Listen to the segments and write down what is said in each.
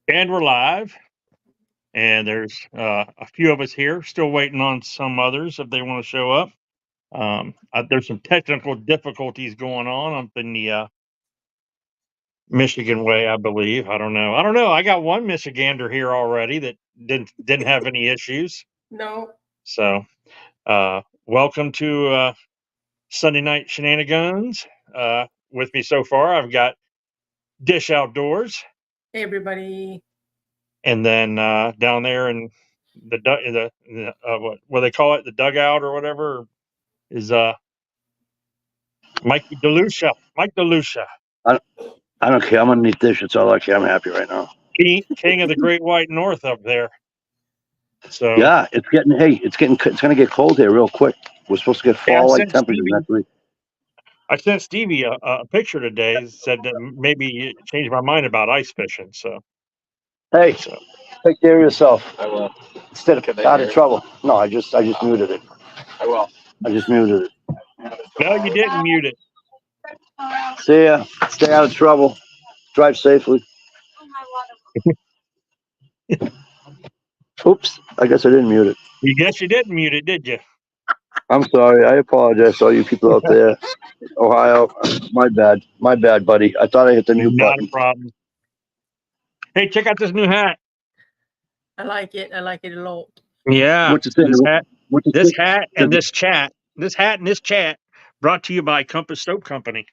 And we're live, and there's a few of us here, still waiting on some others if they want to show up. There's some technical difficulties going on up in the Michigan way, I believe. I don't know. I got one Michigander here already that didn't have any issues. No. So, welcome to Sunday night Shenani-guns. With me so far, I've got Dish Outdoors. Hey, everybody. And then down there in the what they call it, the dugout or whatever, is Mike DeLucia. Mike DeLucia, I don't care. I'm underneath this. It's all I care. I'm happy right now. king of the Great White North up there. So yeah, it's gonna get cold here real quick. We're supposed to get fall-like temperatures next week. I sent Stevie a picture today. Said that maybe changed my mind about ice fishing. So hey, take care of yourself. I will. Instead of out of trouble. No, I just muted it. I will. I just muted it. No, you didn't mute it. See ya. Stay out of trouble. Drive safely. Oops. I guess I didn't mute it. You guess you didn't mute it, did you? I'm sorry. I apologize to all you people out there. Ohio. My bad. My bad, buddy. I thought I hit the new button. Not a problem. Hey, check out this new hat. I like it. I like it a lot. Yeah. What's it say? This hat and this chat brought to you by Compass Soap Company.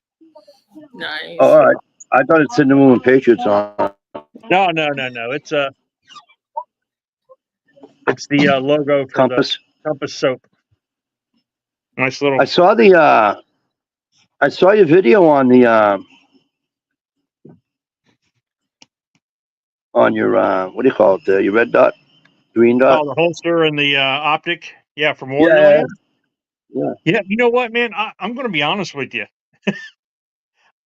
Nice. Oh, all right. I thought it said New England Patriots on. No. It's the logo for Compass. the Compass Soap. Nice little. I saw your video on the on your what do you call it? Your red dot, green dot. Oh, the holster and the optic. Yeah, from Warriorland. Yeah. You know what, man? I'm going to be honest with you.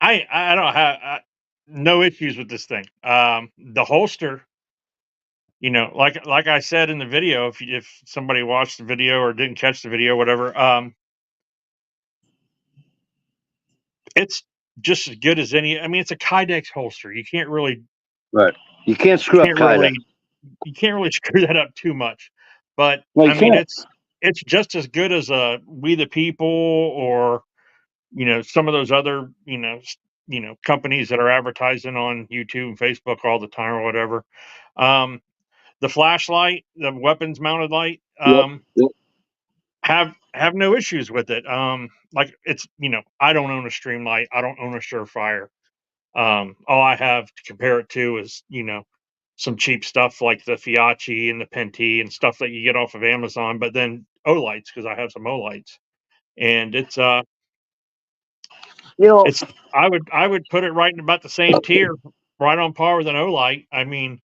I don't have no issues with this thing. The holster, like I said in the video, if somebody watched the video or didn't catch the video, whatever, it's just as good as any. I mean, it's a Kydex holster. You can't really, right? You can't screw up Kydex. You can't really screw that up too much. But well, I mean, it's just as good as a We the People or some of those other companies that are advertising on YouTube and Facebook all the time or whatever. The flashlight, the weapons mounted light, yep. have no issues with it. Like it's I don't own a Streamlight, I don't own a Surefire. All I have to compare it to is some cheap stuff like the Fiachi and the Penti and stuff that you get off of Amazon, but then Olights, because I have some Olights, and it's it's I would put it right in about the same tier, right on par with an Olight. I mean,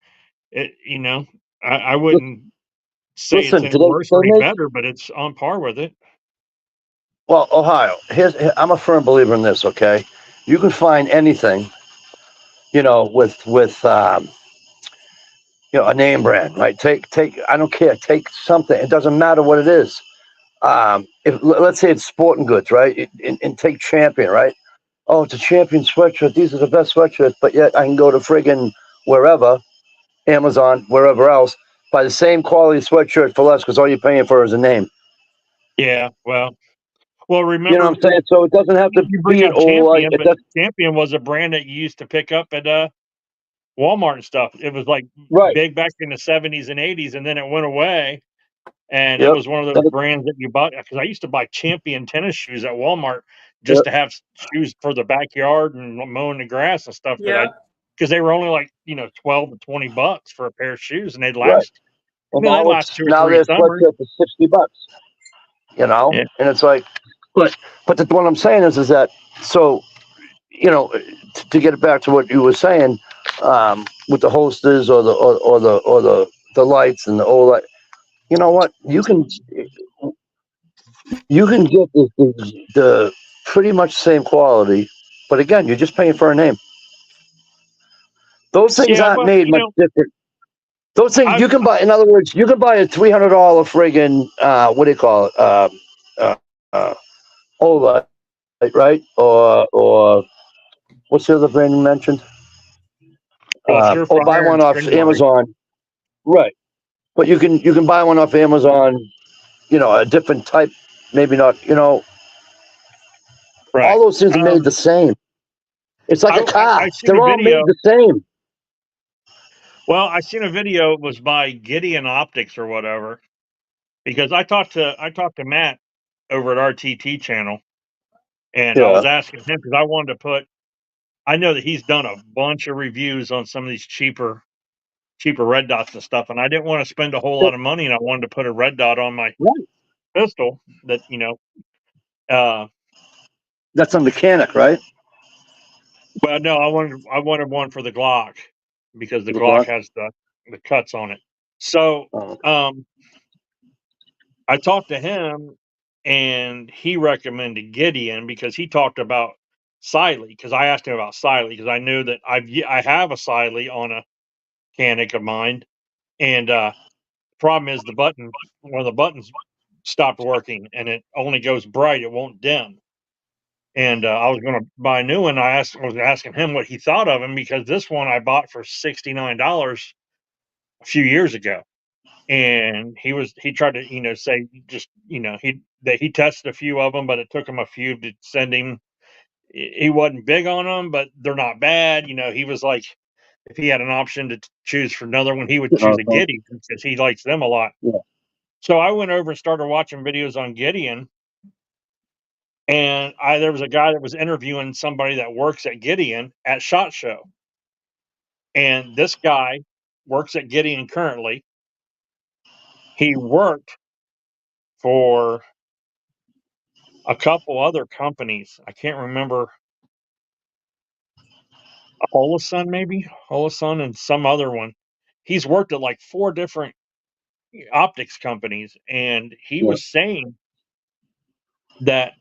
I wouldn't say it's any worse or any better, but it's on par with it. Well, Ohio, I'm a firm believer in this. Okay, you can find anything, with a name brand, right? Take. I don't care. Take something. It doesn't matter what it is. If let's say it's sporting goods, right? And take Champion, right? Oh, it's a Champion sweatshirt. These are the best sweatshirts, but yet I can go to friggin' wherever, Amazon, wherever else, buy the same quality sweatshirt for less because all you're paying for is a name. Yeah, well, remember, you know what I'm saying? So it doesn't have to be an Champion, but Champion was a brand that you used to pick up at Walmart and stuff. It was like big back in the 70s and 80s, and then it went away. And it was one of those brands that you bought, because I used to buy Champion tennis shoes at Walmart just to have shoes for the backyard and mowing the grass and stuff. Because they were only like $12 to $20 for a pair of shoes, and they'd last. Well, they'd last 2 or 3 summers. Now they're for $60. And it's like, but what I'm saying is that so to get it back to what you were saying, with the holsters or the lights and the OLED. You know what? You can get the pretty much same quality, but again, you're just paying for a name. Those things aren't made much different. Those things you can buy. In other words, you can buy a $300 friggin' what do you call it? OLED, right? Or what's the other brand you mentioned? or buy one off Amazon. Right. But you can buy one off Amazon, a different type, maybe not, Right. all those things are made the same. It's like a car. They're all made the same. Well, I seen a video. It was by Gideon Optics or whatever, because I talked to Matt over at RTT channel, and I was asking him because I wanted to put. I know that he's done a bunch of reviews on some of these cheaper red dots and stuff, and I didn't want to spend a whole lot of money, and I wanted to put a red dot on my pistol that that's a mechanic, right? Well, no, I wanted one for the Glock because the Glock has the cuts on it. So I talked to him, and he recommended Gideon because he talked about Siley, because I asked him about Siley because I knew that I have a Siley on a mechanic of mine, and problem is one of the buttons stopped working, and it only goes bright, it won't dim. And I was going to buy a new one. I was asking him what he thought of him because this one I bought for $69 a few years ago, and he tried to say just he tested a few of them, but it took him a few to send him. He wasn't big on them, but they're not bad. He was like, if he had an option to choose for another one, he would choose a Gideon because he likes them a lot. Yeah. So I went over and started watching videos on Gideon. And there was a guy that was interviewing somebody that works at Gideon at SHOT Show. And this guy works at Gideon currently. He worked for a couple other companies. I can't remember. Holosun, maybe? Holosun and some other one. He's worked at like 4 different optics companies. And he was saying that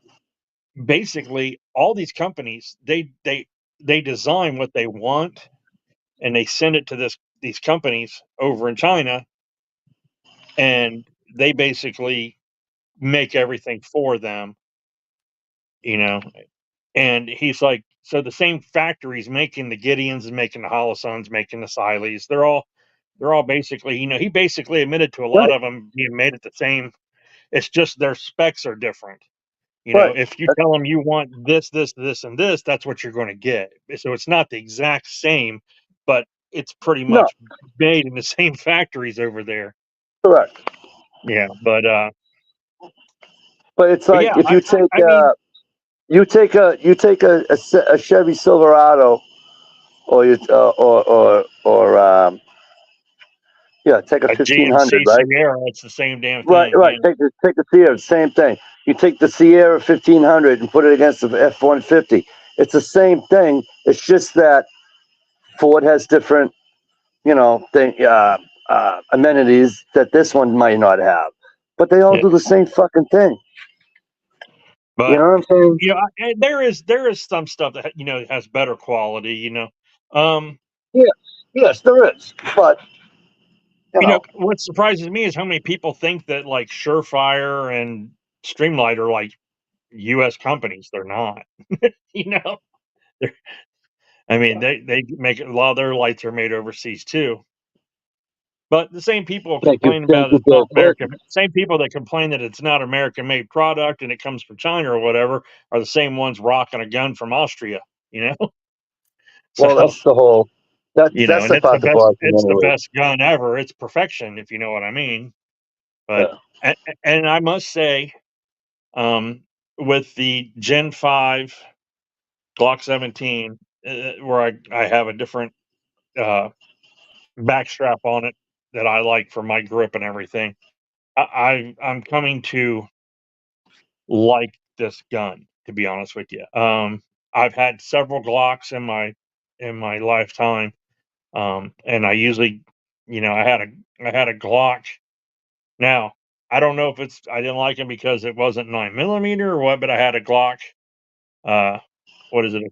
basically all these companies, they design what they want, and they send it to these companies over in China, and they basically make everything for them, And he's like, so the same factories making the Gideons and making the Holosuns, making the Sileys, they're all basically, he basically admitted to a lot of them being made at the same. It's just their specs are different. If you tell them you want this, and this, that's what you're going to get. So it's not the exact same, but it's pretty much made in the same factories over there. Correct. Yeah, but it's like if you take you take a Chevy Silverado, or you take a 1500, right? Sierra, it's the same damn thing. Right. Take the Sierra, same thing. You take the Sierra 1500 and put it against the F-150. It's the same thing. It's just that Ford has different, amenities that this one might not have, but they all do the same fucking thing. But you know what I'm saying? There is some stuff that has better quality. Yes, there is. But what surprises me is how many people think that like Surefire and Streamlight are like U.S. companies. They're not. They make a lot of their lights are made overseas too. But the same people complain about it's not American. Same people that complain that it's not American-made product and it comes from China or whatever are the same ones rocking a gun from Austria. Well, that's the whole. That's the part that bothers me. It's the best gun ever. It's perfection, if you know what I mean. But and I must say, with the Gen 5 Glock 17, where I have a different back strap on it that I like for my grip and everything. I'm coming to like this gun, to be honest with you. I've had several Glocks in my lifetime, and I usually, I had a Glock. Now I don't know if I didn't like him because it wasn't 9mm or what, but I had a Glock. What is it? A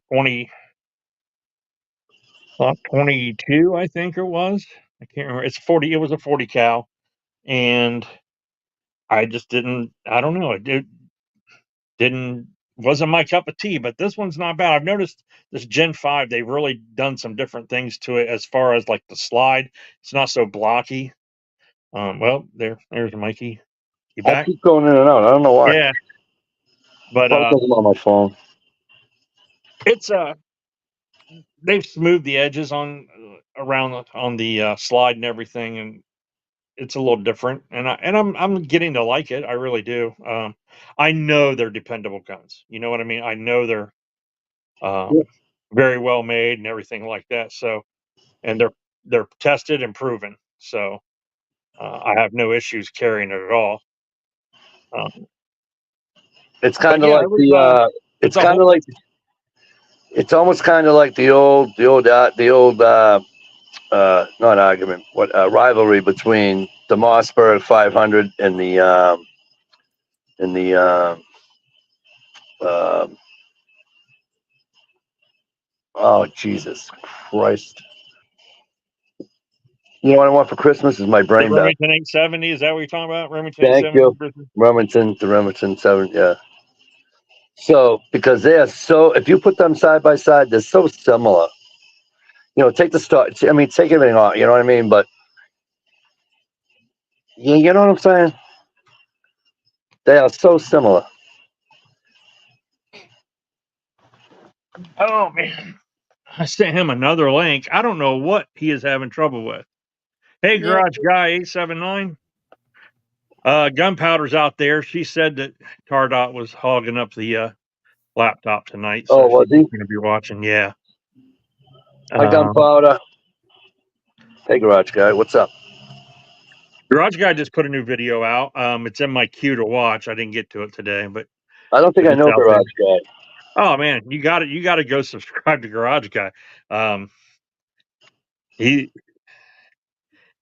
22, I think it was. I can't remember. It's 40. It was a 40 cal, and I just didn't. I don't know. It didn't wasn't my cup of tea, but this one's not bad. I've noticed this Gen 5, they've really done some different things to it as far as like the slide. It's not so blocky. Well, there's Mikey. You I back? keep going in and out. I don't know why. Yeah. But I'm on my phone. it's they've smoothed the edges on around on the slide and everything, and it's a little different. And I'm getting to like it. I really do. I know they're dependable guns. You know what I mean? I know they're Yeah. very well made and everything like that. So, and they're tested and proven. So, I have no issues carrying it at all. It's kind of yeah, like it was, it's a kind whole of like it's almost kind of like the old not argument, what rivalry between the Mossberg 500 and the oh Jesus Christ! You know what I want for Christmas is my the brain back. Remington 870. Is that what you're talking about? Remington Thank 870. you, the Remington 7. Yeah. So because they are so, if you put them side by side, they're so similar. You know, take the start. I mean, take everything off. You know what I mean? But you know what I'm saying? They are so similar. Oh man, I sent him another link. I don't know what he is having trouble with. Hey, Yeah. Garage Guy 879. Gunpowder's out there. She said that Tardot was hogging up the laptop tonight, so Oh, was she's he? going to be watching. Yeah. Hi, Gunpowder. Hey, Garage Guy. What's up? Garage Guy just put a new video out. It's in my queue to watch. I didn't get to it today, but I don't think I know Garage Guy. Oh man, you got it. You got to go subscribe to Garage Guy.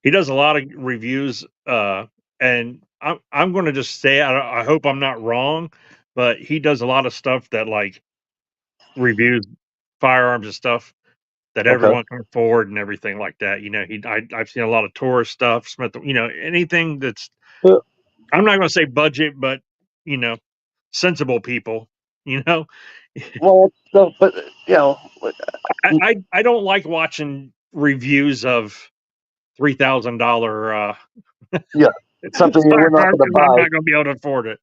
He does a lot of reviews, and I'm going to just say I hope I'm not wrong, but he does a lot of stuff that like reviews firearms and stuff that everyone can afford and everything like that. You know, I've seen a lot of tourist stuff, Smith. You know, anything that's I'm not going to say budget, but you know, sensible people. You know, Well, no, but you know, I don't like watching reviews of $3,000 yeah, something you're not going to I'm buy. not going to be able to afford it.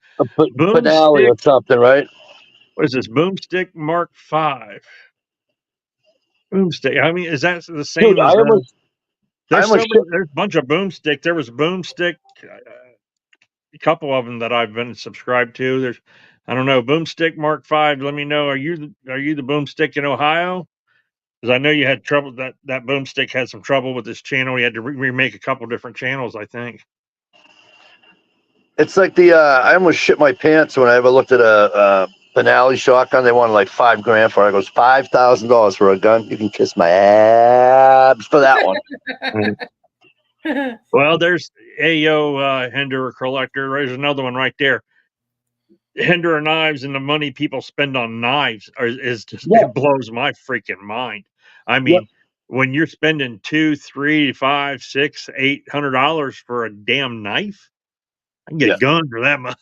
Finale or something, right? What is this? Boomstick Mark V. Boomstick. I mean, is that the same Dude, as there's there's a bunch of Boomstick. There was Boomstick, a couple of them that I've been subscribed to. There's, I don't know, Boomstick Mark V. Let me know. Are you the Boomstick in Ohio? Because I know you had trouble. That Boomstick had some trouble with this channel. He had to remake a couple different channels, I think. It's like I almost shit my pants when I ever looked at a finale shotgun. They wanted like $5,000 for it. I goes $5,000 for a gun. You can kiss my abs for that one. Well, there's Ayo Hinder Collector. There's another one right there. Hinder knives and the money people spend on knives is just it blows my freaking mind. I mean, when you're spending $200, $300, $500, $600, $800 for a damn knife, I can get guns for that much.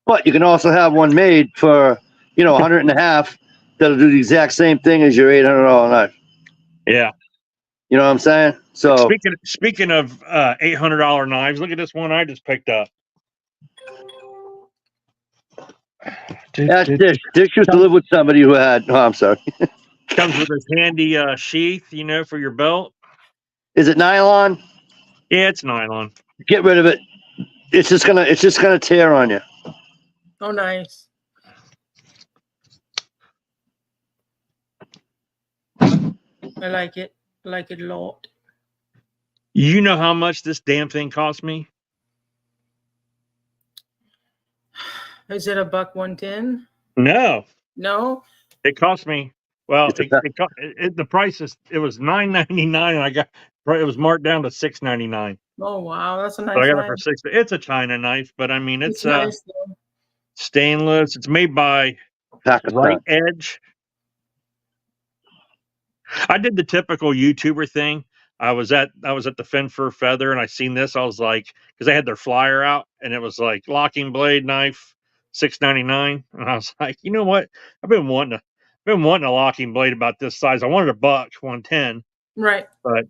But you can also have one made for $150 that'll do the exact same thing as your $800 knife. Yeah. You know what I'm saying? So speaking of $800 knives, look at this one I just picked up. Dish used to live with somebody who had. Oh, I'm sorry. Comes with this handy sheath, for your belt. Is it nylon? Yeah, it's nylon. Get rid of it. It's just gonna tear on you. Oh, nice. I like it. I like it a lot. You know how much this damn thing cost me? Is it $110? No. No. It cost me. Well, the price was $9.99, and it was marked down to $6.99. Oh wow, that's a nice. But I got knife. it for $6. It's a China knife, but I mean it's nice, stainless. It's made by Right Edge. I did the typical YouTuber thing. I was at the Fin for Feather, and I seen this. I was like, because they had their flyer out, and it was like locking blade knife, $6.99, and I was like, you know what? I've been wanting a locking blade about this size. I wanted a buck, 110, Right. but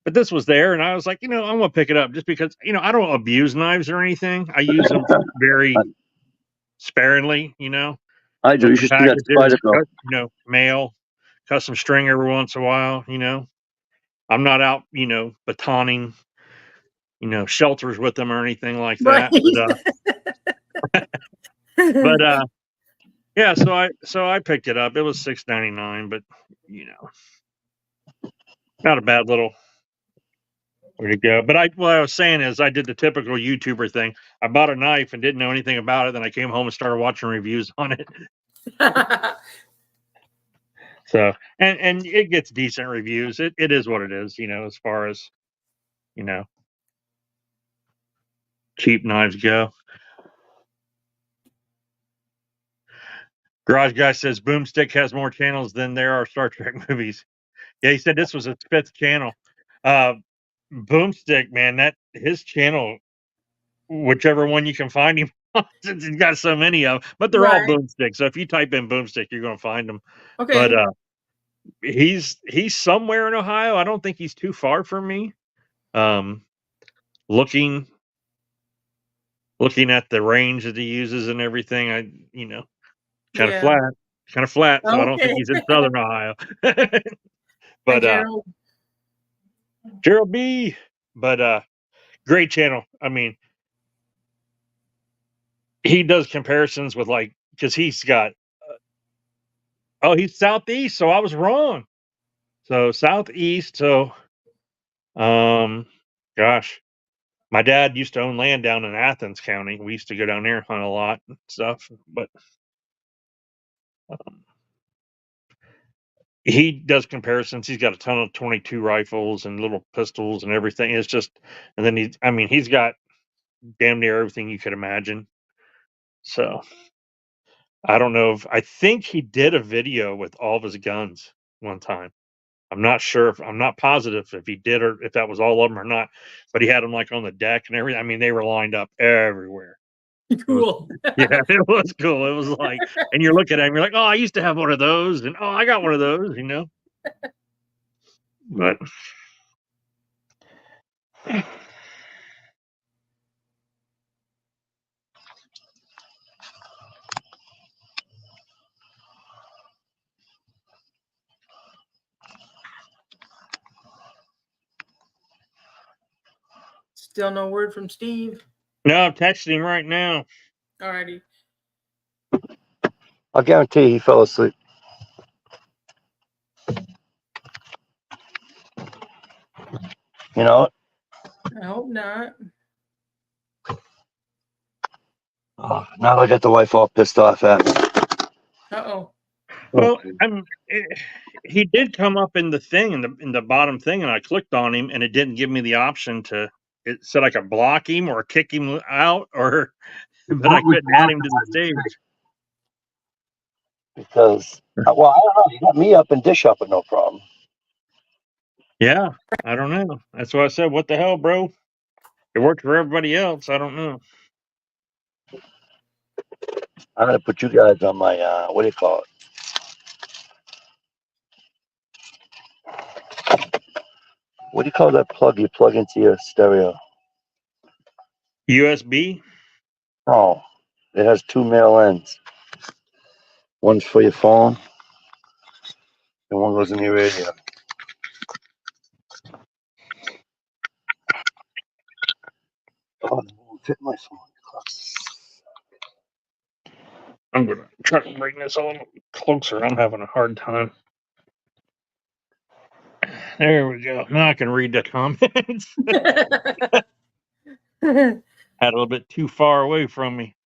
but this was there, and I was like, I'm gonna pick it up just because I don't abuse knives or anything. I use them very sparingly, I do. You with the should see that spider packages, go. mail, custom string every once in a while. I'm not out, batoning, shelters with them or anything like Right. that. But yeah, so I picked it up. It was $6.99, but not a bad little way to go. But what I was saying is I did the typical YouTuber thing. I bought a knife and didn't know anything about it. Then I came home and started watching reviews on it. So and it gets decent reviews. It is what it is, as far as cheap knives go. Garage Guy says Boomstick has more channels than there are Star Trek movies. Yeah, he said this was his 5th channel. Boomstick, man, that his channel, whichever one you can find him on, since he's got so many of them, but they're all Right. Boomstick. So if you type in Boomstick, you're going to find them. Okay. But he's somewhere in Ohio. I don't think he's too far from me. Looking at the range that he uses and everything, kind of flat. So I don't think Okay. he's in Southern Ohio. Hi, But Gerald. Gerald B. But great channel. I mean, he does comparisons with because he's got he's southeast, so I was wrong. So southeast, so gosh, my dad used to own land down in Athens County. We used to go down there and hunt a lot and stuff, but he does comparisons. He's got a ton of 22 rifles and little pistols and everything. It's just, and then he's got damn near everything you could imagine. So I don't know I think he did a video with all of his guns one time. I'm not positive if he did or if that was all of them or not, but he had them on the deck and everything. I mean, they were lined up everywhere. Cool. Yeah, it was cool. It was and you're looking at him, you're like, oh, I used to have one of those, and oh, I got one of those, But Still no word from Steve. No, I'm texting him right now. Alrighty. I guarantee he fell asleep. You know? I hope not. Oh, now I got the wife all pissed off at me. Uh-oh. Well, he did come up in the thing in the bottom thing, and I clicked on him, and it didn't give me the option to. It said I could block him or kick him out, but I couldn't add him to the stage. Because, well, I don't know. You got me up and Dish up with no problem. Yeah, I don't know. That's why I said, "What the hell, bro?" It worked for everybody else. I don't know. I'm gonna put you guys on my what do you call it? What do you call that plug you plug into your stereo? USB? Oh, it has 2 male ends. One's for your phone, and one goes in your radio. Oh, it won't fit my phone. I'm gonna try to bring this a little closer. I'm having a hard time. There we go. Now I can read the comments. Had a little bit too far away from me.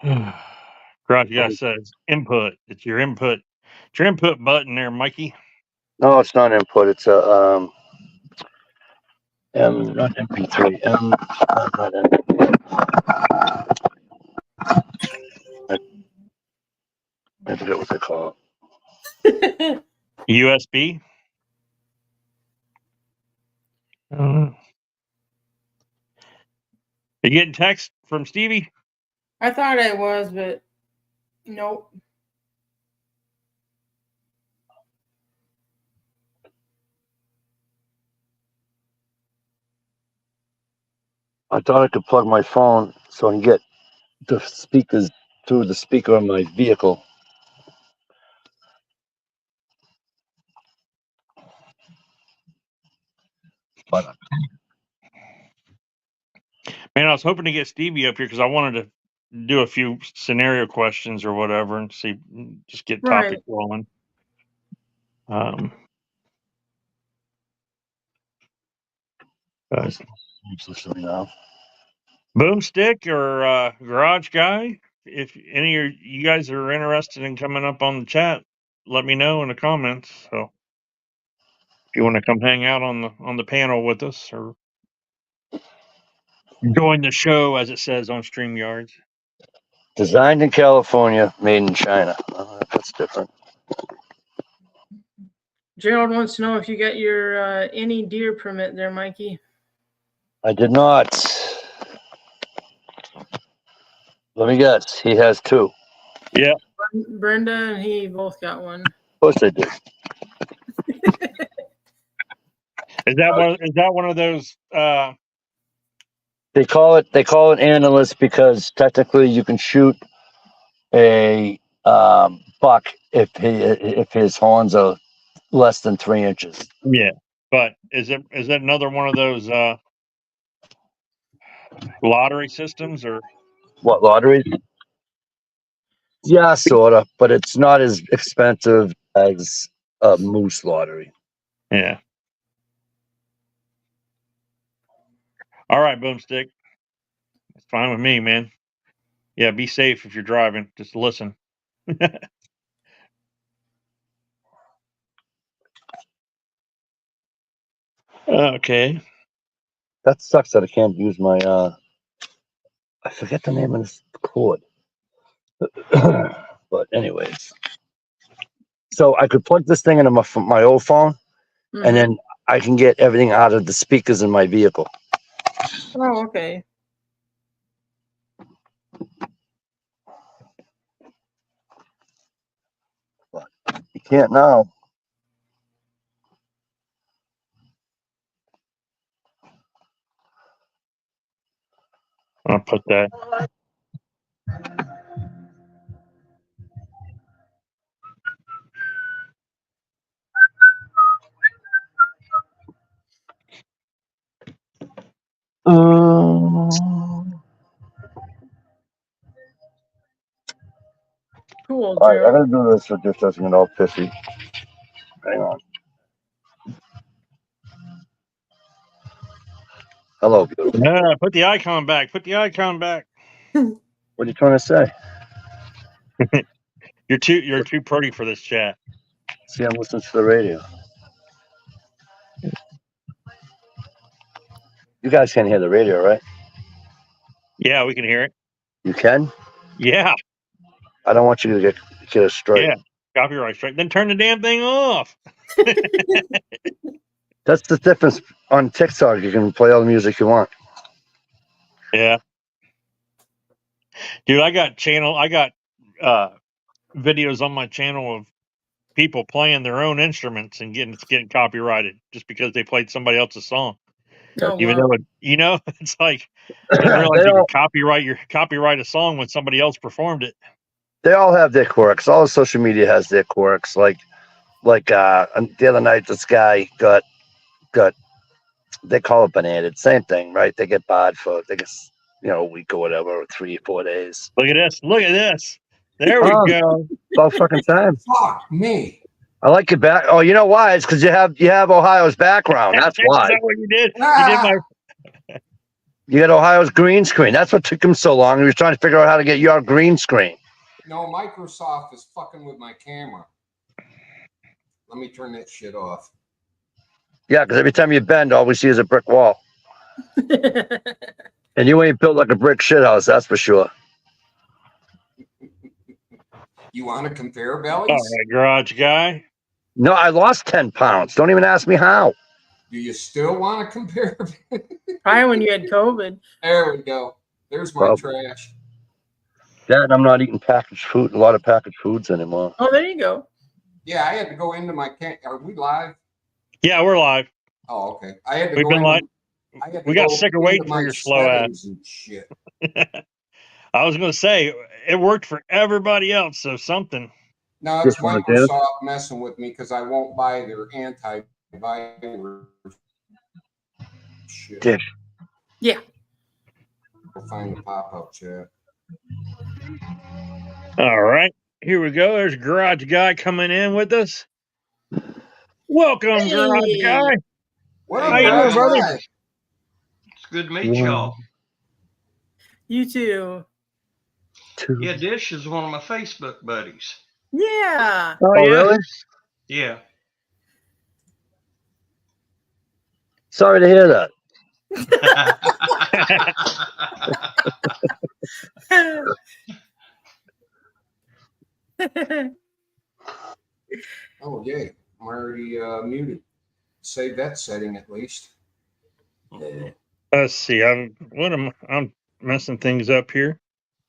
Garage Guy says input. It's your input. It's your input button there, Mikey. No, it's not input. It's a not MP3. Not MP3. I forget what they call it. USB. You getting text from Stevie? I thought I was, but nope. I thought I could plug my phone so I can get the speakers through the speaker on my vehicle. But Man, I was hoping to get Stevie up here because I wanted to do a few scenario questions or whatever and see, just get topic rolling. Boomstick or Garage Guy, if any of you guys are interested in coming up on the chat, let me know in the comments. So if you want to come hang out on the panel with us or join the show, as it says on StreamYards. Designed in California, made in China. That's different. Gerald wants to know if you got your any deer permit there, Mikey. I did not. Let me guess. He has 2. Yeah. Brenda and he both got one. Of course they do. Is that one of those? They call it analyst because technically you can shoot a buck if his horns are less than 3 inches. Yeah, but is that another one of those lottery systems or what, lotteries? Yeah, sort of, but it's not as expensive as a moose lottery. Yeah. All right, Boomstick. It's fine with me, man. Yeah, be safe if you're driving. Just listen. Okay. That sucks that I can't use my I forget the name of this cord. But anyways. So I could plug this thing into my old phone, and then I can get everything out of the speakers in my vehicle. Oh, okay. But you can't now. I'll put that. Cool, all right, Gerald. I gotta do this so it just doesn't get all pissy. Hang on. Hello, beautiful. Put the icon back. Put the icon back. What are you trying to say? You're too pretty for this chat. See, I'm listening to the radio. You guys can't hear the radio, right? Yeah, we can hear it. You can? Yeah. I don't want you to get a strike. Yeah. Copyright strike. Then turn the damn thing off. That's the difference. On TikTok, you can play all the music you want. Yeah. Dude, I got videos on my channel of people playing their own instruments and getting copyrighted just because they played somebody else's song. Oh, Even wow. though it's like I didn't realize you could copyright a song when somebody else performed it. They all have their quirks. All the social media has their quirks. Like the other night, this guy got they call it banated. Same thing, right? They get barred for a week or whatever, or 3 or 4 days. Look at this. Look at this. There we go. About fucking time. Fuck me. I like your back. Oh, you know why? It's because you have Ohio's background. That's why. Is that what you did? You did my. You got Ohio's green screen. That's what took him so long. He was trying to figure out how to get your green screen. No, Microsoft is fucking with my camera. Let me turn that shit off. Yeah, because every time you bend, all we see is a brick wall. And you ain't built like a brick shithouse, that's for sure. You want to compare bellies? All right, Garage Guy. No, I lost 10 pounds. Don't even ask me how. Do you still want to compare? Probably when you had COVID. There we go. There's my trash. That and I'm not eating packaged food. A lot of packaged foods anymore. Oh, there you go. Yeah, I had to go into my camp. Are we live? Yeah, we're live. Oh, okay. I had to We've go been into. live. I had to We got go sick of into waiting for my your slow ass. settings and shit. I was going to say it worked for everybody else, so something. No, it's Just wanna do it. Microsoft messing with me because I won't buy their antivirus shit. Dish. Yeah. We'll find the pop-up chat. All right, here we go. There's Garage Guy coming in with us. Welcome, Garage Hey. Guy. What How up, you doing, Garage brother? Guy? It's good to meet y'all. You too. Yeah, Dish is one of my Facebook buddies. Yeah. Oh, Oh, yeah? really? Yeah. Sorry to hear that. Oh, yay. I'm already muted. Save that setting at least. Let's see. I'm messing things up here.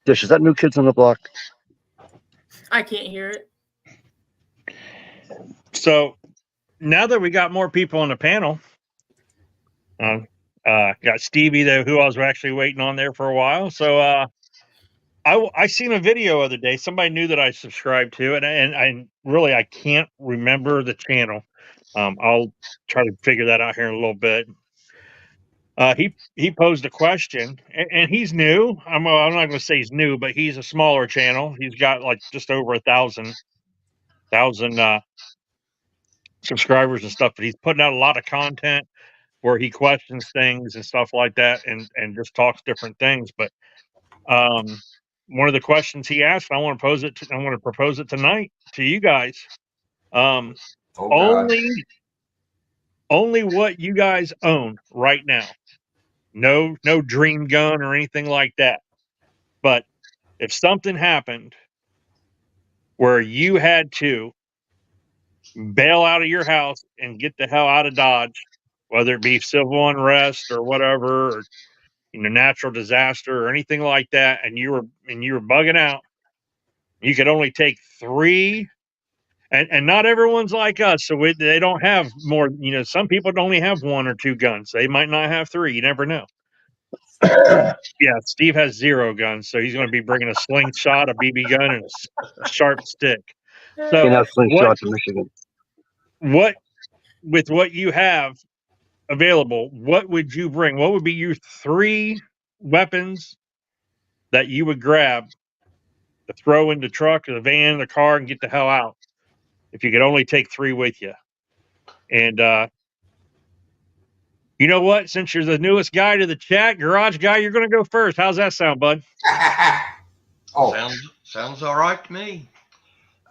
Dish, is that New Kids on the Block? I can't hear it. So now that we got more people on the panel, got Stevie there, who I was actually waiting on there for a while. So I seen a video the other day. Somebody knew that I subscribed to it, and I can't remember the channel. I'll try to figure that out here in a little bit. He posed a question, and he's new. I'm not going to say he's new, but he's a smaller channel. He's got like just over 1,000 subscribers and stuff. But he's putting out a lot of content where he questions things and stuff like that, and just talks different things. But one of the questions he asked, I want to propose it tonight to you guys. Oh, God. Only what you guys own right now. No dream gun or anything like that. But if something happened where you had to bail out of your house and get the hell out of Dodge, whether it be civil unrest or whatever, or natural disaster or anything like that, and you were bugging out, you could only take 3. And not everyone's like us, so they don't have more. Some people only have 1 or 2 guns. They might not have 3. You never know. Yeah, Steve has 0 guns, so he's going to be bringing a slingshot, a BB gun, and a sharp stick. So You know, slingshots in Michigan. what with what you have available, what would you bring? What would be your 3 weapons that you would grab to throw in the truck or the van, the car, and get the hell out? If you could only take 3 with you. And you know what? Since you're the newest guy to the chat, Garage Guy, you're going to go first. How's that sound, bud? Oh, Sounds all right to me.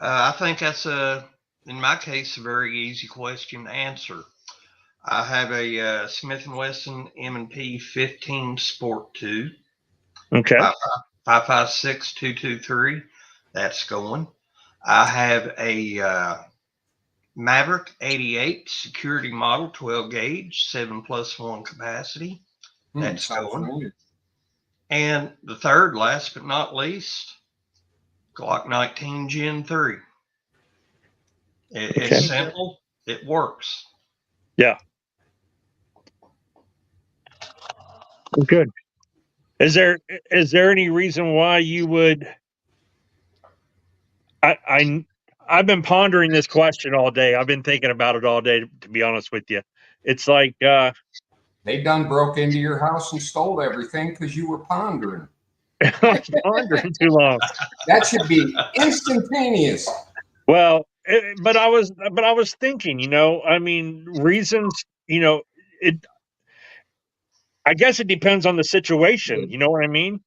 I think that's in my case, a very easy question to answer. I have a Smith & Wesson M&P 15 Sport 2. Okay. 5.56 That's going. I have a Maverick 88 security model 12 gauge 7+1 capacity. That's going. familiar. And the third, last but not least, Glock 19 Gen 3. It's simple. It works. Yeah. Good. Is there any reason why you would? I've been pondering this question all day. I've been thinking about it all day, to be honest with you. It's like They done broke into your house and stole everything because you were pondering. I was pondering too long. That should be instantaneous. Well, but I was thinking, I mean, reasons, it. I guess it depends on the situation. You know what I mean?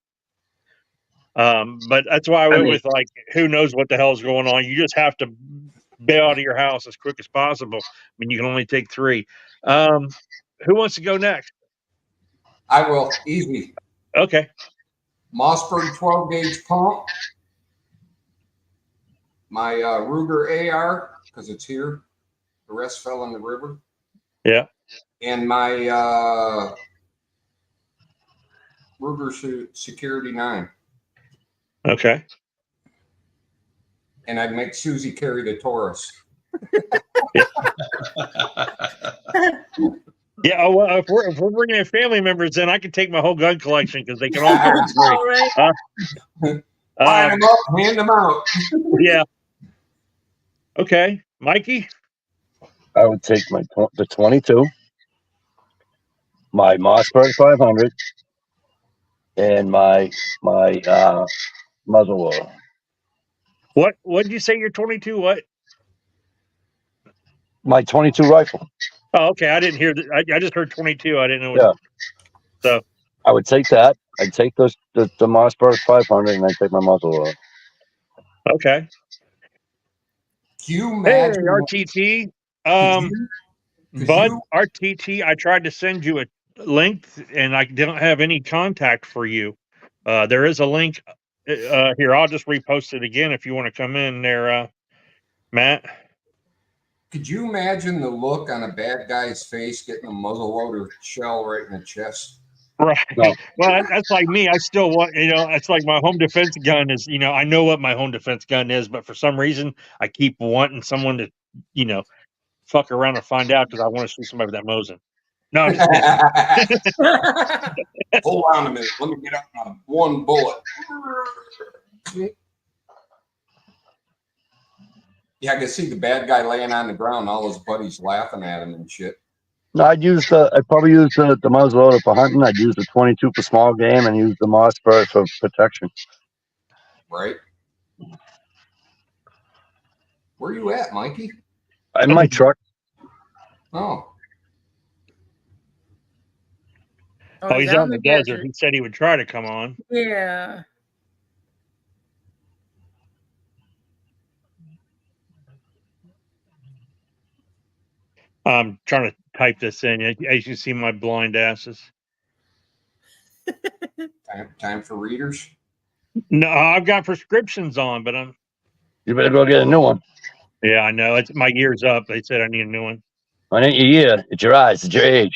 But that's why I went with like, who knows what the hell's going on? You just have to bail out of your house as quick as possible. I mean, you can only take 3. Who wants to go next? I will. Easy. Okay. Mossberg 12 gauge pump. My Ruger AR, because it's here. The rest fell in the river. Yeah. And my Ruger Security 9. Okay. And I'd make Susie carry the Taurus. Yeah, oh, well, if we're bringing in family members, then I can take my whole gun collection because they can all carry three. All right. Line them up, hand them out. Yeah. Okay, Mikey. I would take the 22, my Mossberg 500, and my muzzle loader. What did you say? You're 22. What? My 22 rifle. Oh, okay. I didn't hear. I just heard 22. I didn't know. Yeah. So I would take that. I'd take the Mossberg 500, and I'd take my muzzle loader. okay. Can you Hey, imagine? RTT. Bud, RTT. I tried to send you a link, and I don't have any contact for you. There is a link here. I'll just repost it again if you want to come in there, Matt. Could you imagine the look on a bad guy's face getting a muzzleloader shell right in the chest? Right. No. Well, that's like me. I still want, it's like my home defense gun is, I know what my home defense gun is, but for some reason I keep wanting someone to, fuck around and find out because I want to shoot somebody with that Mosin. No, I'm just kidding. Hold on a minute. Let me get up on one bullet. Yeah, I can see the bad guy laying on the ground, all his buddies laughing at him and shit. No, I'd probably use the muzzleloader for hunting. I'd use the 22 for small game and use the Mossberg for protection. Right. Where you at, Mikey? In my truck. Oh. Oh, he's out in the desert. He said he would try to come on. Yeah. I'm trying to type this in. As you see my blind asses. Time for readers? No, I've got prescriptions on, but You better go get a new one. Yeah, I know. It's my year's up. They said I need a new one. It ain't your year. It's your eyes. It's your age.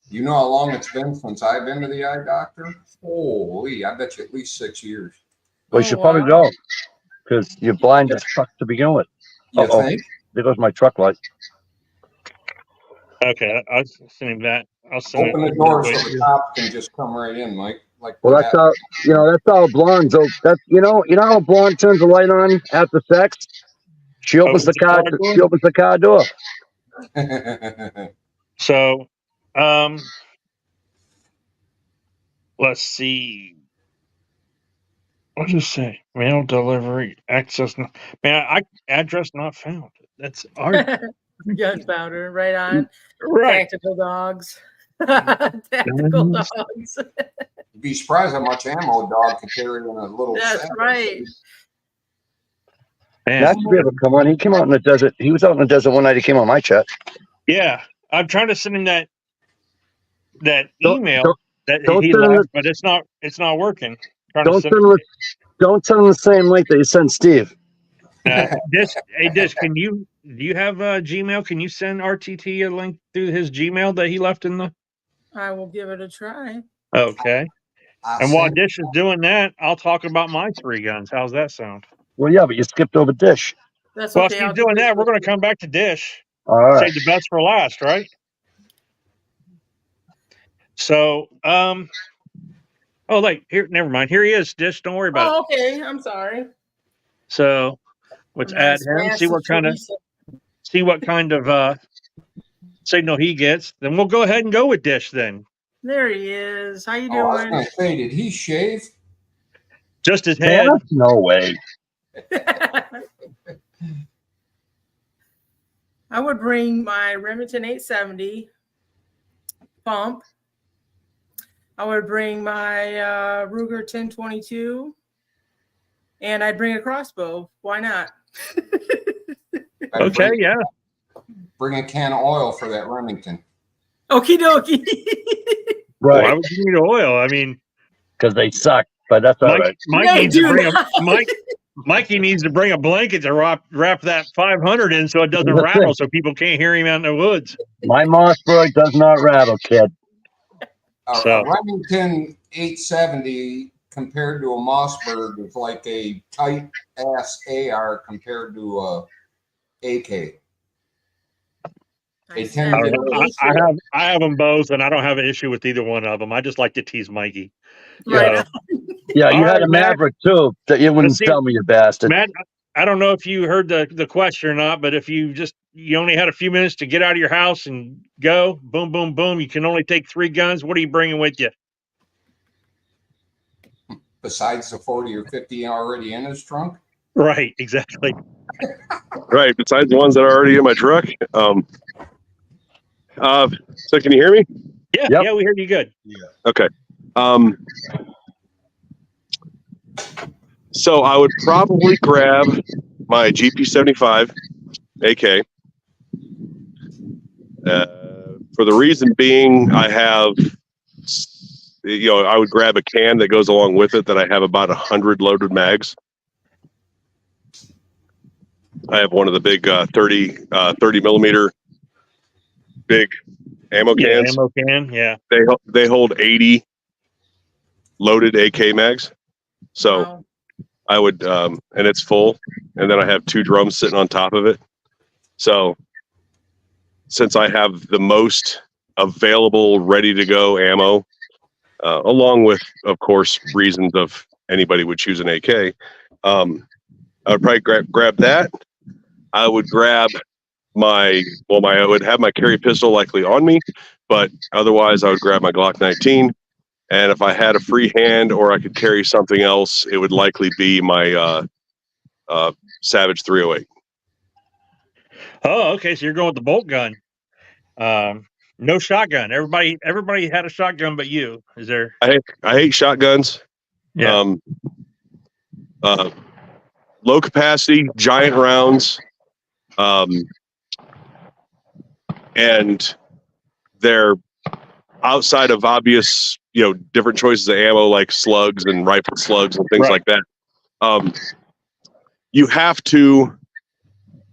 You know how long it's been since I've been to the eye doctor? Holy, I bet you at least 6 years. Well, you should probably go because you're blind as fuck to begin with. You think? There goes my truck light. Okay, I'll send him that. I'll send Open the door so the cop can just come right in, Mike. Like, well, that's how that's how blondes. That's you know how a blonde turns the light on after sex. She opens the car. She opens the car door. So, let's see. What does it say? Mail delivery access. Address not found. That's our gunpowder. Right on. Right. Tactical dogs. Tactical dogs. You'd be surprised how much ammo a dog could carry in a little. That's right. That's be able to come on. He came out in the desert. He was out in the desert one night. He came on my chat. Yeah, I'm trying to send him that email that he left, but it's not working. Don't send him the same link that you sent Steve. Dish, do you have Gmail? Can you send RTT a link through his Gmail that he left in the? I will give it a try. Okay. And while Dish is doing that, I'll talk about my 3 guns. How's that sound? Well, yeah, but you skipped over Dish. That's well, okay. if he's doing that, we're going to come back to Dish. All right. Save the best for last, right? So, oh, here, never mind. Here he is, Dish. Don't worry about it. Oh, okay. I'm sorry. So, let's add him. See what kind of signal he gets. Then we'll go ahead and go with Dish. Then there he is. How you doing? I was going to say, did he shave? Just his head. No way. I would bring my Remington 870 pump. I would bring my Ruger 1022, and I'd bring a crossbow. Why not? Okay, yeah. Bring a can of oil for that Remington. Okie dokie. Right. Why would you need oil? I mean, because they suck. But that's all right. Mikey needs to bring a blanket to wrap that 500 in so it doesn't rattle, so people can't hear him out in the woods. My Mossberg does not rattle, kid. Remington 870 compared to a Mossberg is like a tight ass AR compared to a AK. They tend to I have them both, and I don't have an issue with either one of them. I just like to tease Mikey. Right. Yeah, you had a Matt, Maverick too. That you wouldn't tell me, you bastard. Matt, I don't know if you heard the question or not, but if you only had a few minutes to get out of your house and go, boom, boom, boom, you can only take 3 guns. What are you bringing with you? Besides the 40 or 50 already in his trunk? Right, exactly. Right, besides the ones that are already in my truck. So can you hear me? Yeah, Yep. yeah, we heard you good. Yeah. Okay. So I would probably grab my GP75 AK. For the reason being, I have, I would grab a can that goes along with it that I have about 100 loaded mags. I have one of the big 30 millimeter big ammo cans. Ammo can, yeah. They hold 80 loaded AK mags. So Wow. I would, and it's full, and then I have 2 drums sitting on top of it. So since I have the most available, ready to go ammo, along with, of course, reasons of anybody would choose an AK, I would probably grab that. I would grab I would have my carry pistol likely on me, but otherwise I would grab my Glock 19. And if I had a free hand or I could carry something else, it would likely be my Savage 308. Oh, okay. So you're going with the bolt gun. No shotgun. Everybody had a shotgun, but you. Is there? I hate shotguns. Yeah. Low capacity, giant rounds, and they're outside of obvious, different choices of ammo like slugs and rifle slugs and things like that. You have to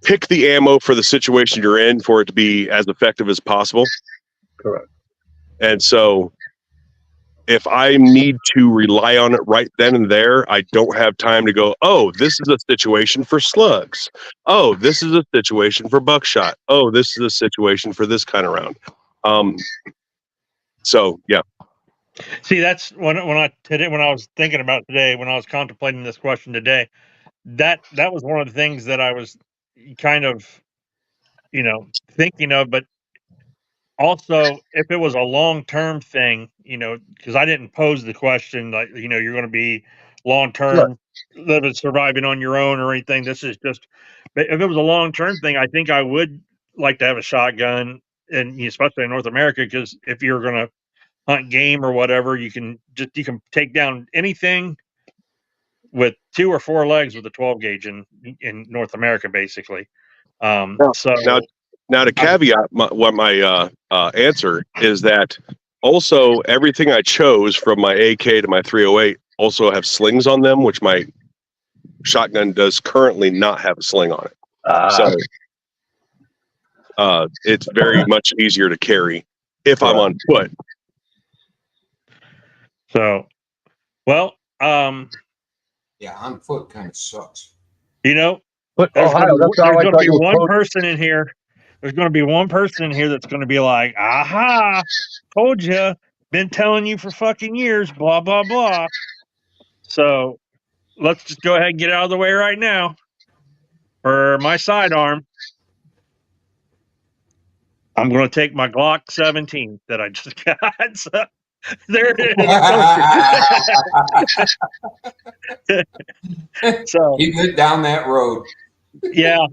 pick the ammo for the situation you're in for it to be as effective as possible. Correct. And so if I need to rely on it right then and there, I don't have time to go, oh, this is a situation for slugs. Oh, this is a situation for buckshot. Oh, this is a situation for this kind of round. So, yeah. See, that's when I was thinking about today, when I was contemplating this question today, that was one of the things that I was kind of, thinking of, but also if it was a long-term thing, because I didn't pose the question like, you're going to be long-term living, surviving on your own or anything. This is just, but if it was a long-term thing, I think I would like to have a shotgun, and especially in North America, because if you're going to hunt game or whatever, you can take down anything with 2 or 4 legs with a 12 gauge in North America, basically. Now to caveat what my answer is that also everything I chose from my AK to my 308 also have slings on them, which my shotgun does currently not have a sling on it. So it's very much easier to carry if I'm on foot. So, well, yeah, on foot kind of sucks. But there's Ohio, going that's how I to thought be you one were. person in here. There's going to be one person in here that's going to be like, "Aha! Told you, been telling you for fucking years." Blah blah blah. So let's just go ahead and get it out of the way right now. For my sidearm, I'm going to take my Glock 17 that I just got. So, there it is. So keep it down that road. Yeah.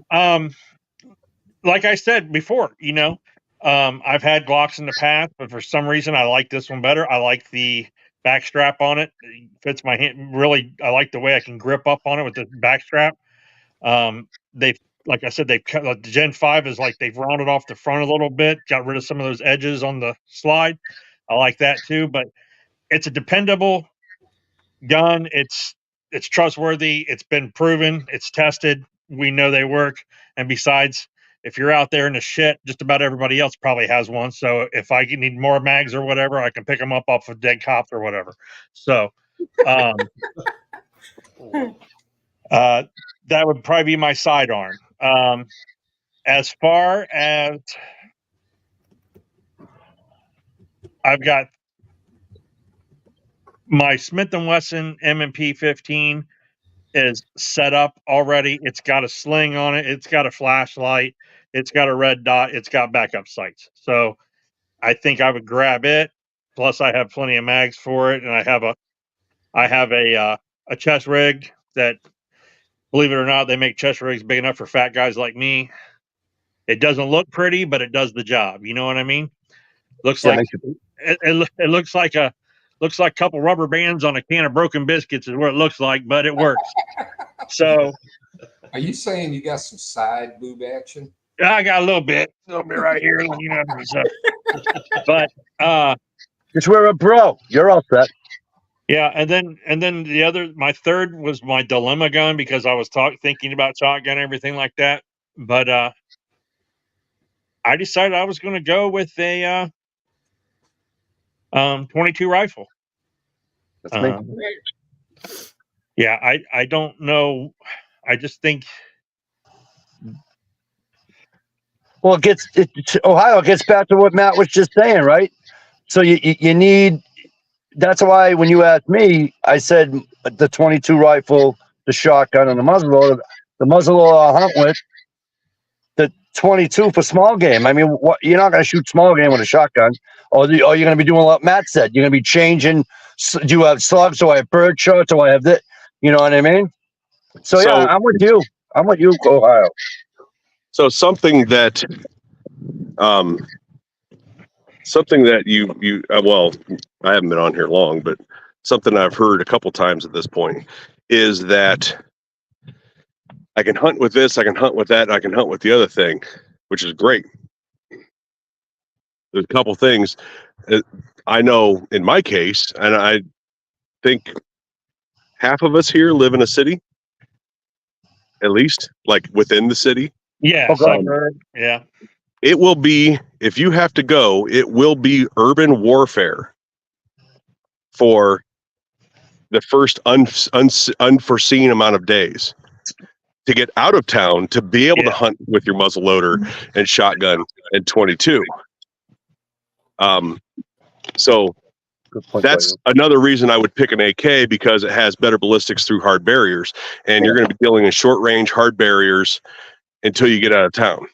Like I said before, I've had Glocks in the past, but for some reason I like this one better. I like the back strap on it. It fits my hand really. I like the way I can grip up on it with the back strap. Like I said, they've cut the Gen 5 is like they've rounded off the front a little bit, got rid of some of those edges on the slide. I like that too, but it's a dependable gun. It's trustworthy. It's been proven. It's tested. We know they work. And besides, if you're out there in the shit, just about everybody else probably has one. So if I need more mags or whatever, I can pick them up off of dead cops or whatever. So That would probably be my sidearm. As far as I've got my Smith & Wesson M&P 15 is set up already. It's got a sling on it. It's got a flashlight. It's got a red dot. It's got backup sights. So I think I would grab it. Plus, I have plenty of mags for it, and I have a chest rig that, believe it or not, they make chest rigs big enough for fat guys like me. It doesn't look pretty, but it does the job. You know what I mean? Looks like it looks like a couple rubber bands on a can of broken biscuits is what it looks like, but it works. So, are you saying you got some side boob action? I got a little bit right here, you know. So. But just wear a bro. You're all set. Yeah, and then the other, my third was my dilemma gun because I was thinking about shotgun and everything like that. But I decided I was going to go with a 22 rifle. That's me. Yeah, I don't know. I just think. Well, Ohio gets back to what Matt was just saying, right? So you need. That's why when you asked me, I said the 22 rifle, the shotgun, and the muzzleloader. The muzzleloader I'll hunt with. The 22 for small game. I mean, you're not going to shoot small game with a shotgun, or you're going to be doing what Matt said. You're going to be changing. Do you have slugs? Do I have bird shots? Do I have that? You know what I mean? So yeah, I'm with you. I'm with you, Ohio. So something that you well, I haven't been on here long, but something I've heard a couple times at this point is that I can hunt with this, I can hunt with that, and I can hunt with the other thing, which is great. There's a couple things I know in my case, and I think half of us here live in a city, at least, like within the city. Yeah, suburb. Yeah. It will be, if you have to go, it will be urban warfare for the first unforeseen amount of days to get out of town to be able to hunt with your muzzleloader and shotgun and 22. So that's another reason I would pick an AK, because it has better ballistics through hard barriers, and you're going to be dealing in short range hard barriers until you get out of town.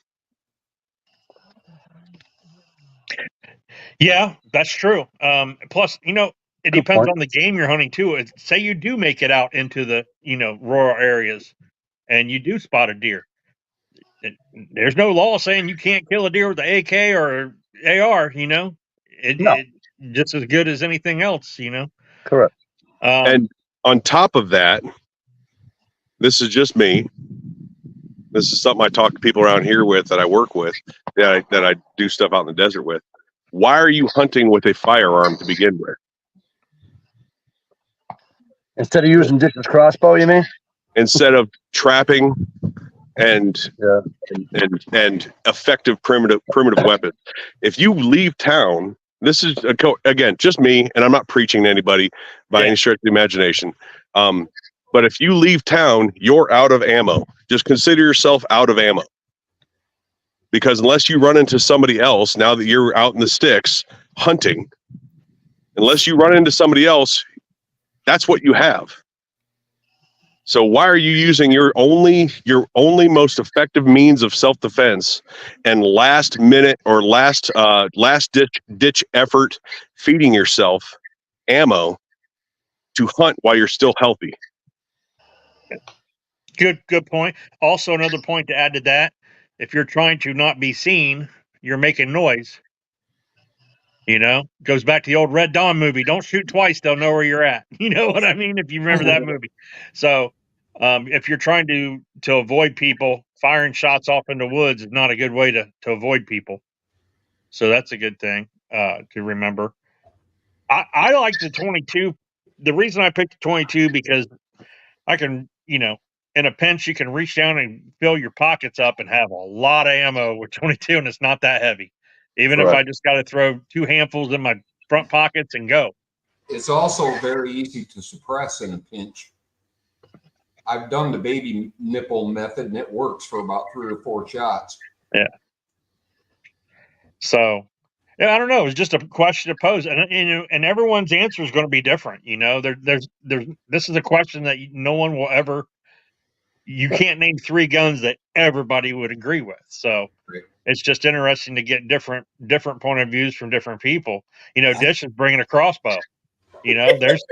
Yeah, that's true. Plus, it depends on the game you're hunting too. Say you do make it out into the, rural areas and you do spot a deer. There's no law saying you can't kill a deer with the AK or AR, It's just as good as anything else, Correct. And on top of that, this is just me. This is something I talk to people around here with, that I work with, that I do stuff out in the desert with. Why are you hunting with a firearm to begin with? Instead of using discus crossbow, you mean? Instead of trapping and effective primitive weapons. If you leave town, this is again just me, and I'm not preaching to anybody by any stretch of the imagination. But if you leave town, you're out of ammo. Just consider yourself out of ammo. Because unless you run into somebody else, now that you're out in the sticks hunting, unless you run into somebody else, that's what you have. So why are you using your only most effective means of self-defense and last minute or last ditch effort feeding yourself ammo to hunt while you're still healthy? Good point. Also, another point to add to that, if you're trying to not be seen, you're making noise. Goes back to the old Red Dawn movie. Don't shoot twice, they'll know where you're at. You know what I mean? If you remember that movie. So if you're trying to avoid people, firing shots off in the woods is not a good way to avoid people. So that's a good thing to remember. I like the 22. The reason I picked the 22 because I can, in a pinch, you can reach down and fill your pockets up and have a lot of ammo with 22, and it's not that heavy. Even if I just got to throw 2 handfuls in my front pockets and go. It's also very easy to suppress in a pinch. I've done the baby nipple method, and it works for about 3 or 4 shots. Yeah. So, yeah, I don't know. It was just a question to pose, and everyone's answer is going to be different. There's this is a question that no one will ever. You can't name 3 guns that everybody would agree with. So it's just interesting to get different point of views from different people. Dish is bringing a crossbow. There's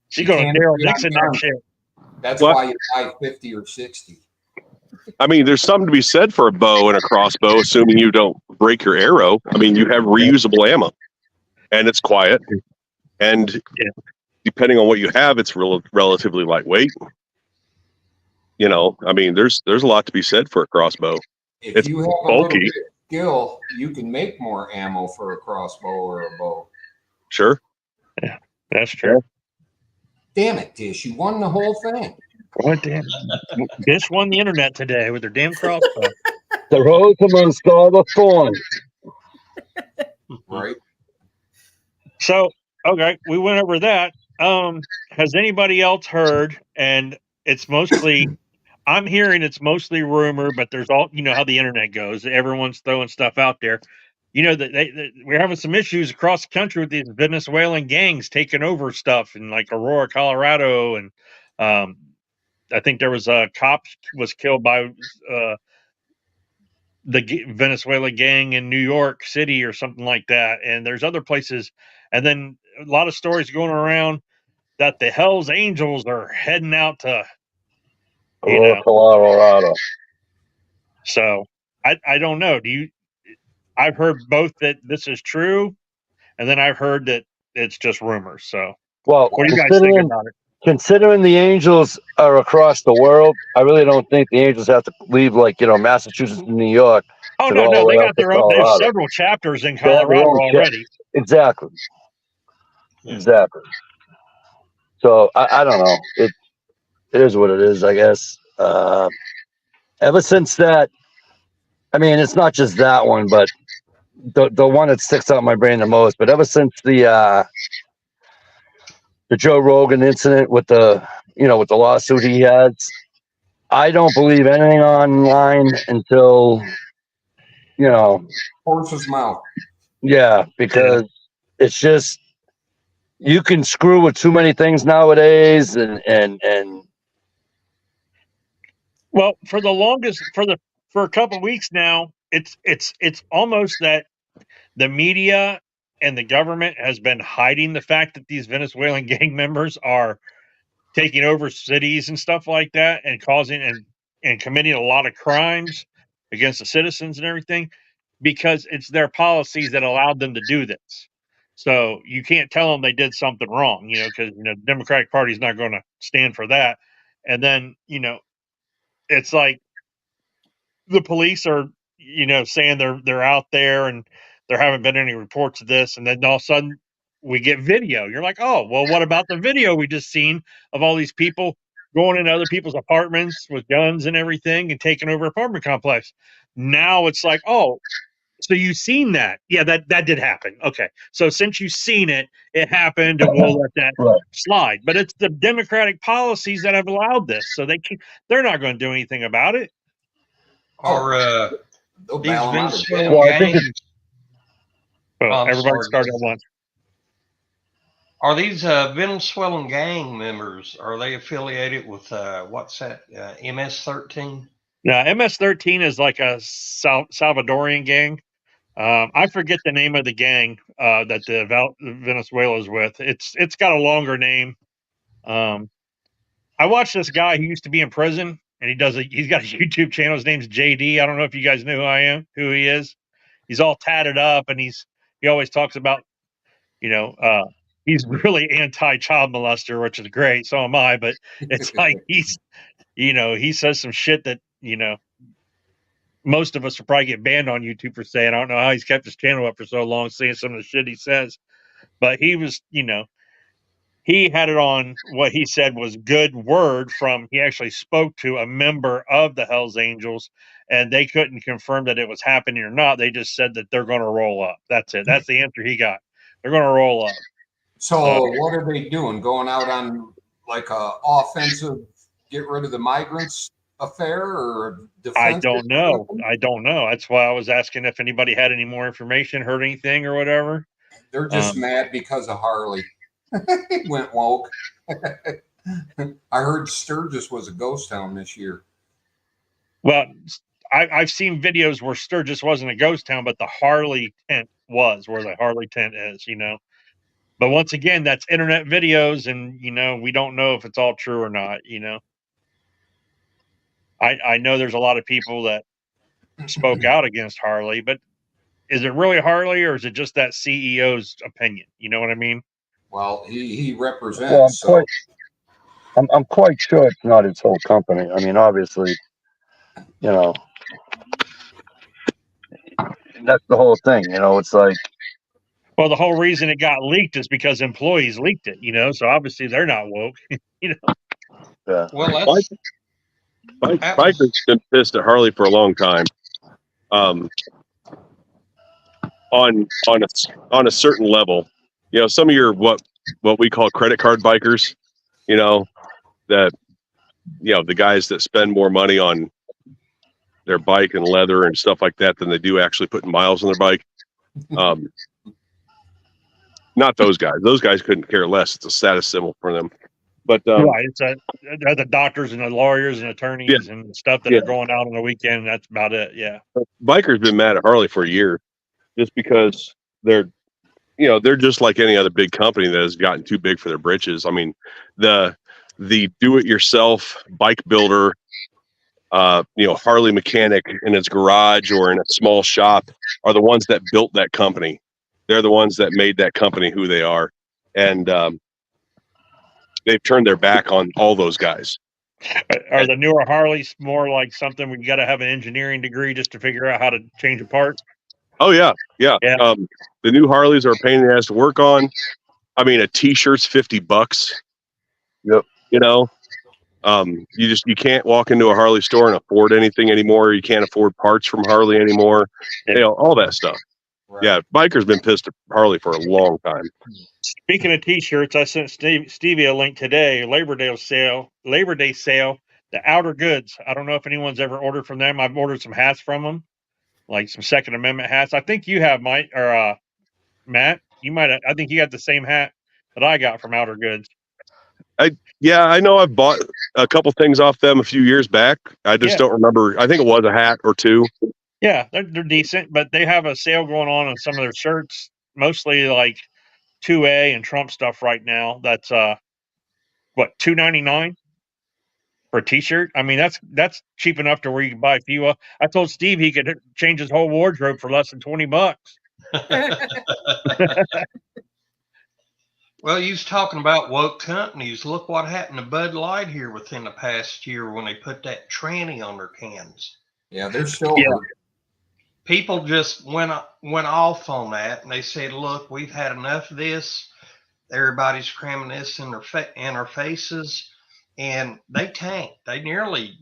she's going to Daryl Dixon that shit. That's why you buy 50 or 60. I mean, there's something to be said for a bow and a crossbow, assuming you don't break your arrow. I mean, you have reusable ammo, and it's quiet, and depending on what you have, it's relatively lightweight. I mean, there's a lot to be said for a crossbow. If you have a little bit of skill, you can make more ammo for a crossbow or a bow. Sure. Yeah, that's true. Damn it, Dish! You won the whole thing. What damn? Dish won the internet today with their damn crossbow. The rose amongst all the thorns. Right. So, okay, we went over that. Has anybody else heard? And it's mostly, I'm hearing it's mostly rumor, but there's all, how the internet goes. Everyone's throwing stuff out there. That we're having some issues across the country with these Venezuelan gangs taking over stuff in like Aurora, Colorado, and I think there was a cop was killed by the Venezuela gang in New York City or something like that. And there's other places. And then a lot of stories going around that the Hells Angels are heading out to Colorado. So I don't know. I've heard both that this is true, and then I've heard that it's just rumors. So, well, what do you guys think about it? Considering the Angels are across the world, I really don't think the Angels have to leave, Massachusetts and New York. Oh no, they got their own. There's several chapters in Colorado already. Exactly. So I don't know. It is what it is, I guess. Ever since that, I mean, it's not just that one, but the one that sticks out in my brain the most. But ever since the Joe Rogan incident with the lawsuit he has, I don't believe anything online until horse's mouth. Yeah, because it's just you can screw with too many things nowadays, and well, for the longest for a couple of weeks now, it's almost that the media and the government has been hiding the fact that these Venezuelan gang members are taking over cities and stuff like that and causing and committing a lot of crimes against the citizens and everything, because it's their policies that allowed them to do this. So you can't tell them they did something wrong, because the Democratic Party is not going to stand for that. And then it's like the police are saying they're out there and there haven't been any reports of this, and then all of a sudden we get video. You're like, oh, well, what about the video we just seen of all these people going into other people's apartments with guns and everything and taking over apartment complex? Now it's like, oh, so you've seen that? Yeah, that did happen. Okay, so since you've seen it, it happened, and we'll let that slide. But it's the Democratic policies that have allowed this, so they're not going to do anything about it. Are these Venezuelan gangs? Everybody started at once. Are these Venezuelan gang members? Are they affiliated with what's that? MS-13? Yeah, MS-13 is like a Salvadorian gang. I forget the name of the gang that the Venezuela is with. It's got a longer name. I watched this guy who used to be in prison, and he's got a YouTube channel. His name's JD. I don't know if you guys know who he is. He's all tatted up, and he always talks about, he's really anti-child molester, which is great. So am I. But it's like he says some shit that most of us will probably get banned on YouTube for saying. I don't know how he's kept his channel up for so long, saying some of the shit he says. But he was, he had it on what he said was good word from, he actually spoke to a member of the Hells Angels, and they couldn't confirm that it was happening or not. They just said that they're going to roll up. That's it. That's the answer he got. They're going to roll up. So what are they doing? Going out on like a offensive, get rid of the migrants affair, or defensive? I don't know. That's why I was asking if anybody had any more information, heard anything or whatever. They're just mad because of Harley. He went woke. I heard Sturgis was a ghost town this year. Well, I've seen videos where Sturgis wasn't a ghost town, but the Harley tent was, where the Harley tent is, But once again, that's internet videos, and we don't know if it's all true or not. I know there's a lot of people that spoke out against Harley, but is it really Harley, or is it just that CEO's opinion? You know what I mean? Well, he represents. Well, I'm quite sure it's not his whole company. I mean, obviously, that's the whole thing. It's like. Well, the whole reason it got leaked is because employees leaked it. So obviously they're not woke. Yeah. Well, Biker's been pissed at Harley for a long time. On a certain level, some of your what we call credit card bikers, that the guys that spend more money on their bike and leather and stuff like that than they do actually putting miles on their bike. Not those guys. Those guys couldn't care less. It's a status symbol for them. But right, they're the doctors and the lawyers and attorneys and stuff that are going out on the weekend. That's about it. Yeah. Bikers been mad at Harley for a year, just because they're just like any other big company that has gotten too big for their britches. I mean, the do-it-yourself bike builder, Harley mechanic in his garage or in a small shop are the ones that built that company. They're the ones that made that company who they are. And they've turned their back on all those guys. Are the newer Harleys more like something where you got to have an engineering degree just to figure out how to change a part? Oh, yeah. The new Harleys are a pain in the ass to work on. I mean, a T-shirt's $50. Yep. You can't walk into a Harley store and afford anything anymore. You can't afford parts from Harley anymore. All that stuff. Right. Yeah, Biker's been pissed at Harley for a long time. Speaking of T-shirts, I sent Stevie a link today. Labor Day sale. The Outer Goods. I don't know if anyone's ever ordered from them. I've ordered some hats from them, like some Second Amendment hats. I think you have, Mike or Matt. You might. I think you got the same hat that I got from Outer Goods. I know I've bought a couple things off them a few years back. I just don't remember. I think it was a hat or two. Yeah, they're decent, but they have a sale going on some of their shirts, mostly like 2A and Trump stuff right now. That's $2.99 for a T-shirt. I mean, that's cheap enough to where you can buy a few. I told Steve he could change his whole wardrobe for less than $20. Well, you was talking about woke companies. Look what happened to Bud Light here within the past year when they put that tranny on their cans. Yeah, they're still people just went off on that, and they said, "Look, we've had enough of this. Everybody's cramming this in our faces," and they tanked. They nearly,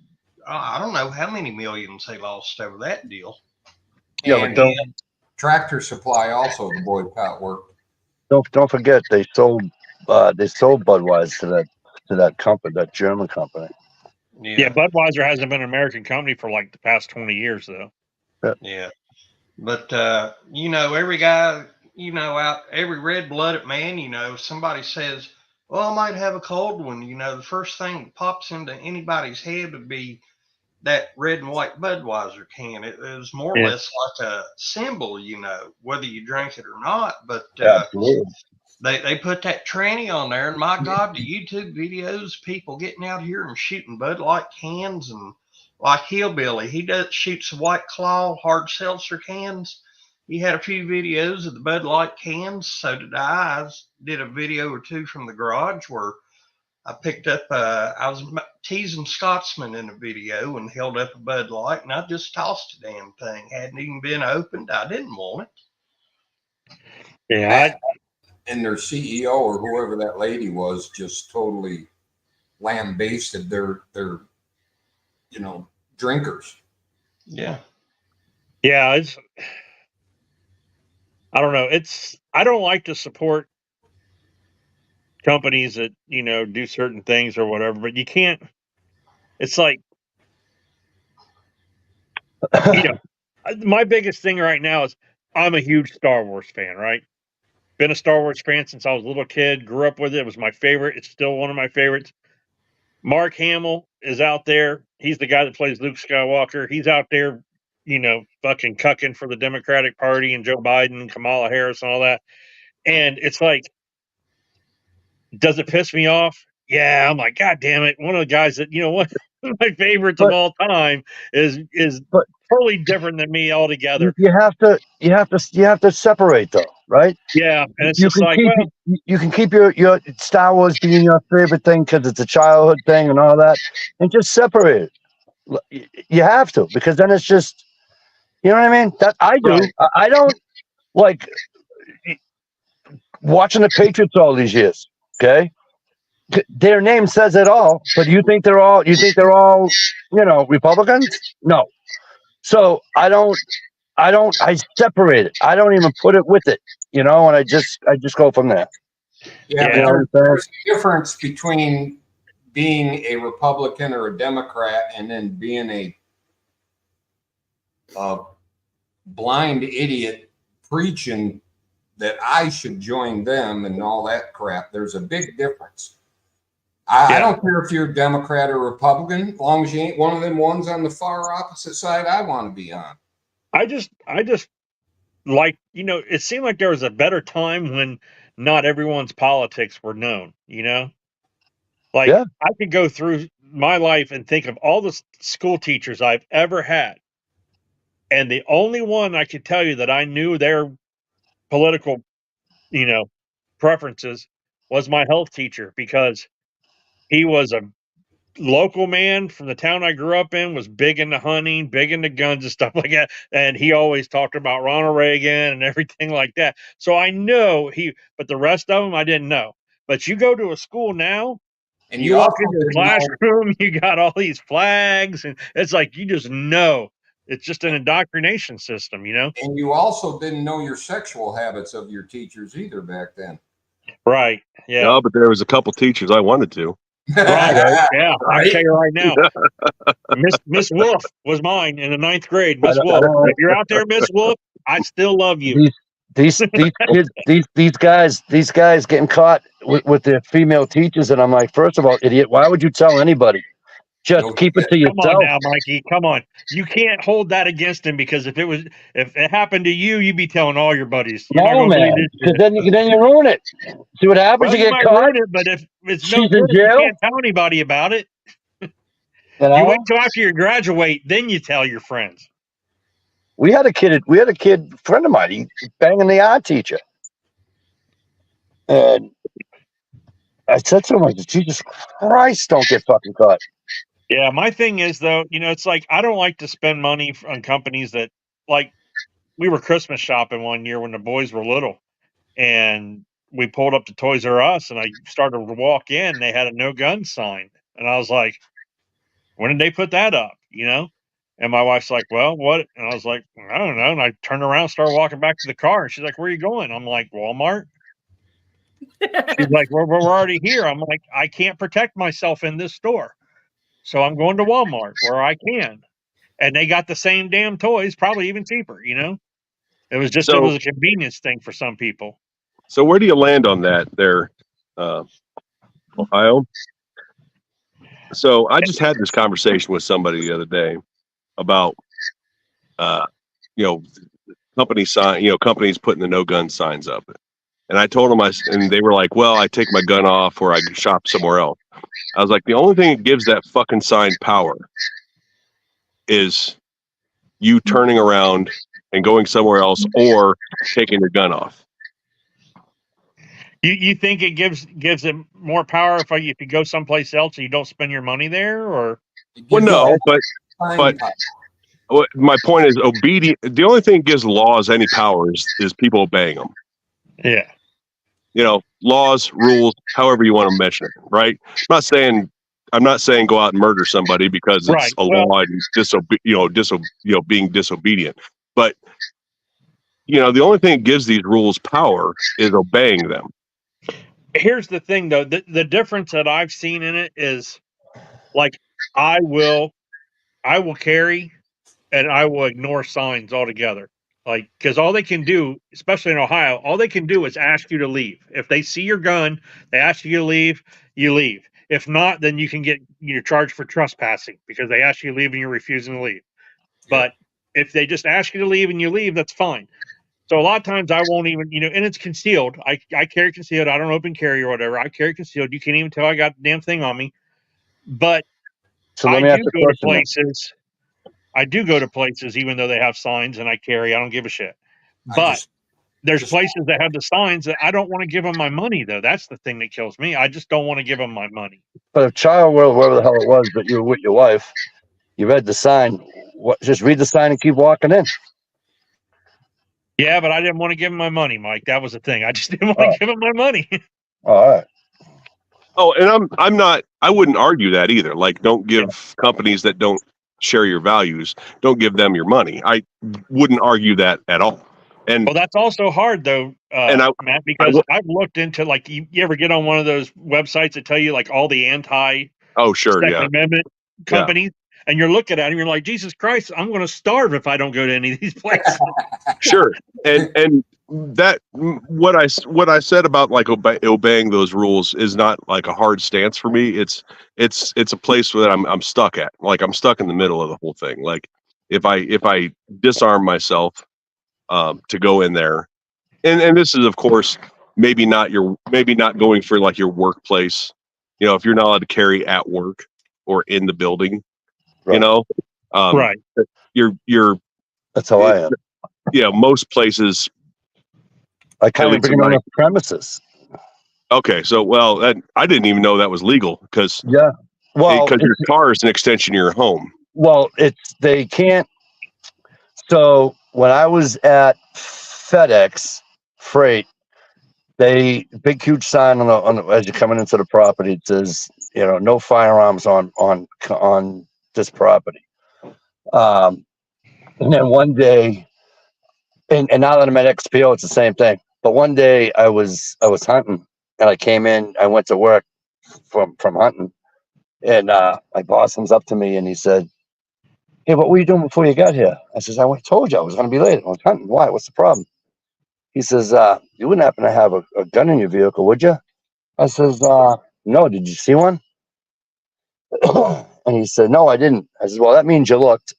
I don't know how many millions they lost over that deal. Yeah, but Tractor Supply also the boycott worked. Don't forget they sold Budweiser to that company, that German company. Yeah, Budweiser hasn't been an American company for like the past 20 years, though. Yeah. But, every guy, every red-blooded man, somebody says, well, I might have a cold one. The first thing that pops into anybody's head would be that red and white Budweiser can. It was more or less like a symbol, whether you drink it or not. But they put that tranny on there, and my God, the YouTube videos, people getting out here and shooting Bud Light cans, and like Hillbilly, he shoots White Claw hard seltzer cans. He had a few videos of the Bud Light cans. So did I. I did a video or two from the garage where I picked up, I was teasing Scotsman in a video and held up a Bud Light, and I just tossed the damn thing. Hadn't even been opened. I didn't want it. Yeah. And their CEO or whoever that lady was just totally lambasted their drinkers. Yeah. Yeah. I don't know. I don't like to support companies that, do certain things or whatever, but you can't, it's like, my biggest thing right now is I'm a huge Star Wars fan, right? Been a Star Wars fan since I was a little kid, grew up with it. It was my favorite. It's still one of my favorites. Mark Hamill is out there. He's the guy that plays Luke Skywalker. He's out there, fucking cucking for the Democratic Party and Joe Biden, Kamala Harris, and all that. And it's like, does it piss me off? Yeah, I'm like, God damn it! One of the guys that one of my favorites of all time is totally different than me altogether. You have to separate though, right? Yeah, and it's you just can like, keep you can keep your Star Wars being your favorite thing because it's a childhood thing and all that, and just separate it. You have to, because then it's just, you know what I mean? That I do. Right. I don't like watching the Patriots all these years. Okay, their name says it all, but you think they're all Republicans? No. So I separate it. I don't even put it with it, and I just go from there. Yeah, there's a difference between being a Republican or a Democrat and then being a blind idiot preaching that I should join them and all that crap. There's a big difference. I don't care if you're a Democrat or Republican, as long as you ain't one of them ones on the far opposite side I want to be on. I just like, it seemed like there was a better time when not everyone's politics were known, Like, I could go through my life and think of all the school teachers I've ever had. And the only one I could tell you that I knew their political, preferences was my health teacher, because he was a local man from the town I grew up in, was big into hunting, big into guns and stuff like that. And he always talked about Ronald Reagan and everything like that. So I know but the rest of them I didn't know. But you go to a school now, and you walk into the classroom, you got all these flags, and it's like, you just know. It's just an indoctrination system, And you also didn't know your sexual habits of your teachers either back then. Right. Yeah. No, but there was a couple teachers I wanted to. Right. Yeah. I can tell you right now, Miss Wolf was mine in the 9th grade. Miss Wolf, if you're out there, Miss Wolf, I still love you. These kids, these guys getting caught with their female teachers, and I'm like, first of all, idiot, why would you tell anybody? Just keep it to yourself. Come on now, Mikey. Come on. You can't hold that against him, because if it happened to you, you'd be telling all your buddies. No, man, because then you ruin it. See what happens? Well, you get caught. But if it's no good, you can't tell anybody about it. You wait till after you graduate, then you tell your friends. We had a kid, friend of mine, he banging the art teacher. And I said to him, Jesus Christ, don't get fucking caught. Yeah, my thing is, though, it's like, I don't like to spend money on companies that, like, we were Christmas shopping one year when the boys were little, and we pulled up to Toys R Us, and I started to walk in, they had a no gun sign. And I was like, when did they put that up, And my wife's like, well, what? And I was like, I don't know. And I turned around, started walking back to the car, and she's like, where are you going? I'm like, Walmart. She's like, we're already here. I'm like, I can't protect myself in this store, so I'm going to Walmart where I can. And they got the same damn toys, probably even cheaper, It was just, it was a convenience thing for some people. So where do you land on that there, Ohio? So I just had this conversation with somebody the other day about, companies putting the no gun signs up. And I told them, and they were like, well, I take my gun off or I shop somewhere else. I was like, the only thing that gives that fucking sign power is you turning around and going somewhere else or taking your gun off. You think it gives it more power if you go someplace else and you don't spend your money there, or? Well, no, but my point is obedient. The only thing that gives laws any power is people obeying them. Yeah. Laws, rules, however you want to mention it, right? I'm not saying go out and murder somebody because it's a law and being disobedient. But the only thing that gives these rules power is obeying them. Here's the thing, though. The difference that I've seen in it is, like, I will carry and I will ignore signs altogether. Like, because all they can do, especially in Ohio, all they can do is ask you to leave. If they see your gun, they ask you to leave, you leave. If not, then you're charged for trespassing because they ask you to leave and you're refusing to leave. But if they just ask you to leave and you leave, that's fine. So a lot of times I won't even, and it's concealed. I carry concealed. I don't open carry or whatever. I carry concealed. You can't even tell I got the damn thing on me. But So I do go to places. I do go to places even though they have signs and I carry. I don't give a shit. But there's places that have the signs that I don't want to give them my money, though. That's the thing that kills me. I just don't want to give them my money. But if Child World, wherever the hell it was, but you were with your wife, you read the sign. Just read the sign and keep walking in. Yeah, but I didn't want to give them my money, Mike. That was the thing. I just didn't want to give them my money. All right. Oh, and I wouldn't argue that either. Like, don't give companies that don't share your values, don't give them your money. I wouldn't argue that at all. And well, that's also hard though, Matt, because I've looked into, like, you ever get on one of those websites that tell you like all the Second Amendment companies, and you're looking at them, and you're like, Jesus Christ, I'm going to starve if I don't go to any of these places. Sure, and that what I said about like obeying those rules is not like a hard stance for me. It's a place that I'm stuck at. Like, I'm stuck in the middle of the whole thing. Like, if I disarm myself to go in there, and this is, of course, maybe not going for like your workplace. If you're not allowed to carry at work or in the building, right. Right. You're. That's how I am. Yeah, most places. I kind of bring it on the premises. Okay, so I didn't even know that was legal because your car is an extension of your home. Well, they can't. So when I was at FedEx Freight, big huge sign on the as you're coming into the property, it says, no firearms on this property. And then one day, and now that I'm at XPO, it's the same thing. But one day I was hunting, and I came in. I went to work from hunting, and my boss comes up to me and he said, "Hey, what were you doing before you got here?" I says, "I told you I was going to be late. I was hunting. Why? What's the problem?" He says, "You wouldn't happen to have a gun in your vehicle, would you?" I says, "No. Did you see one?" And he said, "No, I didn't." I said, "Well, that means you looked."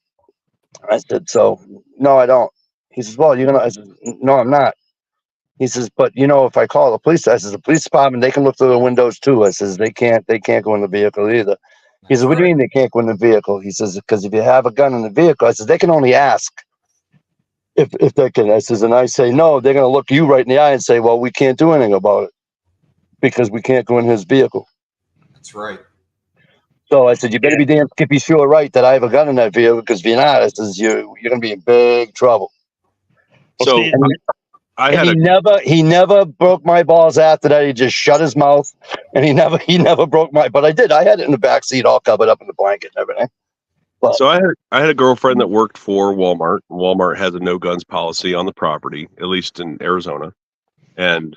I said, "So, no, I don't." He says, "Well, you're gonna." I said, "No, I'm not." He says, "But if I call the police," I says, "the police department, they can look through the windows too." I says, "They can't go in the vehicle either." He says, "What do you mean they can't go in the vehicle?" He says, "Because if you have a gun in the vehicle," I says, "they can only ask if they can." I says, and I say, "No, they're gonna look you right in the eye and say, well, we can't do anything about it because we can't go in his vehicle." That's right. So I said, "You better be damn skippy sure right that I have a gun in that vehicle, because if you're not, I says, you're gonna be in big trouble." So he never broke my balls after that. He just shut his mouth, and he never broke my. But I did. I had it in the back seat, all covered up in the blanket and everything. But, so I had a girlfriend that worked for Walmart. Walmart has a no guns policy on the property, at least in Arizona, and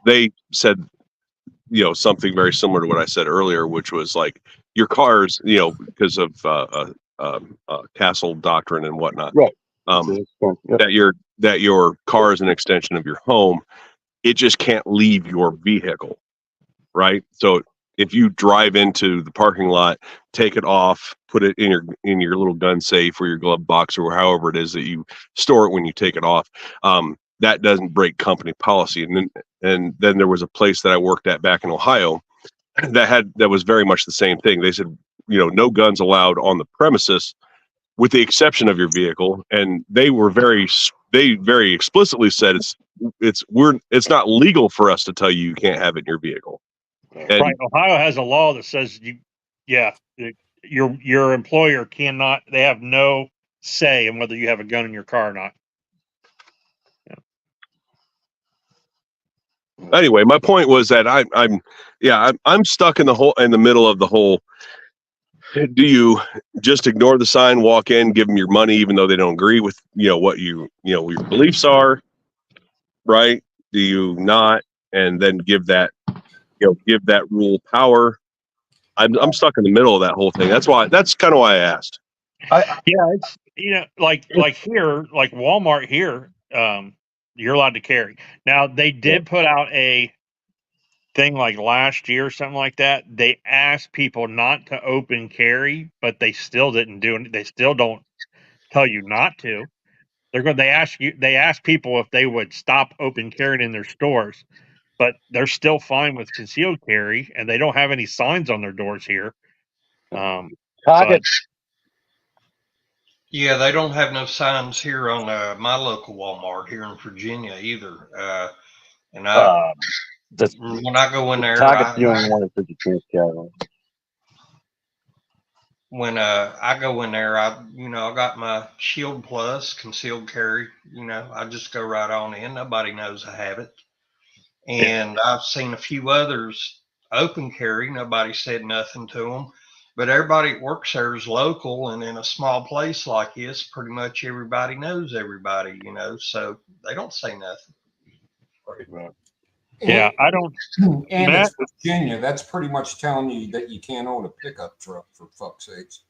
they said, something very similar to what I said earlier, which was like your cars, because of castle doctrine and whatnot, right? That your car is an extension of your home. It just can't leave your vehicle, right? So if you drive into the parking lot, take it off, put it in your little gun safe or your glove box or however it is that you store it when you take it off, that doesn't break company policy. And then there was a place that I worked at back in Ohio that was very much the same thing. They said, no guns allowed on the premises, with the exception of your vehicle. And they very explicitly said it's not legal for us to tell you can't have it in your vehicle. And right. Ohio has a law that says your employer cannot. They have no say in whether you have a gun in your car or not. Yeah. Anyway, my point was that I'm stuck in the middle of the whole do you just ignore the sign, walk in, give them your money, even though they don't agree with, what your beliefs are, right? Do you not, and then give that rule power? I'm stuck in the middle of that whole thing. That's kind of why I asked. It's like here, like Walmart here, you're allowed to carry. Now they did put out a thing like last year or something like that. They asked people not to open carry, but they still didn't do it. They still don't tell you not to. They ask people if they would stop open carrying in their stores, but they're still fine with concealed carry, and they don't have any signs on their doors here. Target. Yeah, they don't have no signs here on my local Walmart here in Virginia either. And when I go in there, Target's the only one that says you can't carry. When I go in there, I got my Shield Plus concealed carry. I just go right on in. Nobody knows I have it. And I've seen a few others open carry. Nobody said nothing to them. But everybody that works there is local, and in a small place like this, pretty much everybody knows everybody, so they don't say nothing. Yeah, I don't. And Matt? It's Virginia. That's pretty much telling you that you can't own a pickup truck, for fuck's sakes.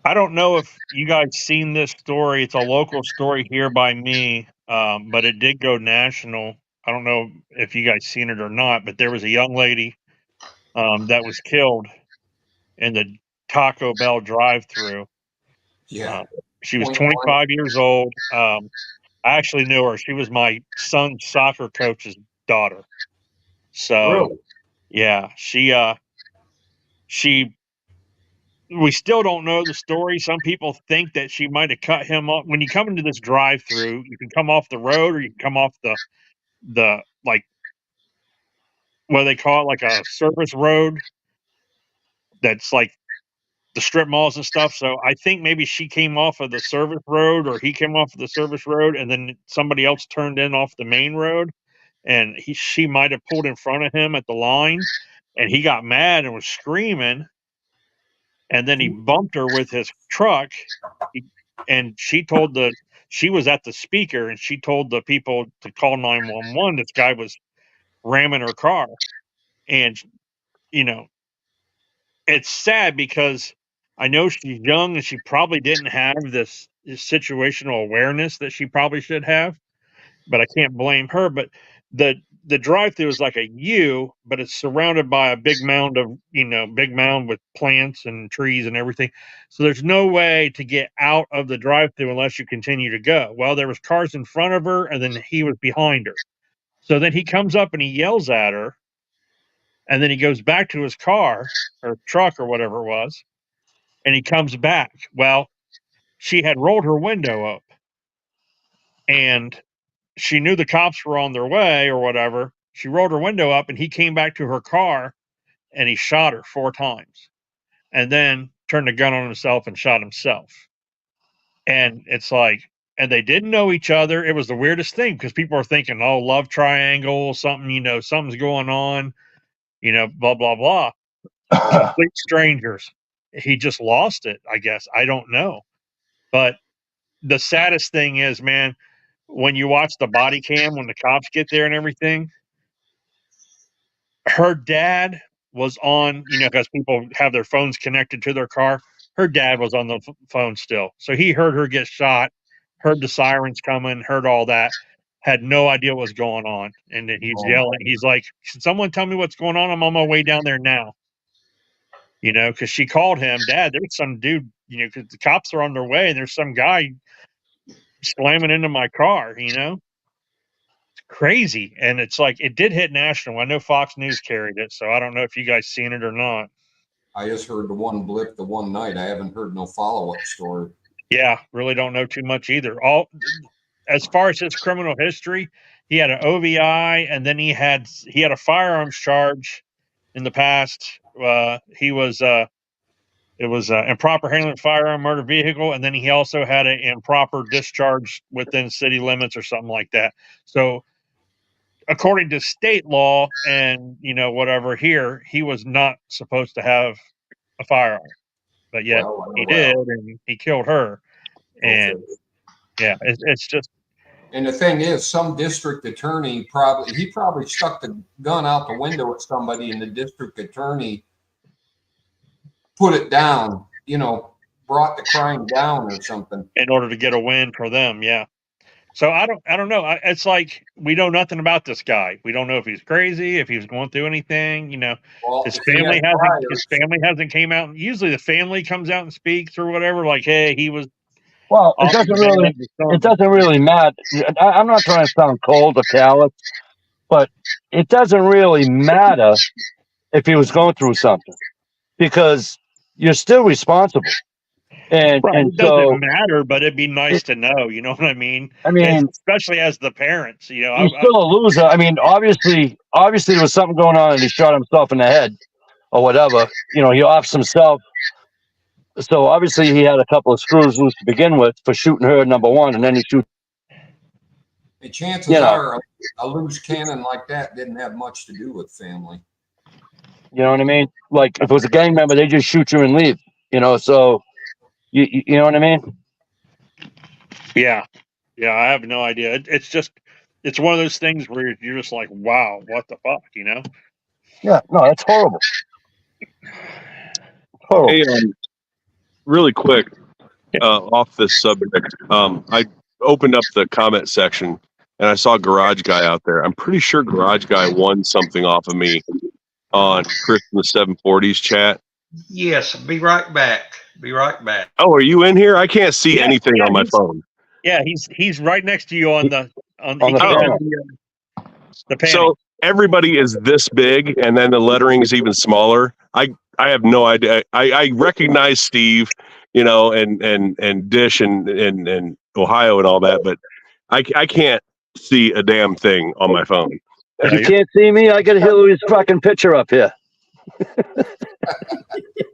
I don't know if you guys seen this story. It's a local story here by me, but it did go national. I don't know if you guys seen it or not, but there was a young lady that was killed in the Taco Bell drive-through. Yeah. She was 25 years old. I actually knew her. She was my son's soccer coach's daughter. So, really? Yeah, we still don't know the story. Some people think that she might have cut him off. When you come into this drive-through, you can come off the road, or you can come off the like, what do they call it, like a service road. That's like the strip malls and stuff. So I think maybe she came off of the service road, or he came off of the service road, and then somebody else turned in off the main road, and she might have pulled in front of him at the line, and he got mad and was screaming, and then he bumped her with his truck, and she was at the speaker, and she told the people to call 911. This guy was ramming her car, and it's sad because I know she's young and she probably didn't have this situational awareness that she probably should have, but I can't blame her. But the drive-through is like a U, but it's surrounded by a big mound with plants and trees and everything. So there's no way to get out of the drive-through unless you continue to go. Well, there was cars in front of her, and then he was behind her. So then he comes up and he yells at her, and then he goes back to his car or truck or whatever it was, and he comes back. Well, she had rolled her window up, and she knew the cops were on their way or whatever. She rolled her window up, and he came back to her car, and he shot her 4 times, and then turned the gun on himself and shot himself. And it's like, and they didn't know each other. It was the weirdest thing, because people are thinking, oh, love triangle, something, something's going on, blah, blah, blah. Complete strangers. He just lost it, I guess. I don't know. But the saddest thing is, man, when you watch the body cam, when the cops get there and everything, her dad was on, because people have their phones connected to their car. Her dad was on the phone still. So he heard her get shot, heard the sirens coming, heard all that, had no idea what was going on. And then he's yelling. He's like, "Can someone tell me what's going on? I'm on my way down there now." Because she called him, "Dad, there's some dude, because the cops are on their way, and there's some guy slamming into my car, It's crazy. And it's like, it did hit national. I know Fox News carried it, so I don't know if you guys seen it or not. I just heard the one blip the one night. I haven't heard no follow-up story. Yeah, really don't know too much either. As far as his criminal history, he had an OVI, and then he had a firearms charge in the past. It was improper handling of firearm, motor vehicle, and then he also had an improper discharge within city limits or something like that. So, according to state law and whatever here, he was not supposed to have a firearm. but yet he did, and he killed her. And yeah, it's just. And the thing is, some district attorney probably stuck the gun out the window at somebody, and the district attorney put it down, brought the crime down or something In order to get a win for them. Yeah. So I don't know. It's like we know nothing about this guy. We don't know if he's crazy, if he's going through anything. Well, his family hasn't came out. Usually, the family comes out and speaks or whatever. Like, hey, he was. Well, it doesn't really matter. I'm not trying to sound cold or callous, but it doesn't really matter if he was going through something, because you're still responsible. And it doesn't matter, but it'd be nice to know. You know what I mean? Especially as the parents. He's still a loser. I mean, obviously there was something going on, and he shot himself in the head or whatever. He offs himself. So obviously he had a couple of screws loose to begin with for shooting her, number one, and then he shoots. The chances are a loose cannon like that didn't have much to do with family. You know what I mean? Like if it was a gang member, they just shoot you and leave. So you know what I mean? Yeah, I have no idea. It's one of those things where you're just like, wow, what the fuck, Yeah, no, that's horrible. Hey, really quick, off this subject, I opened up the comment section and I saw Garage Guy out there. I'm pretty sure Garage Guy won something off of me on Chris in the 740s chat. Yes, be right back. Oh, are you in here? I can't see anything on my phone. Yeah, he's right next to you on the panel. So everybody is this big, and then the lettering is even smaller. I have no idea. I recognize Steve, and Dish and Ohio and all that, but I can't see a damn thing on my phone. If you can't see me, I got Hillary's fucking picture up here.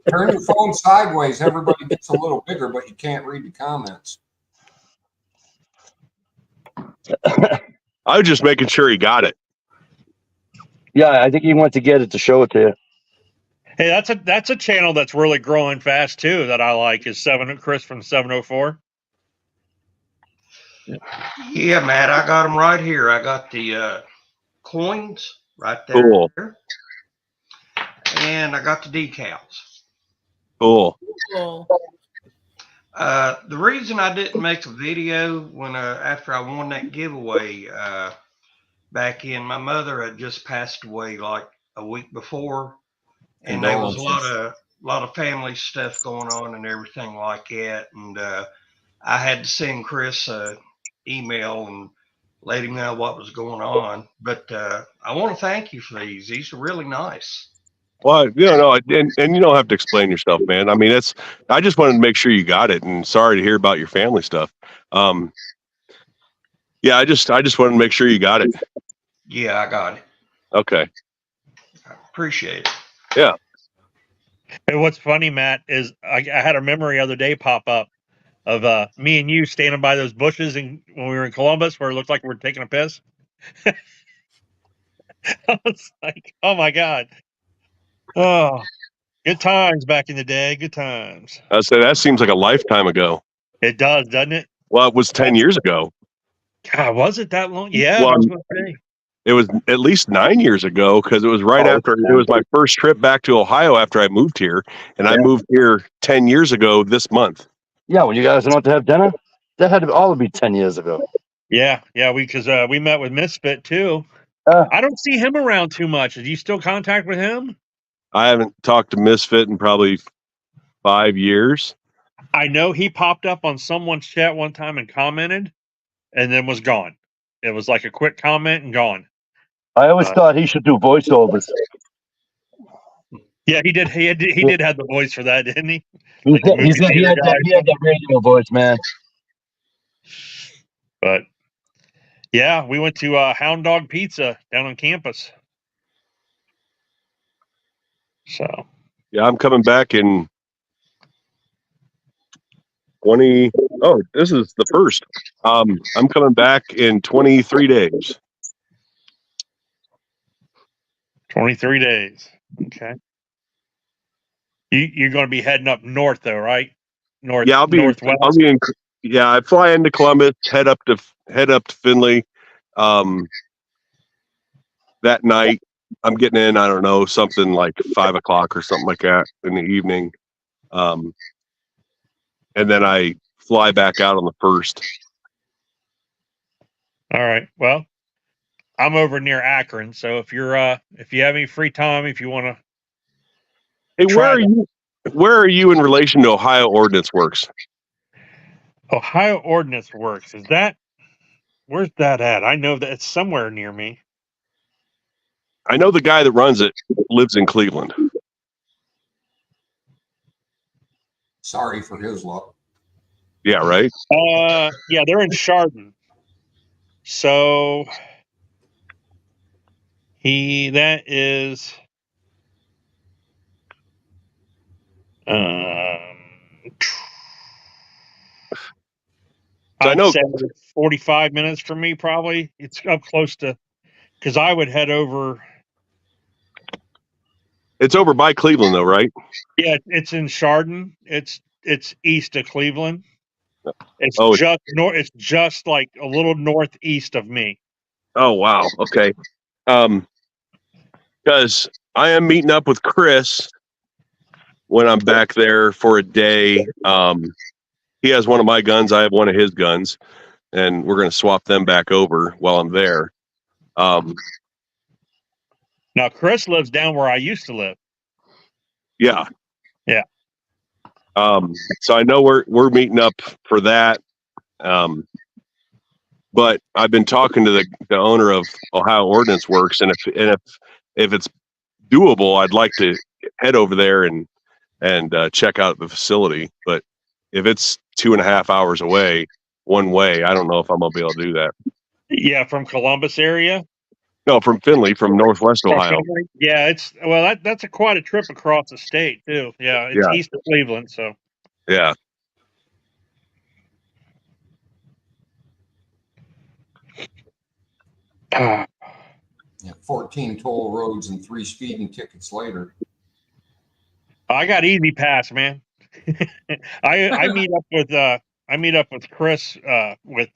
Turn your phone sideways. Everybody gets a little bigger, but you can't read the comments. I was just making sure he got it. Yeah, I think he went to get it to show it to you. Hey, that's a channel that's really growing fast too. That I like is Chris from 704. Yeah, Matt, I got them right here. I got the coins right there. Cool. And I got the decals. Cool. The reason I didn't make a video when after I won that giveaway back in, my mother had just passed away like a week before, and there was a lot of family stuff going on and everything like that, and I had to send Chris an email and let him know what was going on. But I want to thank you for these. These are really nice. Well, and you don't have to explain yourself, man. I mean, I just wanted to make sure you got it, and sorry to hear about your family stuff. Yeah, I just wanted to make sure you got it. Yeah, I got it. Okay. I appreciate it. Yeah. And what's funny, Matt, is I had a memory the other day pop up of me and you standing by those bushes when we were in Columbus, where it looked like we were taking a piss. I was like, oh my God. Oh, good times back in the day. Good times. I say that seems like a lifetime ago. It does, doesn't it? Well, it was 10 years ago. God, was it that long? Yeah. Well, it was at least 9 years ago, because it was after it was my first trip back to Ohio after I moved here, and I moved here 10 years ago this month. Yeah, when you guys went out to have dinner, that had to all be 10 years ago. Yeah, because we met with Misfit too. I don't see him around too much. Do you still contact with him? I haven't talked to Misfit in probably 5 years. I know he popped up on someone's chat one time and commented, and then was gone. It was like a quick comment and gone. I always thought he should do voiceovers. Yeah, he did. He did have the voice for that, didn't he? He had that radio voice, man. But yeah, we went to Hound Dog Pizza down on campus. So yeah, I'm coming back in 20. Oh, this is the first. I'm coming back in 23 days. 23 days. Okay. You're going to be heading up north, though, right? North. Yeah, northwest. Yeah, I fly into Columbus, head up to Findlay. That night, I'm getting in. I don't know, something like 5 o'clock or something like that in the evening. And then I fly back out on the 1st. All right. Well, I'm over near Akron, so if you have any free time, if you want to. Hey, where are you in relation to Ohio Ordnance Works? Ohio Ordnance Works, where's that at? I know that it's somewhere near me. I know the guy that runs it lives in Cleveland. Sorry for his luck. Yeah, right. Yeah, they're in Chardon. So that is So I know 45 minutes from me, probably. It's up close to, because I would head over. it's over by Cleveland, though, right? Yeah, it's in Chardon. It's east of Cleveland. It's It's just like a little northeast of me. Oh wow. Okay. Because I am meeting up with Chris when I'm back there for a day. He has one of my guns. I have one of his guns, and we're going to swap them back over while I'm there. Now, Chris lives down where I used to live. Yeah. Yeah. So I know we're meeting up for that. But I've been talking to the owner of Ohio Ordnance Works, and if it's doable, I'd like to head over there and check out the facility. But if it's 2.5 hours away one way, I don't know if I'm gonna be able to do that. Yeah, from Columbus area. No, from Findlay, from Northwest Ohio. Yeah, that's quite a trip across the state too. Yeah, it's east of Cleveland, so. Yeah. Yeah, 14 toll roads and 3 speeding tickets later. I got easy pass, man. I meet up with Chris with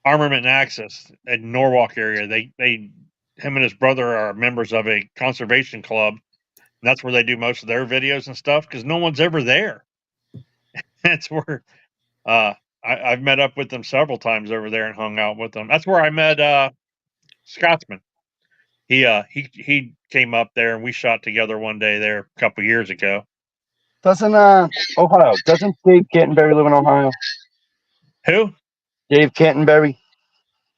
Armament and Access in Norwalk area. Him and his brother are members of a conservation club. And that's where they do most of their videos and stuff because no one's ever there. That's where I've met up with them several times over there and hung out with them. That's where I met Scotsman. He came up there and we shot together one day there a couple years ago. Doesn't Dave Canterbury live in Ohio? Who? Dave Canterbury.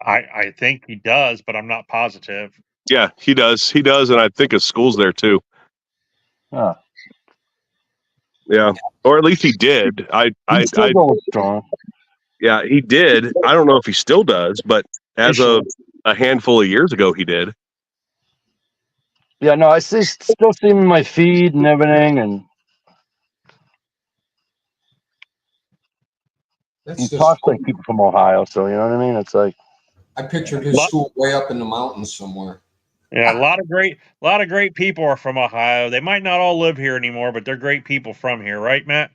I think he does, but I'm not positive. Yeah, he does. He does, and I think his school's there too. Huh. Yeah, or at least he did. He's still going strong. Yeah, he did. I don't know if he still does, but as of a handful of years ago, he did. Yeah, no, I still see him in my feed and everything, and he talks like people from Ohio. So you know what I mean? It's like I pictured his school way up in the mountains somewhere. Yeah, a lot of great people are from Ohio. They might not all live here anymore, but they're great people from here, right, Matt?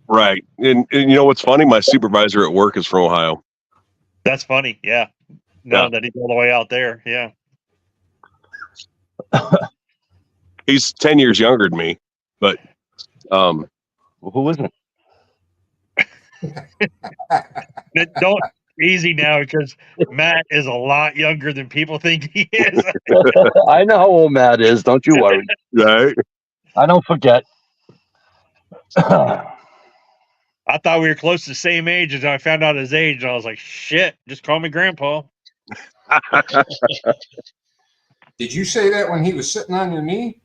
Right. And you know what's funny? My supervisor at work is from Ohio. That's funny. Yeah. Now that he's all the way out there. Yeah. He's 10 years younger than me, but who isn't? Don't easy now because Matt is a lot younger than people think he is. I know how old Matt is. Don't you worry. Right. I don't forget. I thought we were close to the same age as I found out his age, and I was like, "Shit, just call me Grandpa." Did you say that when he was sitting on your knee?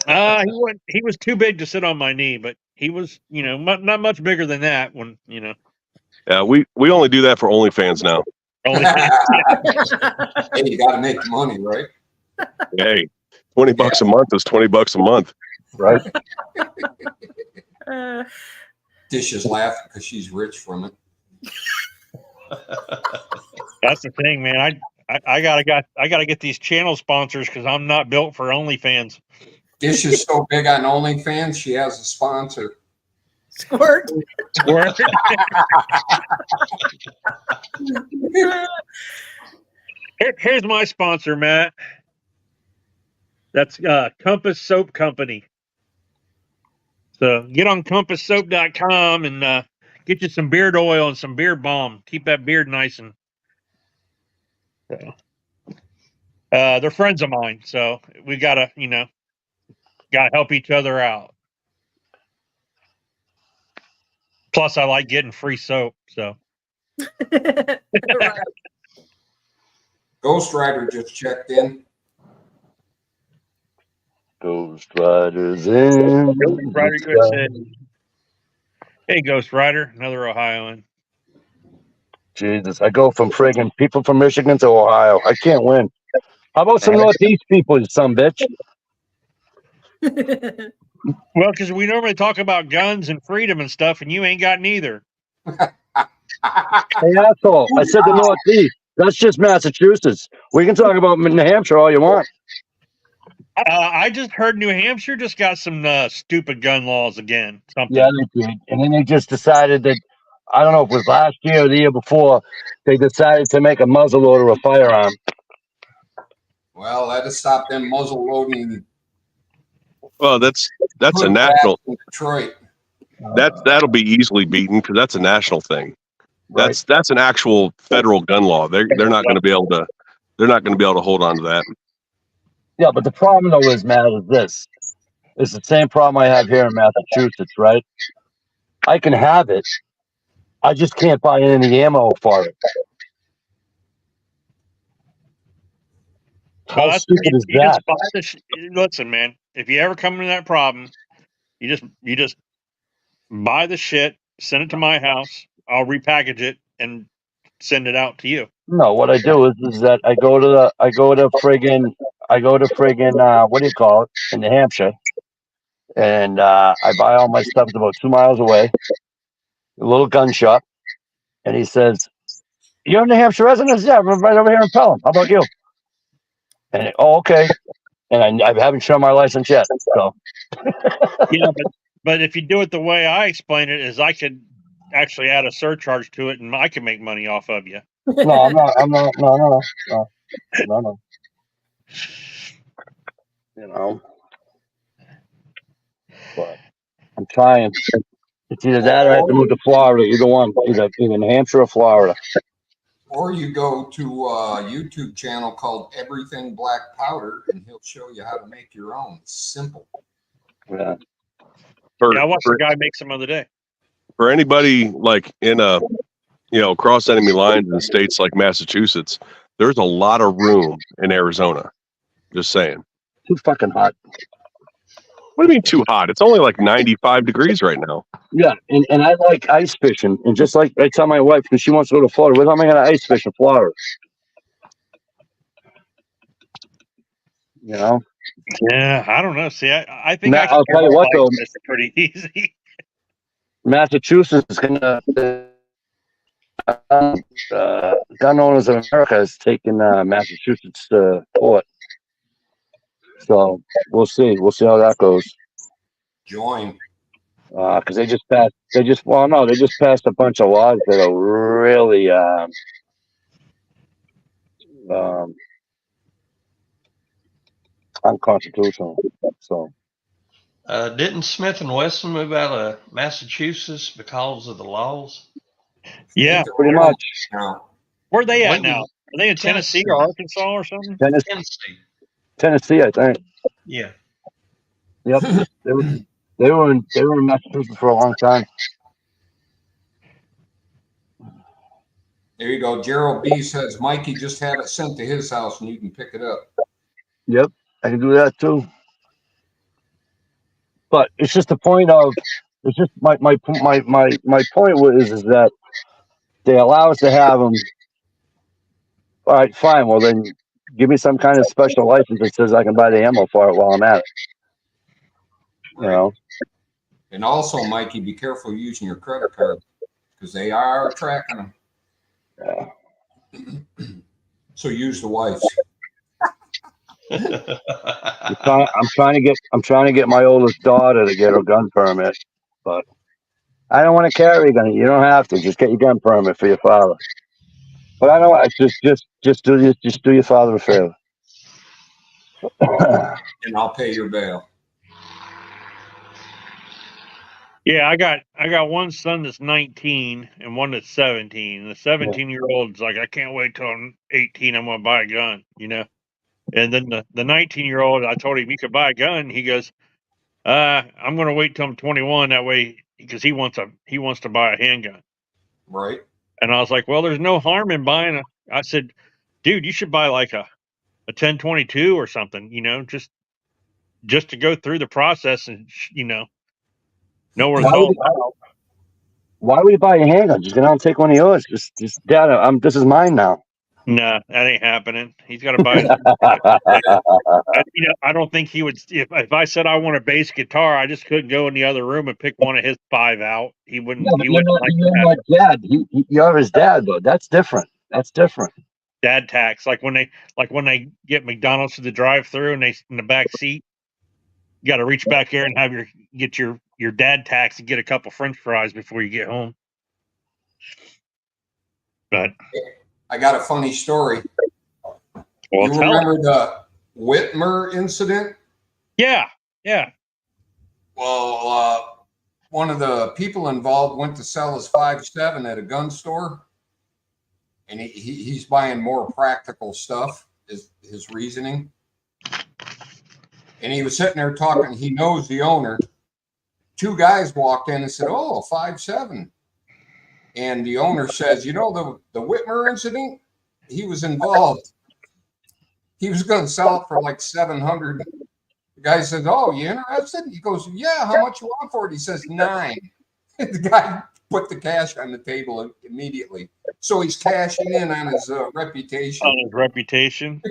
He was too big to sit on my knee, but he was, not much bigger than that. When Yeah, we only do that for OnlyFans now. Hey, you got to make money, right? Hey, $20 a month is $20 a month, right? Dish is laughing because she's rich from it. That's the thing, man. I gotta get these channel sponsors because I'm not built for OnlyFans. Dish is so big on OnlyFans, she has a sponsor. Squirt. Squirt. Here's my sponsor, Matt. That's Compass Soap Company. So get on compasssoap.com and get you some beard oil and some beard balm. Keep that beard nice and. They're friends of mine, so we gotta help each other out. Plus, I like getting free soap. So. Right. Ghost Rider just checked in. Ghost Rider's in. Ghost Rider USA. Hey, Ghost Rider, another Ohioan. Jesus, I go from friggin' people from Michigan to Ohio. I can't win. How about some Northeast people, you son bitch? Well, because we normally talk about guns and freedom and stuff, and you ain't got neither. Hey, asshole. I said the Northeast. That's just Massachusetts. We can talk about New Hampshire all you want. I just heard New Hampshire just got some stupid gun laws again. Something. Yeah, they did. And then they just decided that, I don't know if it was last year or the year before, they decided to make a muzzle loader a firearm. Well, that has stopped them muzzle loading. Well, that's a national. Detroit. That'll be easily beaten because that's a national thing. Right. That's an actual federal gun law. They're not going to be able to. They're not going to be able to hold on to that. Yeah, but the problem though is, Matt, is this. It's the same problem I have here in Massachusetts, right? I can have it. I just can't buy any ammo for it. How stupid is that? Listen, man. If you ever come into that problem, you just buy the shit, send it to my house. I'll repackage it and send it out to you. No, what I do is that I go to friggin' what do you call it, in New Hampshire, and I buy all my stuff. It's about 2 miles away, a little gun shop, and he says, "You're a New Hampshire resident?" Yeah, I'm right over here in Pelham. How about you? And okay, and I haven't shown my license yet. So yeah, but if you do it the way I explain it, is I could actually add a surcharge to it, and I can make money off of you. No, I'm not. No. You know, but I'm trying. It's either that or I have to move to Florida. Either one, either New Hampshire or Florida. Or you go to a YouTube channel called Everything Black Powder, and he'll show you how to make your own. It's simple. Yeah. I watched a guy make some other day. For anybody like in cross enemy lines in states like Massachusetts, there's a lot of room in Arizona. Just saying. Too fucking hot. What do you mean too hot? It's only like 95 degrees right now. Yeah, and I like ice fishing. And just like I tell my wife, because she wants to go to Florida, where am I going to ice fish in Florida? You know? Yeah, I don't know. See, I think I'll tell you what, though. It's pretty easy. Massachusetts is going to... Gun Owners of America is taking Massachusetts to court. So we'll see. We'll see how that goes. Join. Because they just passed a bunch of laws that are really unconstitutional. So didn't Smith and Wesson move out of Massachusetts because of the laws? Yeah, pretty much. Where are they at now? Are they in Tennessee or Arkansas or something? Tennessee, I think. Yeah. Yep. They were in Massachusetts for a long time. There you go. Gerald B says Mikey just had it sent to his house and you can pick it up. Yep, I can do that too. But it's just the point of my point is that they allow us to have them. All right, fine. Well, then give me some kind of special license that says I can buy the ammo for it while I'm at it. You know. And also, Mikey, be careful using your credit card because they are tracking them. Yeah. So use the wife's. I'm trying to get my oldest daughter to get her gun permit, but I don't want to carry a gun. You don't have to. Just get your gun permit for your father. But I don't. Just do your father a favor. And I'll pay your bail. Yeah, I got one son that's 19 and one that's 17. The 17-year-old's like, I can't wait till I'm 18. I'm gonna buy a gun, you know. And then the 19-year-old, I told him he could buy a gun. He goes, I'm gonna wait till I'm 21. That way, because he wants to buy a handgun. Right. And I was like, well, there's no harm in buying a. I said, dude, you should buy like a 1022 or something, you know, just to go through the process and you know where it's all about. Why would you buy a handgun? Just go down and take one of yours. Just Dad, this is mine now. Nah, that ain't happening. He's got to buy. I don't think he would. If I said I want a bass guitar, I just couldn't go in the other room and pick one of his 5 out. He wouldn't. Yeah, he wouldn't like you're that. not dad. You're his dad, though. That's different. Dad tax, like when they get McDonald's to the drive-through and they in the back seat, you got to reach back there and get your dad tax and get a couple French fries before you get home. But I got a funny story. Well, you remember the Whitmer incident? Yeah. Well, one of the people involved went to sell his 5.7 at a gun store, and he's buying more practical stuff, is his reasoning. And he was sitting there talking. He knows the owner. 2 guys walked in and said, "Oh, 5.7." And the owner says, "You know, the Whitmer incident, he was involved. He was going to sell it for like 700. The guy says, "Oh, you interested?" He goes, "Yeah, how much you want for it?" He says, 9. The guy put the cash on the table immediately. So he's cashing in on his reputation.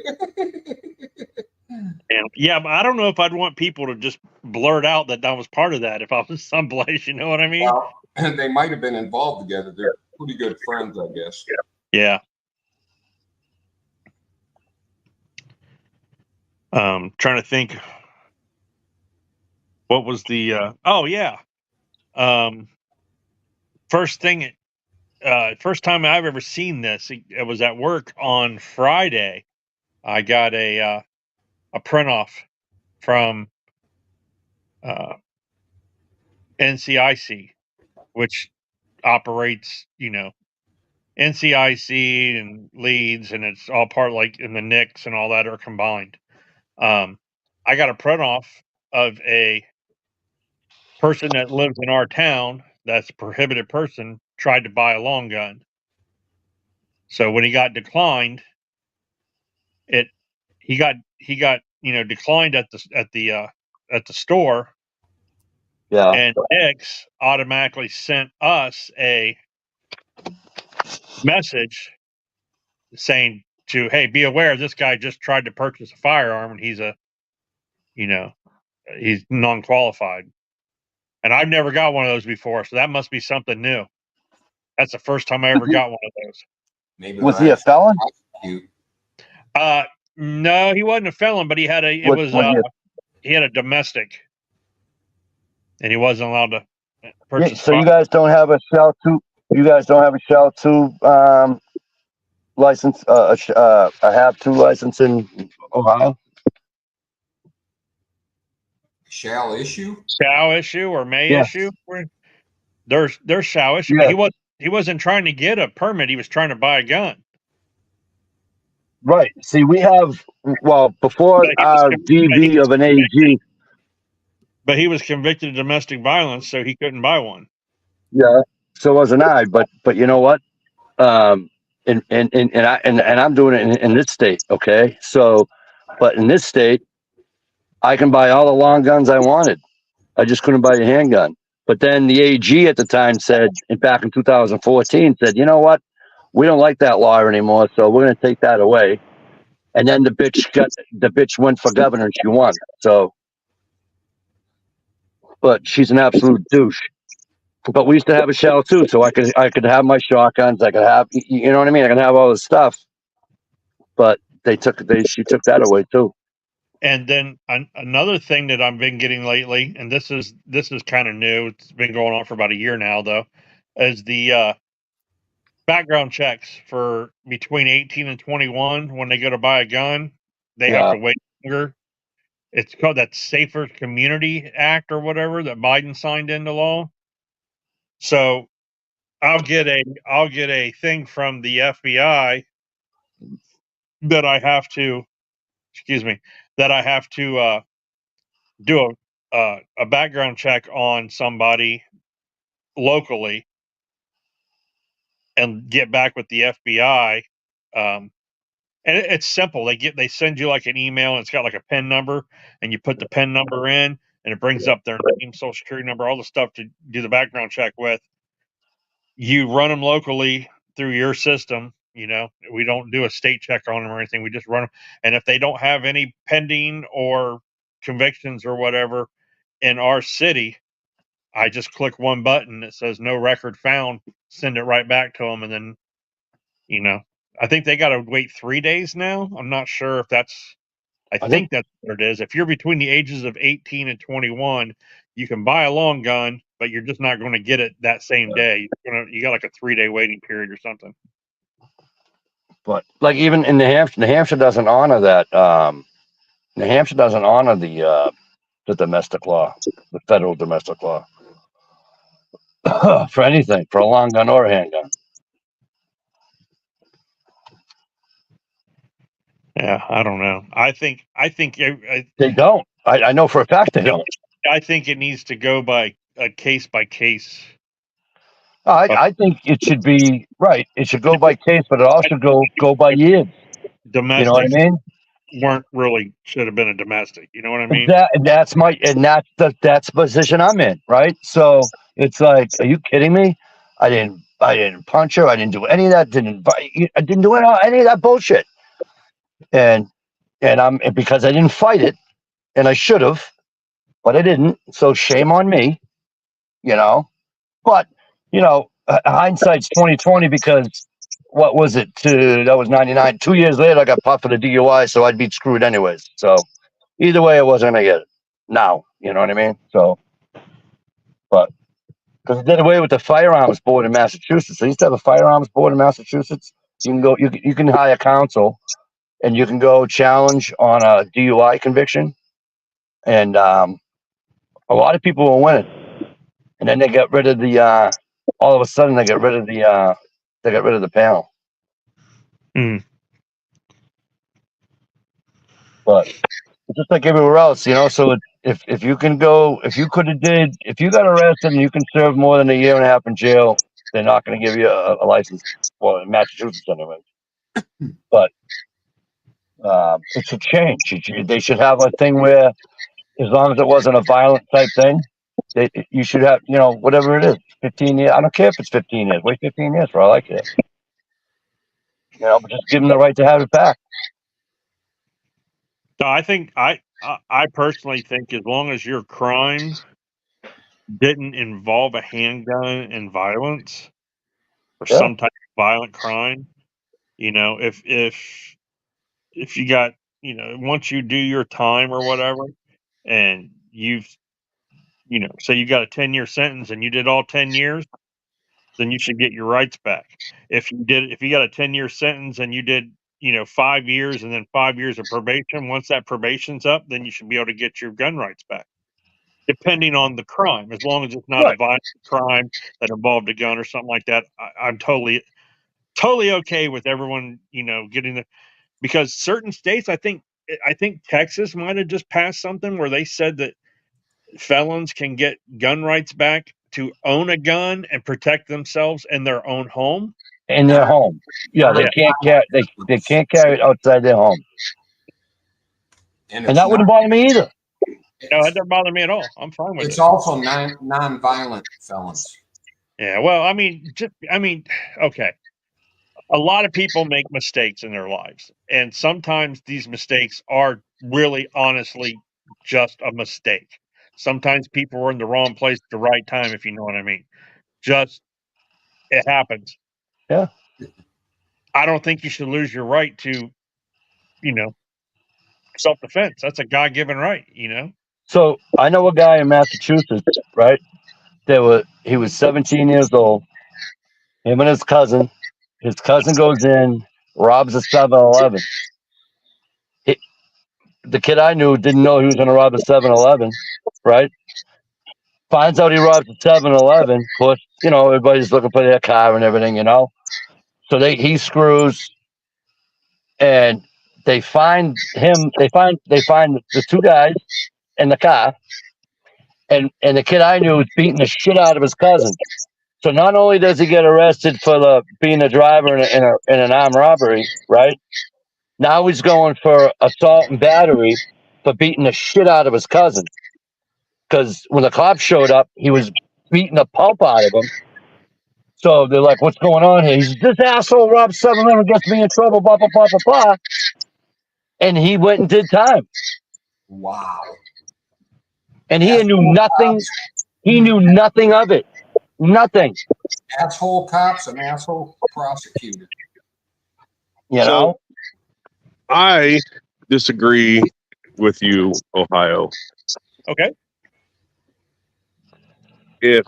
And yeah, but I don't know if I'd want people to just blurt out that was part of that if I was someplace, you know what I mean? Well, they might have been involved together. They're pretty good friends, I guess. Yeah. Trying to think. What was the? First time I've ever seen this. It was at work on Friday. I got a print off from NCIC, which operates, NCIC and Leeds, and it's all part like in the NICS and all that are combined. I got a print off of a person that lives in our town that's a prohibited person tried to buy a long gun. So when he got declined, he got declined at the store. Yeah. And X automatically sent us a message saying hey, be aware, this guy just tried to purchase a firearm and he's non-qualified. And I've never got one of those before, so that must be something new. That's the first time I ever got one of those. Maybe was he a felon? No, he wasn't a felon, but he had he had a domestic, and he wasn't allowed to purchase. So you guys don't have a shell two. You guys don't have a shell 2 license. A have 2 license in Ohio. Shall issue or may issue. There's shall issue. Yeah. He wasn't trying to get a permit. He was trying to buy a gun. Right. See, we have before our DV of an AG. But he was convicted of domestic violence, so he couldn't buy one. Yeah. So wasn't I. But you know what? And I'm doing it in this state. Okay. So, but in this state, I can buy all the long guns I wanted. I just couldn't buy a handgun. But then the AG at the time said, back in 2014, said, you know what? We don't like that law anymore, so we're going to take that away. And then the bitch went for governor and she won. So, but she's an absolute douche. But we used to have a shell too, so I could have my shotguns. I could have, you know what I mean? I could have all this stuff. but she took that away too. And then another thing that I've been getting lately, and this is kind of new. It's been going on for about a year now, though, is the background checks for between 18 and 21 when they go to buy a gun. They have to wait longer. It's called that Safer Community Act or whatever that Biden signed into law. So I'll get a thing from the FBI that I have to, do a background check on somebody locally and get back with the FBI. And it's simple. They send you like an email, and it's got like a PIN number, and you put the PIN number in, and it brings up their name, social security number, all the stuff to do the background check with. You run them locally through your system. We don't do a state check on them or anything. We just run them, and if they don't have any pending or convictions or whatever in our city, I just click one button that says no record found, send it right back to them, and then I think they got to wait 3 days now. I'm not sure if that's. I think that's what it is. If you're between the ages of 18 and 21, you can buy a long gun, but you're just not going to get it that same day. You got like a 3-day waiting period or something. But like even in New Hampshire doesn't honor that. New Hampshire doesn't honor the domestic law, the federal domestic law, for anything, for a long gun or a handgun. Yeah, I don't know. I think they don't. I know for a fact they don't. I think it needs to go by a case by case. I think it should be right. It should go by case, but it also go by years. Domestic, you know what I mean? Should have been a domestic. You know what I mean? That's the position I'm in, right? So it's like, are you kidding me? I didn't punch her. I didn't do any of that. I didn't do any of that bullshit. And because I didn't fight it, and I should have, but I didn't. So shame on me, But hindsight's 20/20 because what was it? That was 99. 2 years later, I got popped for the DUI, so I'd be screwed anyways. So either way, I wasn't gonna get it. Now, you know what I mean? So, but because it did away with the firearms board in Massachusetts. I used to have a firearms board in Massachusetts. You can go. You can hire counsel, and you can go challenge on a DUI conviction, and a lot of people were winning. And then they got rid of the. All of a sudden, they got rid of the. They got rid of the panel. But it's just like everywhere else, So if you can go, if you got arrested and you can serve more than a year and a half in jail, they're not going to give you a license. Well, in Massachusetts, anyway. But it should change. They should have a thing where, as long as it wasn't a violent type thing, you should have, whatever it is, 15 years. I don't care if it's 15 years. Wait 15 years for all I care. But just give them the right to have it back. So I personally think as long as your crime didn't involve a handgun and violence or some type of violent crime, if you got, once you do your time or whatever, and say you got a 10-year sentence and you did all 10 years, then you should get your rights back. If you got a 10-year sentence and you did 5 years and then 5 years of probation, once that probation's up, then you should be able to get your gun rights back, depending on the crime. As long as it's not a violent crime that involved a gun or something like that, I'm totally okay with everyone getting because certain states, I think Texas might have just passed something where they said that felons can get gun rights back to own a gun and protect themselves in their own home. In their home, they can't carry. They can't carry it outside their home, and that wouldn't bother me either. No, that doesn't bother me at all. I'm fine with it. It's also non-violent felons. Yeah, well, okay. A lot of people make mistakes in their lives, and sometimes these mistakes are really, honestly, just a mistake. Sometimes people are in the wrong place at the right time, if you know what I mean. It happens. Yeah. I don't think you should lose your right to self-defense. That's a God-given right, So I know a guy in Massachusetts, right? He was 17 years old. Him and his cousin. His cousin goes in, robs a 7-Eleven. The kid I knew didn't know he was going to rob a 7-Eleven, right? Finds out he robs a 7-Eleven. Of course, everybody's looking for their car and everything, So he screws, and they find him. They find the two guys in the car, and the kid I knew was beating the shit out of his cousin. So not only does he get arrested for being a driver in an armed robbery, right? Now he's going for assault and battery for beating the shit out of his cousin. Because when the cops showed up, he was beating the pulp out of him. So they're like, "What's going on here?" He's, "This asshole robbed 7-Eleven, gets me in trouble, blah, blah, blah, blah, blah." And he went and did time. Wow. And he knew nothing. He knew nothing of it. Nothing. Asshole cops and asshole prosecutor. So, I disagree with you, Ohio. Okay. If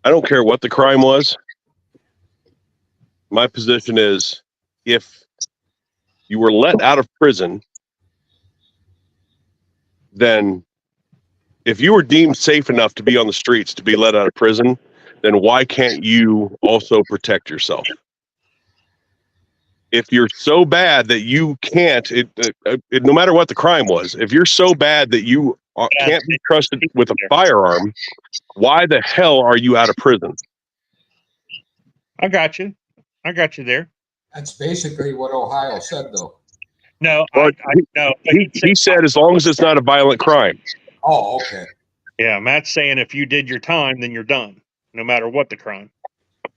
I don't care what the crime was, my position is if you were let out of prison, then if you were deemed safe enough to be on the streets to be let out of prison, then why can't you also protect yourself? If you're so bad that you can't, no matter what the crime was, if you're so bad that you can't be trusted with a firearm, why the hell are you out of prison? I got you there. That's basically what Ohio said, though. No, Well, no. He said as long as it's not a violent crime. Oh, okay. Yeah, Matt's saying if you did your time, then you're done, no matter what the crime.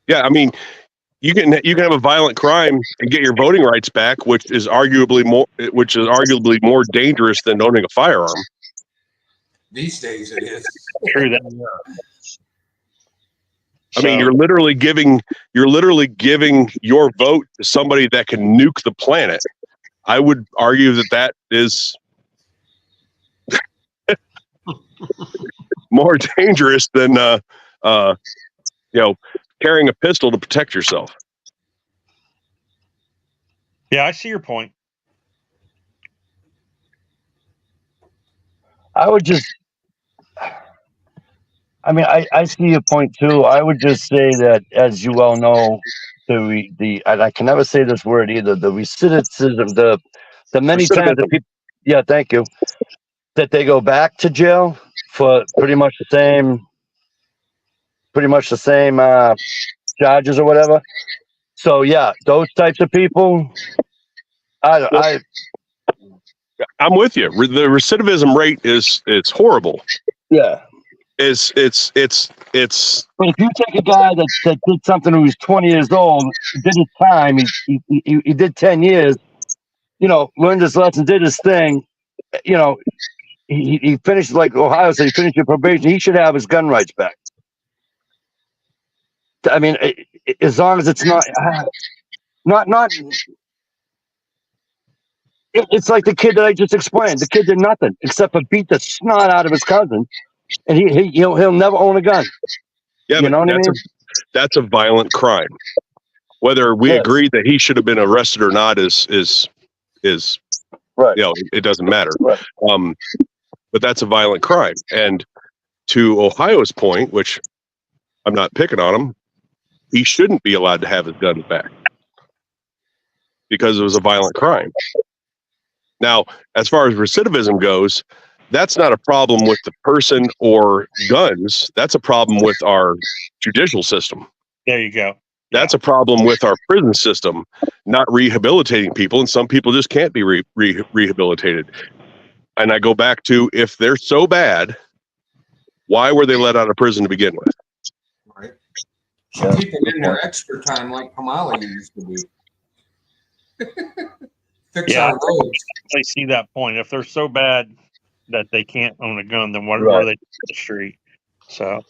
Yeah, I mean, you can have a violent crime and get your voting rights back, which is arguably more dangerous than owning a firearm. These days, it is. True that. I mean, you're literally giving your vote to somebody that can nuke the planet. I would argue that is more dangerous than carrying a pistol to protect yourself. Yeah, I see your point. I see your point too. I would just say that, as you well know, and I can never say this word either, the recidivism, the many times that people, yeah, thank you, that they go back to jail for pretty much the same charges or whatever. So yeah, those types of people, I'm with you. The recidivism rate is horrible. Yeah. It's But if you take a guy that did something who was 20 years old, did his time, he did 10 years, learned his lesson, did his thing, he finished, like Ohio said, he finished your probation, he should have his gun rights back. I mean, as long as it's not it's like the kid that I just explained. The kid did nothing except for beat the snot out of his cousin, and he'll never own a gun. Yeah, you know what I mean? That's a violent crime. Whether we agree that he should have been arrested or not is right. It doesn't matter. Right. But that's a violent crime. And to Ohio's point, which I'm not picking on him, he shouldn't be allowed to have his gun back because it was a violent crime. Now, as far as recidivism goes, that's not a problem with the person or guns. That's a problem with our judicial system. There you go. That's a problem with our prison system, not rehabilitating people. And some people just can't be rehabilitated. And I go back to, if they're so bad, why were they let out of prison to begin with? Right. Should keep them in their extra time like Kamala used to do. Fix our roads. I see that point. If they're so bad that they can't own a gun, then what are they doing in the street? So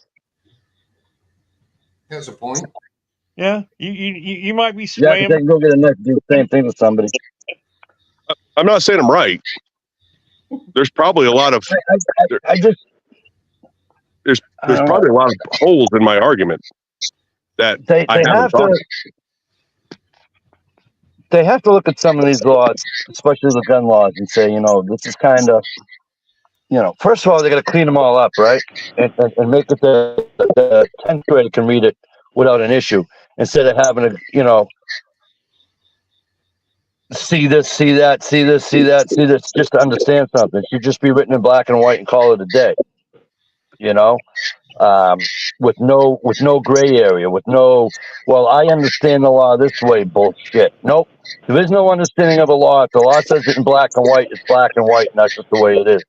that's a point. Yeah, you might be Yeah, swaying. they can go get a knife and do the same thing with somebody. I'm not saying I'm right. There's probably a lot of there's probably a lot of holes in my argument that I haven't thought of. They have to look at some of these laws, especially the gun laws, and say, this is kind of, first of all, they got to clean them all up, right? And make it the 10th grader can read it without an issue, instead of having to, see this, see that, see this, see that, see this, just to understand something. It should just be written in black and white and call it a day, with no gray area, with no, well, I understand the law this way bullshit. Nope. There is no understanding of a law. If the law says it in black and white, it's black and white, and that's just the way it is.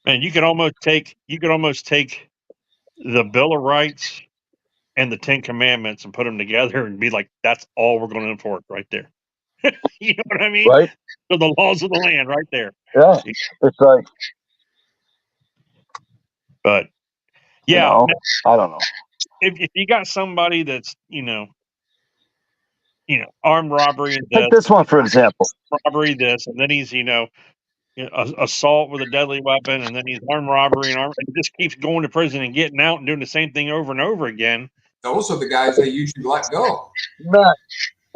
And you could almost take the Bill of Rights and the 10 Commandments and put them together and be like, that's all we're going to enforce right there. You know what I mean? Right. So the laws of the land right there. Yeah. It's like, but yeah, I don't know. If you got somebody that's, armed robbery and take this one for example. Robbery this, and then he's, assault with a deadly weapon, and then he's armed robbery and just keeps going to prison and getting out and doing the same thing over and over again. Those are the guys they usually let go. Matt,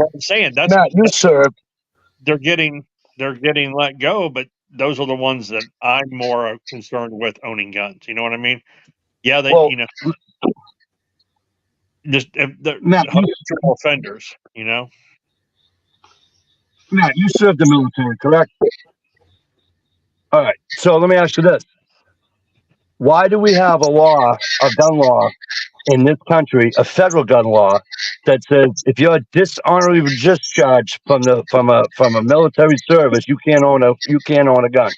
I'm saying that's Matt, you served. They're getting let go, but those are the ones that I'm more concerned with owning guns. You know what I mean? Yeah, they just the offenders. Matt, you served the military, correct? All right. So let me ask you this: why do we have a gun law in this country, a federal gun law, that says if you're dishonorably discharged from a military service, you can't own a gun?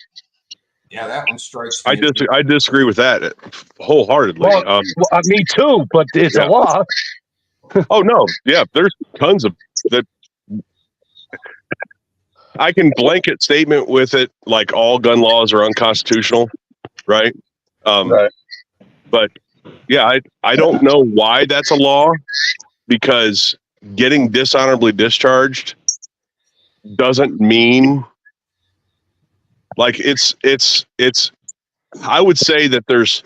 Yeah, that one strikes me. I disagree with that wholeheartedly. Well, me too, but it's a law. Oh no, yeah, there's tons of that. I can blanket statement with it like all gun laws are unconstitutional, right? Right. But yeah, I don't know why that's a law, because getting dishonorably discharged doesn't mean like it's I would say that there's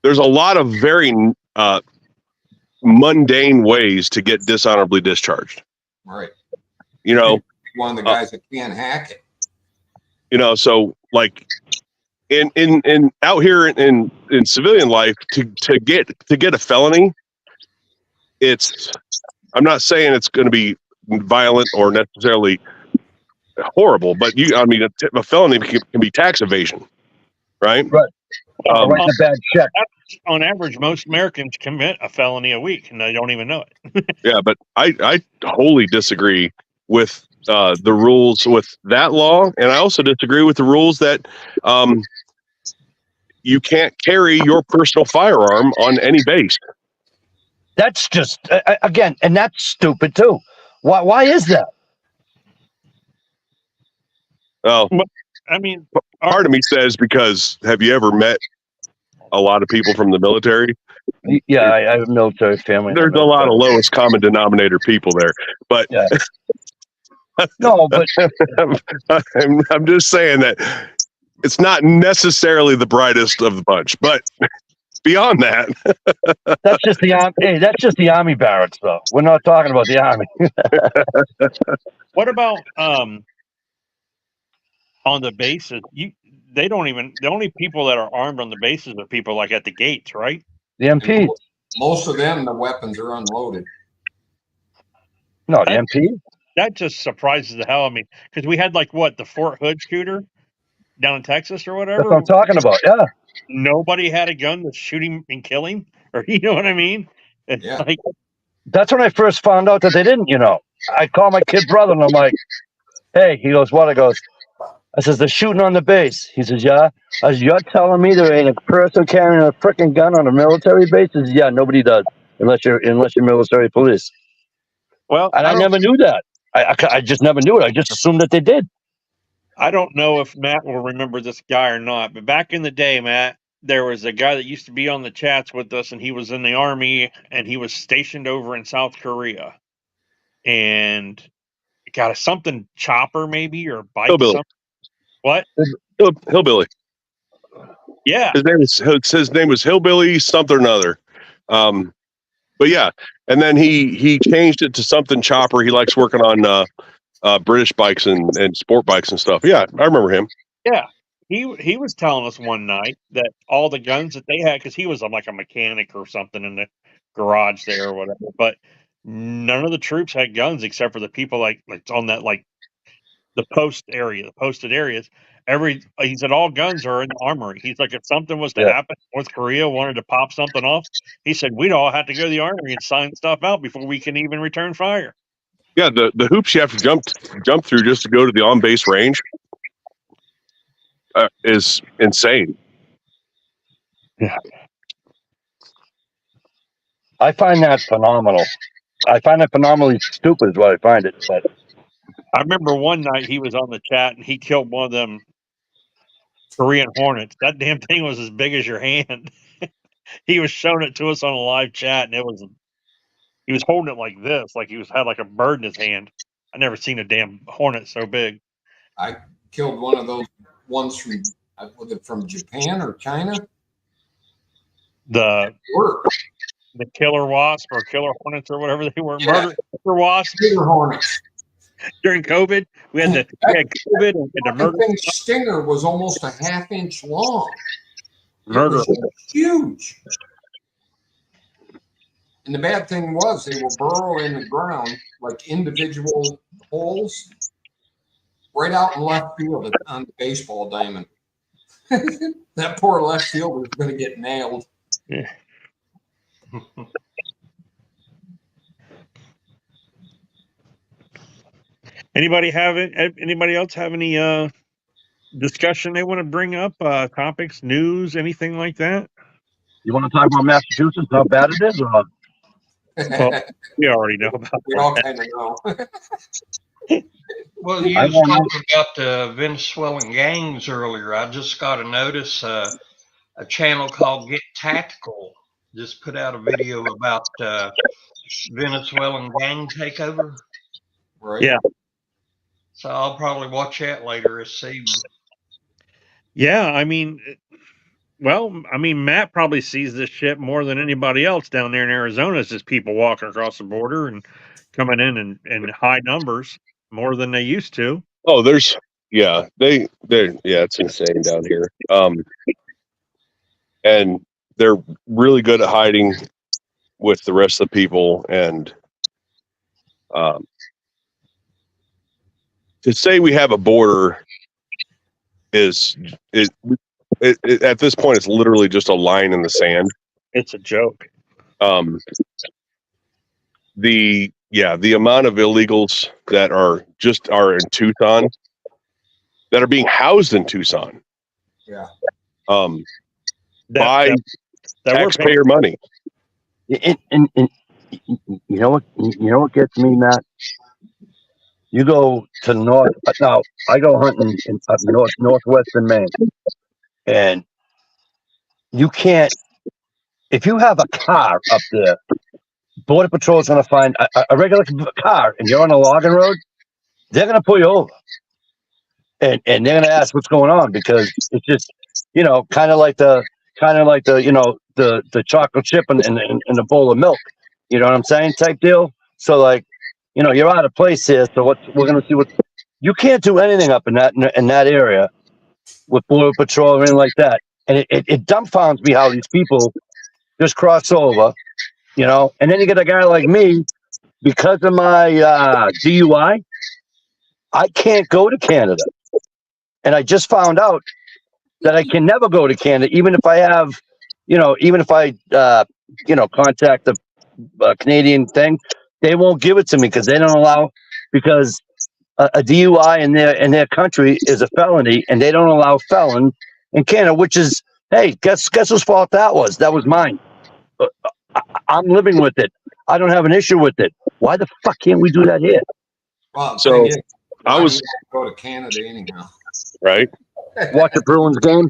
a lot of very mundane ways to get dishonorably discharged. Right. One of the guys that can't hack it. So like in out here in civilian life to get a felony, I'm not saying it's going to be violent or necessarily horrible, but a felony can be tax evasion, right? Right. Writing a bad check. On average, most Americans commit a felony a week and they don't even know it. Yeah, but I wholly disagree with the rules with that law, and I also disagree with the rules that you can't carry your personal firearm on any base. That's just again, and that's stupid too. Why is that? Well, I mean, part of me says because have you ever met a lot of people from the military? Yeah, I have a military family. There's a lot of lowest common denominator people there, but yeah. No, but I'm just saying that it's not necessarily the brightest of the bunch, but beyond that, that's just the army. Hey, that's just the army barracks, though. We're not talking about the army. What about on the bases? They don't even. The only people that are armed on the bases are people like at the gates, right? The MPs. Most of them, the weapons are unloaded. No, the MPs. That just surprises the hell out of me, because we had the Fort Hood shooter down in Texas or whatever. That's what I'm talking about. Yeah. Nobody had a gun to shoot him and kill him, or you know what I mean? Yeah. That's when I first found out that they didn't. I called my kid brother and I'm like, "Hey," he goes, "What?" I says, "They're shooting on the base." He says, "Yeah." I said, "You're telling me there ain't a person carrying a freaking gun on a military base?" He says, "Yeah, nobody does unless you're military police." Well, and I never knew that. I just never knew it. I just assumed that they did. I don't know if Matt will remember this guy or not, but back in the day, Matt, there was a guy that used to be on the chats with us, and he was in the Army, and he was stationed over in South Korea, and got a something chopper maybe or bike. Hillbilly. Something. What? Hillbilly. Yeah. His name was Hillbilly something or another. But yeah, and then he changed it to something chopper. He likes working on British bikes and sport bikes and stuff. Yeah, I remember him. Yeah. He was telling us one night that all the guns that they had, because he was like a mechanic or something in the garage there or whatever, but none of the troops had guns except for the people like on that the posted areas. He said all guns are in the armory. He's like, if something was to happen, North Korea wanted to pop something off, he said we'd all have to go to the armory and sign stuff out before we can even return fire. Yeah, the hoops you have to jump through just to go to the on base range is insane. Yeah, I find that phenomenal. I find it phenomenally stupid is what I find it. But I remember one night he was on the chat and he killed one of them Korean Hornets. That damn thing was as big as your hand. He was showing it to us on a live chat, and he was holding it like this, like he had like a bird in his hand. I never seen a damn hornet so big. I killed one of those ones from Japan or China. The killer wasp or killer hornets or whatever they were. Yeah. Murder wasp. Killer hornets. During COVID, we had COVID and the murder stinger was almost a half-inch long. Murder. It was huge. And the bad thing was they will burrow in the ground like individual holes right out in left field on the baseball diamond. That poor left fielder is going to get nailed. Yeah. Anybody else have any discussion they want to bring up? Topics, news, anything like that? You want to talk about Massachusetts, how bad it is? Or? Well, we already know about we all kind of know. Well, you was talking about the Venezuelan gangs earlier. I just got a notice, a channel called Get Tactical just put out a video about Venezuelan gang takeover. Right. Yeah. So I'll probably watch that later this evening. Yeah, I mean, Matt probably sees this shit more than anybody else down there in Arizona. It's just people walking across the border and coming in high numbers more than they used to. Oh, it's insane down here. And they're really good at hiding with the rest of the people. And to say we have a border is at this point, it's literally just a line in the sand. It's a joke. The amount of illegals that are in Tucson that are being housed in Tucson. Yeah. By taxpayer money. And you know what gets me, Matt? You go to north. Now I go hunting up northwestern Maine, and you can't. If you have a car up there, Border Patrol is going to find a regular car, and you're on a logging road. They're going to pull you over, and they're going to ask what's going on, because it's just kind of like the chocolate chip in a bowl of milk. You know what I'm saying? Type deal. So like, you're out of place here. So we're going to see what you can't do anything up in that area with Border Patrol or anything like that. And it dumbfounds me how these people just cross over, and then you get a guy like me, because of my DUI, I can't go to Canada. And I just found out that I can never go to Canada, even if I have, contact the Canadian thing, they won't give it to me because they don't allow, because a DUI in their country is a felony, and they don't allow felons in Canada, which is, hey, guess whose fault that was? That was mine. I'm living with it. I don't have an issue with it. Why the fuck can't we do that here? Well, so I was go to Canada anyhow. Right. Watch a Bruins game.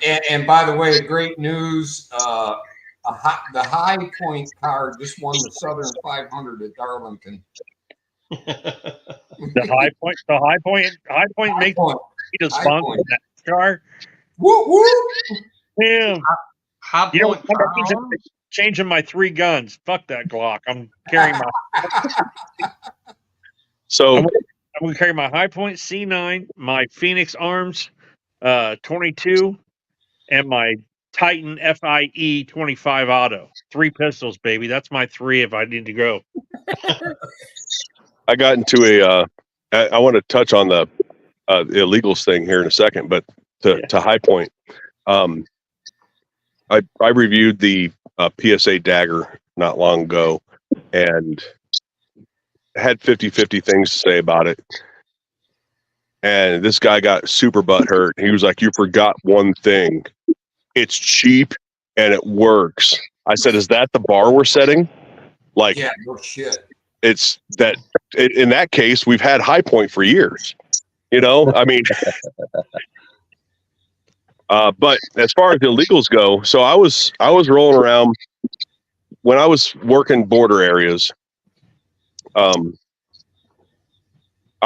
And by the way, great news. The High Point car just won the Southern 500 at Darlington. The High Point makes me to sponsor that car. Woo woo! Damn. High You know, Point I'm changing my 3 guns. Fuck that Glock. I'm carrying my. So I'm gonna carry my High Point C9, my Phoenix Arms 22, and my Titan FIE 25 Auto. 3 pistols, baby. That's my 3 if I need to go. I got into I want to touch on the illegals thing here in a second, but to High Point, I reviewed the PSA Dagger not long ago and had 50-50 things to say about it. And this guy got super butthurt. He was like, "You forgot one thing. It's cheap and it works." I said, "Is that the bar we're setting?" Like, yeah, no shit. It's that in that case, we've had High Point for years. You know, I mean, but as far as the illegals go, so I was rolling around when I was working border areas. I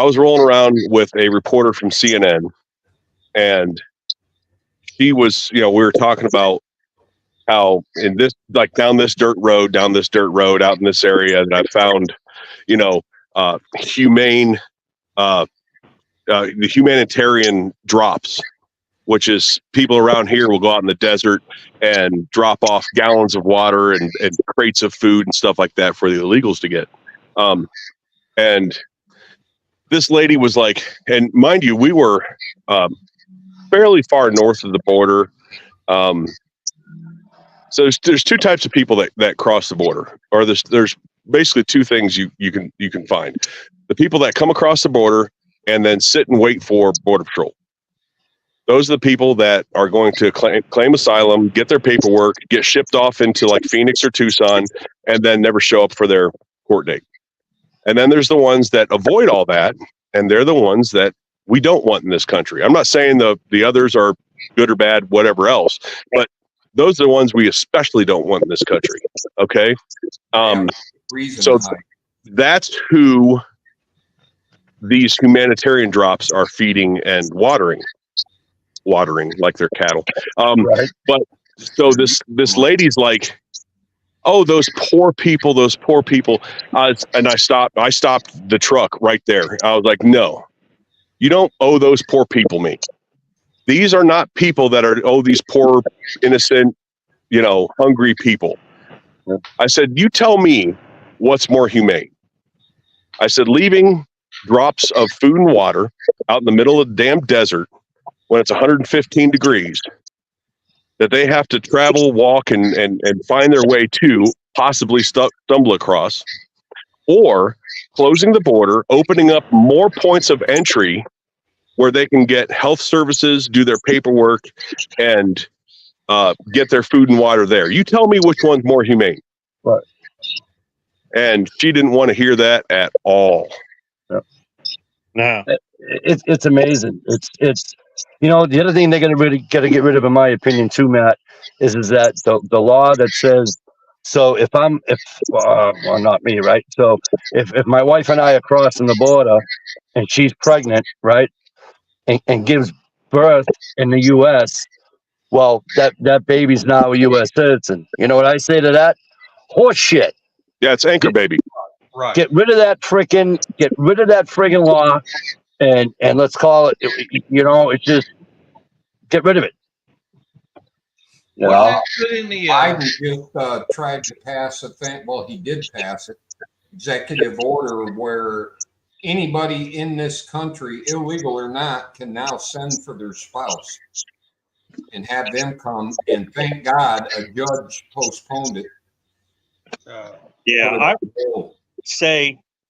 was rolling around with a reporter from CNN, and she was, we were talking about how in this, like down this dirt road out in this area that I found, humane, the humanitarian drops, which is people around here will go out in the desert and drop off gallons of water and crates of food and stuff like that for the illegals to get. And this lady was like, and mind you, we were fairly far north of the border. So there's 2 types of people that cross the border, or there's basically 2 things you can find: the people that come across the border and then sit and wait for Border Patrol. Those are the people that are going to claim asylum, get their paperwork, get shipped off into like Phoenix or Tucson, and then never show up for their court date. And then there's the ones that avoid all that, and they're the ones that we don't want in this country. I'm not saying the others are good or bad, whatever else, but those are the ones we especially don't want in this country. Okay. So that's who these humanitarian drops are feeding and watering like they're cattle. Right. But so this lady's like, "Oh, those poor people. And I stopped the truck right there. I was like, "No, you don't owe those poor people me. These are not people that are, these poor, innocent, hungry people." I said, "You tell me what's more humane." I said, leaving drops of food and water out in the middle of the damn desert when it's 115 degrees that they have to travel, walk, and find their way to, possibly stumble across, or closing the border, opening up more points of entry where they can get health services, do their paperwork, and get their food and water there. You tell me which one's more humane. Right. And she didn't want to hear that at all. Yep. No. It's amazing. It's the other thing they're gonna get rid of, in my opinion, too, Matt, is that the law that says, so if well, not me, right? So if my wife and I are crossing the border and she's pregnant, right, and gives birth in the U.S., well, that baby's now a U.S. citizen. You know what I say to that? Horse shit. Yeah, it's anchor baby. Right. Get rid of that friggin' law, and let's call it. It's just get rid of it. What put in the Biden just tried to pass a thing. Well, he did pass it, executive order, where anybody in this country, illegal or not, can now send for their spouse and have them come. And thank God a judge postponed it. Yeah,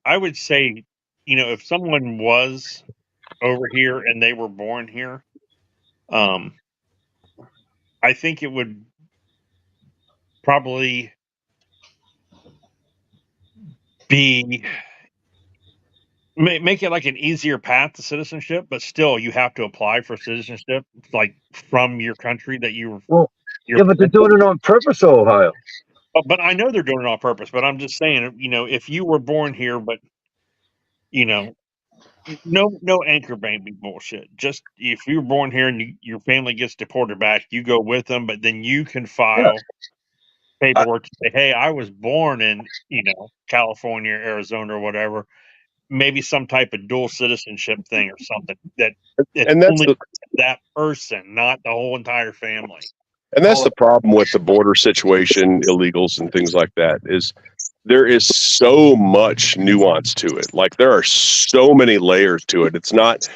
I would say, if someone was over here and they were born here, I think it would probably be make it like an easier path to citizenship, but still you have to apply for citizenship, like from your country that you. Well, yeah, but they're doing it on purpose, Ohio. But I know they're doing it on purpose. But I'm just saying, if you were born here, but no anchor baby bullshit. Just if you're born here and your family gets deported back, you go with them, but then you can file paperwork to say, hey, I was born in, California, Arizona, or whatever. Maybe some type of dual citizenship thing or something that it's only that person, not the whole entire family. And that's the problem with the border situation, illegals and things like that, is there is so much nuance to it. Like there are so many layers to it. It's not,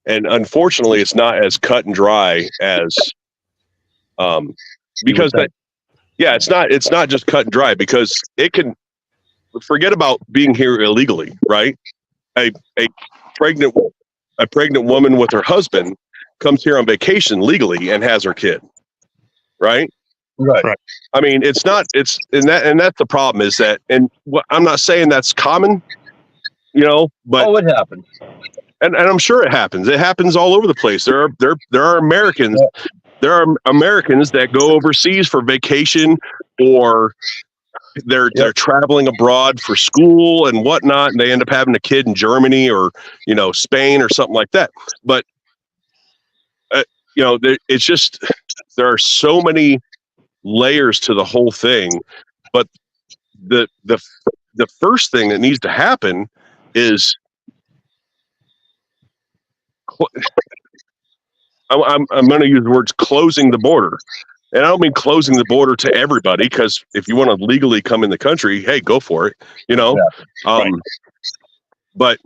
and unfortunately, it's not as cut and dry as, because that, yeah, it's not just cut and dry, because it can, forget about being here illegally, right? A pregnant woman with her husband comes here on vacation legally and has her kid, right? Right. I mean, and that's the problem, is that, and I'm not saying that's common, but it happens, and I'm sure it happens. It happens all over the place. There are Americans, that go overseas for vacation, or they're traveling abroad for school and whatnot, and they end up having a kid in Germany or Spain or something like that. But it's just, there are so many layers to the whole thing. But the first thing that needs to happen is, I'm going to use the words closing the border. And I don't mean closing the border to everybody, because if you want to legally come in the country, hey, go for it, Right. But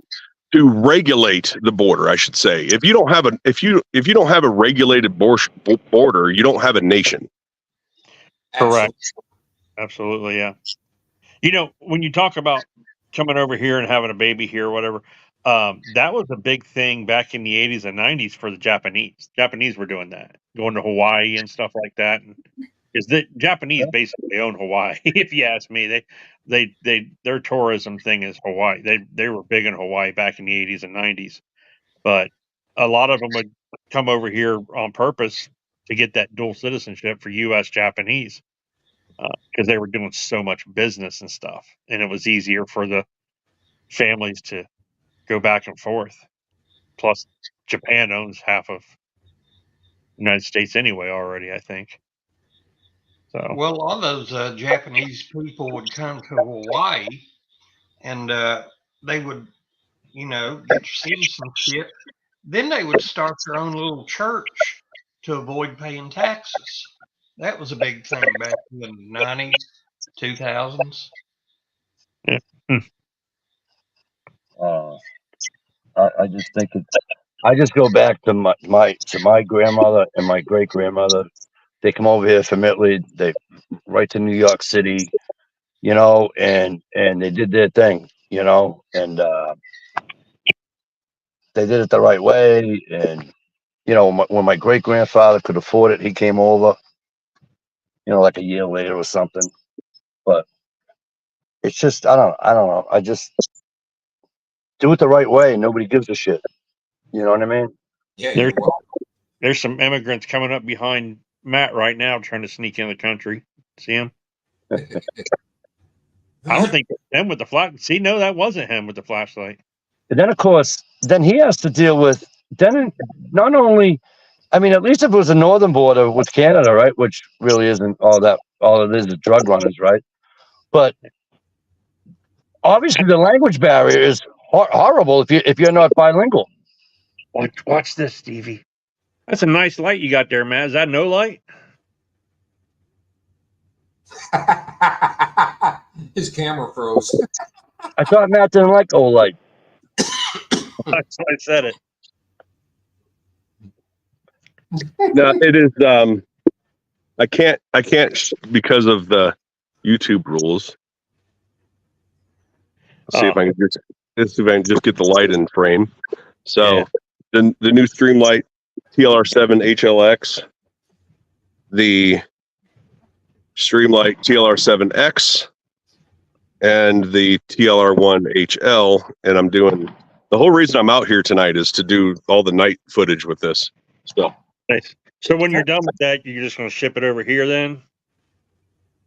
to regulate the border, I should say, if you don't have a regulated border, you don't have a nation. Correct. Absolutely, yeah. When you talk about coming over here and having a baby here or whatever, that was a big thing back in the 80s and 90s for the Japanese. Japanese were doing that, going to Hawaii and stuff like that. Because the Japanese basically own Hawaii, if you ask me. Their tourism thing is Hawaii. They were big in Hawaii back in the 80s and 90s. But a lot of them would come over here on purpose to get that dual citizenship for U.S. Japanese, because they were doing so much business and stuff, and it was easier for the families to go back and forth. Plus, Japan owns half of the United States anyway already, I think. So, well, a lot of those Japanese people would come to Hawaii, and they would, get citizenship. Then they would start their own little church to avoid paying taxes. That was a big thing back in the 90s, 2000s. yeah. I just think I just go back to my grandmother and my great grandmother. They come over here from Italy. They right to New York City, and they did their thing, and they did it the right way. And when my great grandfather could afford it, he came over, like a year later or something. But it's just, I don't know. I just do it the right way. Nobody gives a shit. You know what I mean? Yeah, There's some immigrants coming up behind Matt right now trying to sneak in the country. See him? I don't think it's him with the flash. See, no, that wasn't him with the flashlight. And then, of course, then he has to deal with, not only, I mean, at least if it was a northern border with Canada, right, which really isn't all it is drug runners, right? But obviously the language barrier is horrible if you're not bilingual. Watch this, Stevie. That's a nice light you got there, man. Is that no light? His camera froze. I thought Matt didn't like old light. That's why I said it. No, it is. I can't because of the YouTube rules. Let's see if I can just get the light in frame. So the new Streamlight TLR7 HLX, the Streamlight TLR7X, and the TLR1 HL, and I'm doing The whole reason I'm out here tonight is to do all the night footage with this. So nice. So when you're done with that, you're just going to ship it over here then?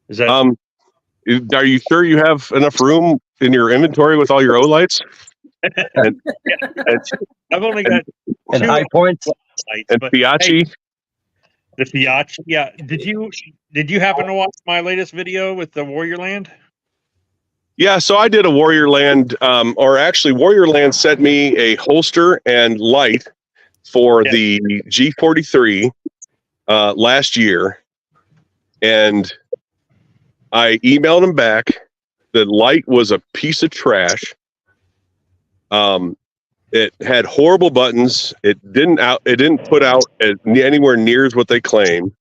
Is that? Are you sure you have enough room in your inventory with all your O-lights? And, I've only got and high points lights, and but Fiachi. Hey, the Fiachi, yeah. Did you happen to watch my latest video with the Warrior Land? Yeah, so I did a Warrior Land, or actually Warrior Land sent me a holster and light for the G43 last year, and I emailed them back. The light was a piece of trash. It had horrible buttons. It didn't put out anywhere near as what they claim.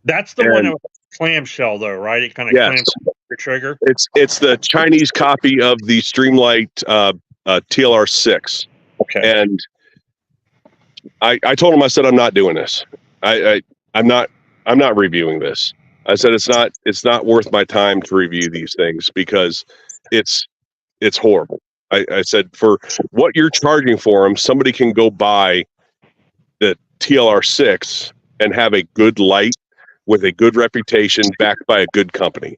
That's the one that was clamshell, though, right? It kind of clams your trigger. It's the Chinese copy of the Streamlight TLR6. Okay. And I told him, I said, I'm not doing this. I'm not reviewing this. I said it's not worth my time to review these things because it's horrible. I said, for what you're charging for them, somebody can go buy the TLR6 and have a good light with a good reputation backed by a good company.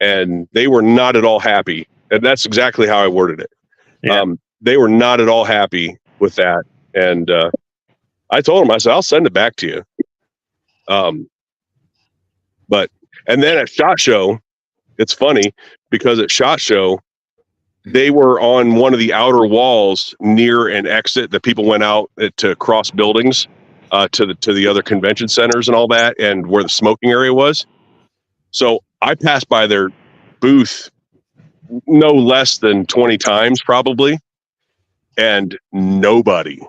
And they were not at all happy. And that's exactly how I worded it. Yeah. They were not at all happy with that. And I told them, I said, I'll send it back to you. And then at SHOT Show, it's funny because at SHOT Show, they were on one of the outer walls near an exit that people went out to cross buildings to the other convention centers and all that, and where the smoking area was. So I passed by their booth no less than 20 times probably, and nobody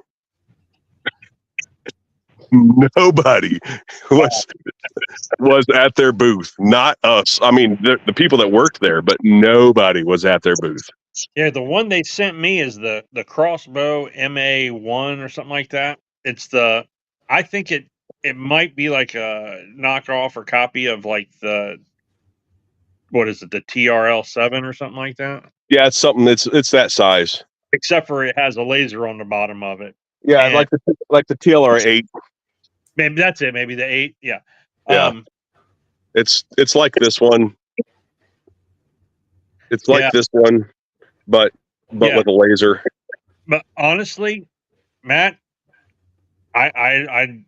was at their booth. Not us. I mean, the people that worked there, but nobody was at their booth. Yeah, the one they sent me is the Crossbow MA1 or something like that. I think it might be like a knockoff or copy of like the TRL7 or something like that. Yeah, it's something it's that size. Except for it has a laser on the bottom of it. Yeah, and like the TLR8. Maybe that's it. Maybe the 8. Yeah. Yeah. It's like this one. It's like this one, but with a laser. But honestly, Matt, I've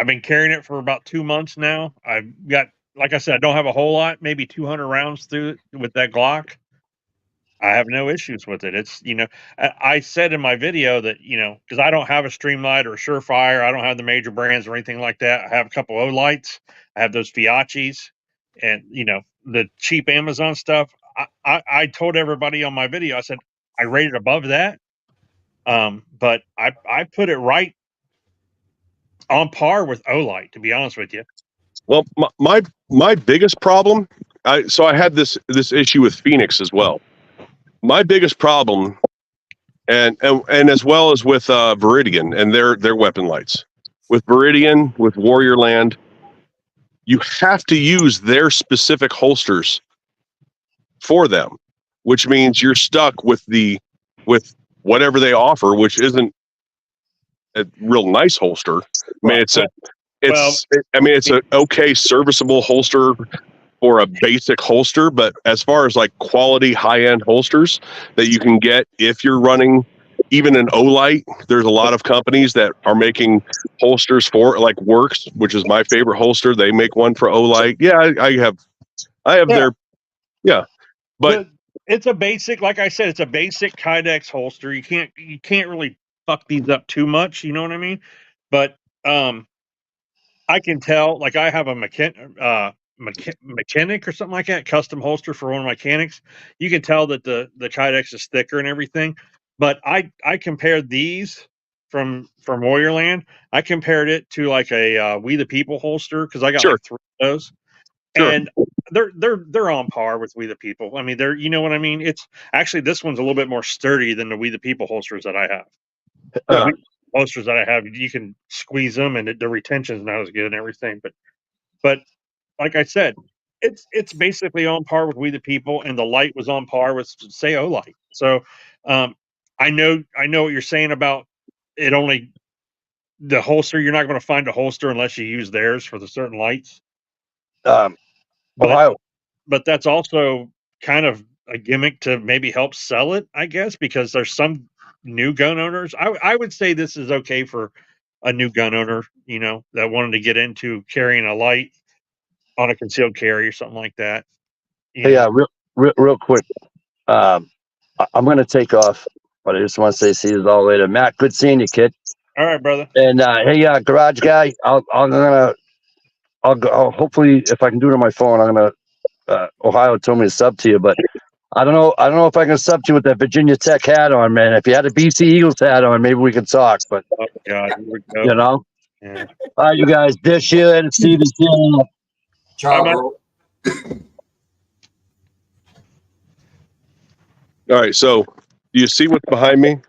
been carrying it for about 2 months now. I've got, like I said, I don't have a whole lot, maybe 200 rounds through it with that Glock. I have no issues with it. It's, I said in my video that, because I don't have a Streamlight or a Surefire, I don't have the major brands or anything like that. I have a couple O lights. I have those Fiachis and, the cheap Amazon stuff. I told everybody on my video, I said, I rate it above that. But I put it right on par with O-Light, to be honest with you. Well, my biggest problem, I had this issue with Phoenix as well. My biggest problem, and as well as with Viridian and their weapon lights, with Viridian, with Warrior Land, you have to use their specific holsters for them, which means you're stuck with whatever they offer, which isn't a real nice holster. I mean, it's an okay serviceable holster for a basic holster, but as far as like quality high-end holsters that you can get if you're running even an O-Light, there's a lot of companies that are making holsters for, like Works, which is my favorite holster. They make one for O-Light. Yeah, I have their, but it's a basic, like I said, it's a basic Kydex holster. You can't really fuck these up too much. You know what I mean? But I can tell, like I have a mechanic or something like that, custom holster for one of my mechanics. You can tell that the Kydex is thicker and everything. But I compared these from Warrior Land. I compared it to like a We the People holster because I got like 3 of those, and they're on par with We the People. I mean, they're, you know what I mean. It's actually, this one's a little bit more sturdy than the We the People holsters that I have. Holsters that I have, you can squeeze them and the retention's not as good and everything. But like I said, it's basically on par with We the People, and the light was on par with, say, O-Light. So I know what you're saying about it. Only the holster. You're not going to find a holster unless you use theirs for the certain lights. Ohio. But that's also kind of a gimmick to maybe help sell it, I guess, because there's some new gun owners. I would say this is okay for a new gun owner, that wanted to get into carrying a light on a concealed carry or something like that. Yeah, real quick. I'm going to take off, but I just want to say see you all later. Matt, good seeing you, kid. All right, brother. And hey, garage guy, I'll hopefully if I can do it on my phone, I'm gonna. Ohio told me to sub to you, but I don't know if I can sub to you with that Virginia Tech hat on, man. If you had a BC Eagles hat on, maybe we could talk. But oh God, here we go. Yeah. All right, you guys, dish you and Steve is here. Ciao, bro. All right, so do you see what's behind me?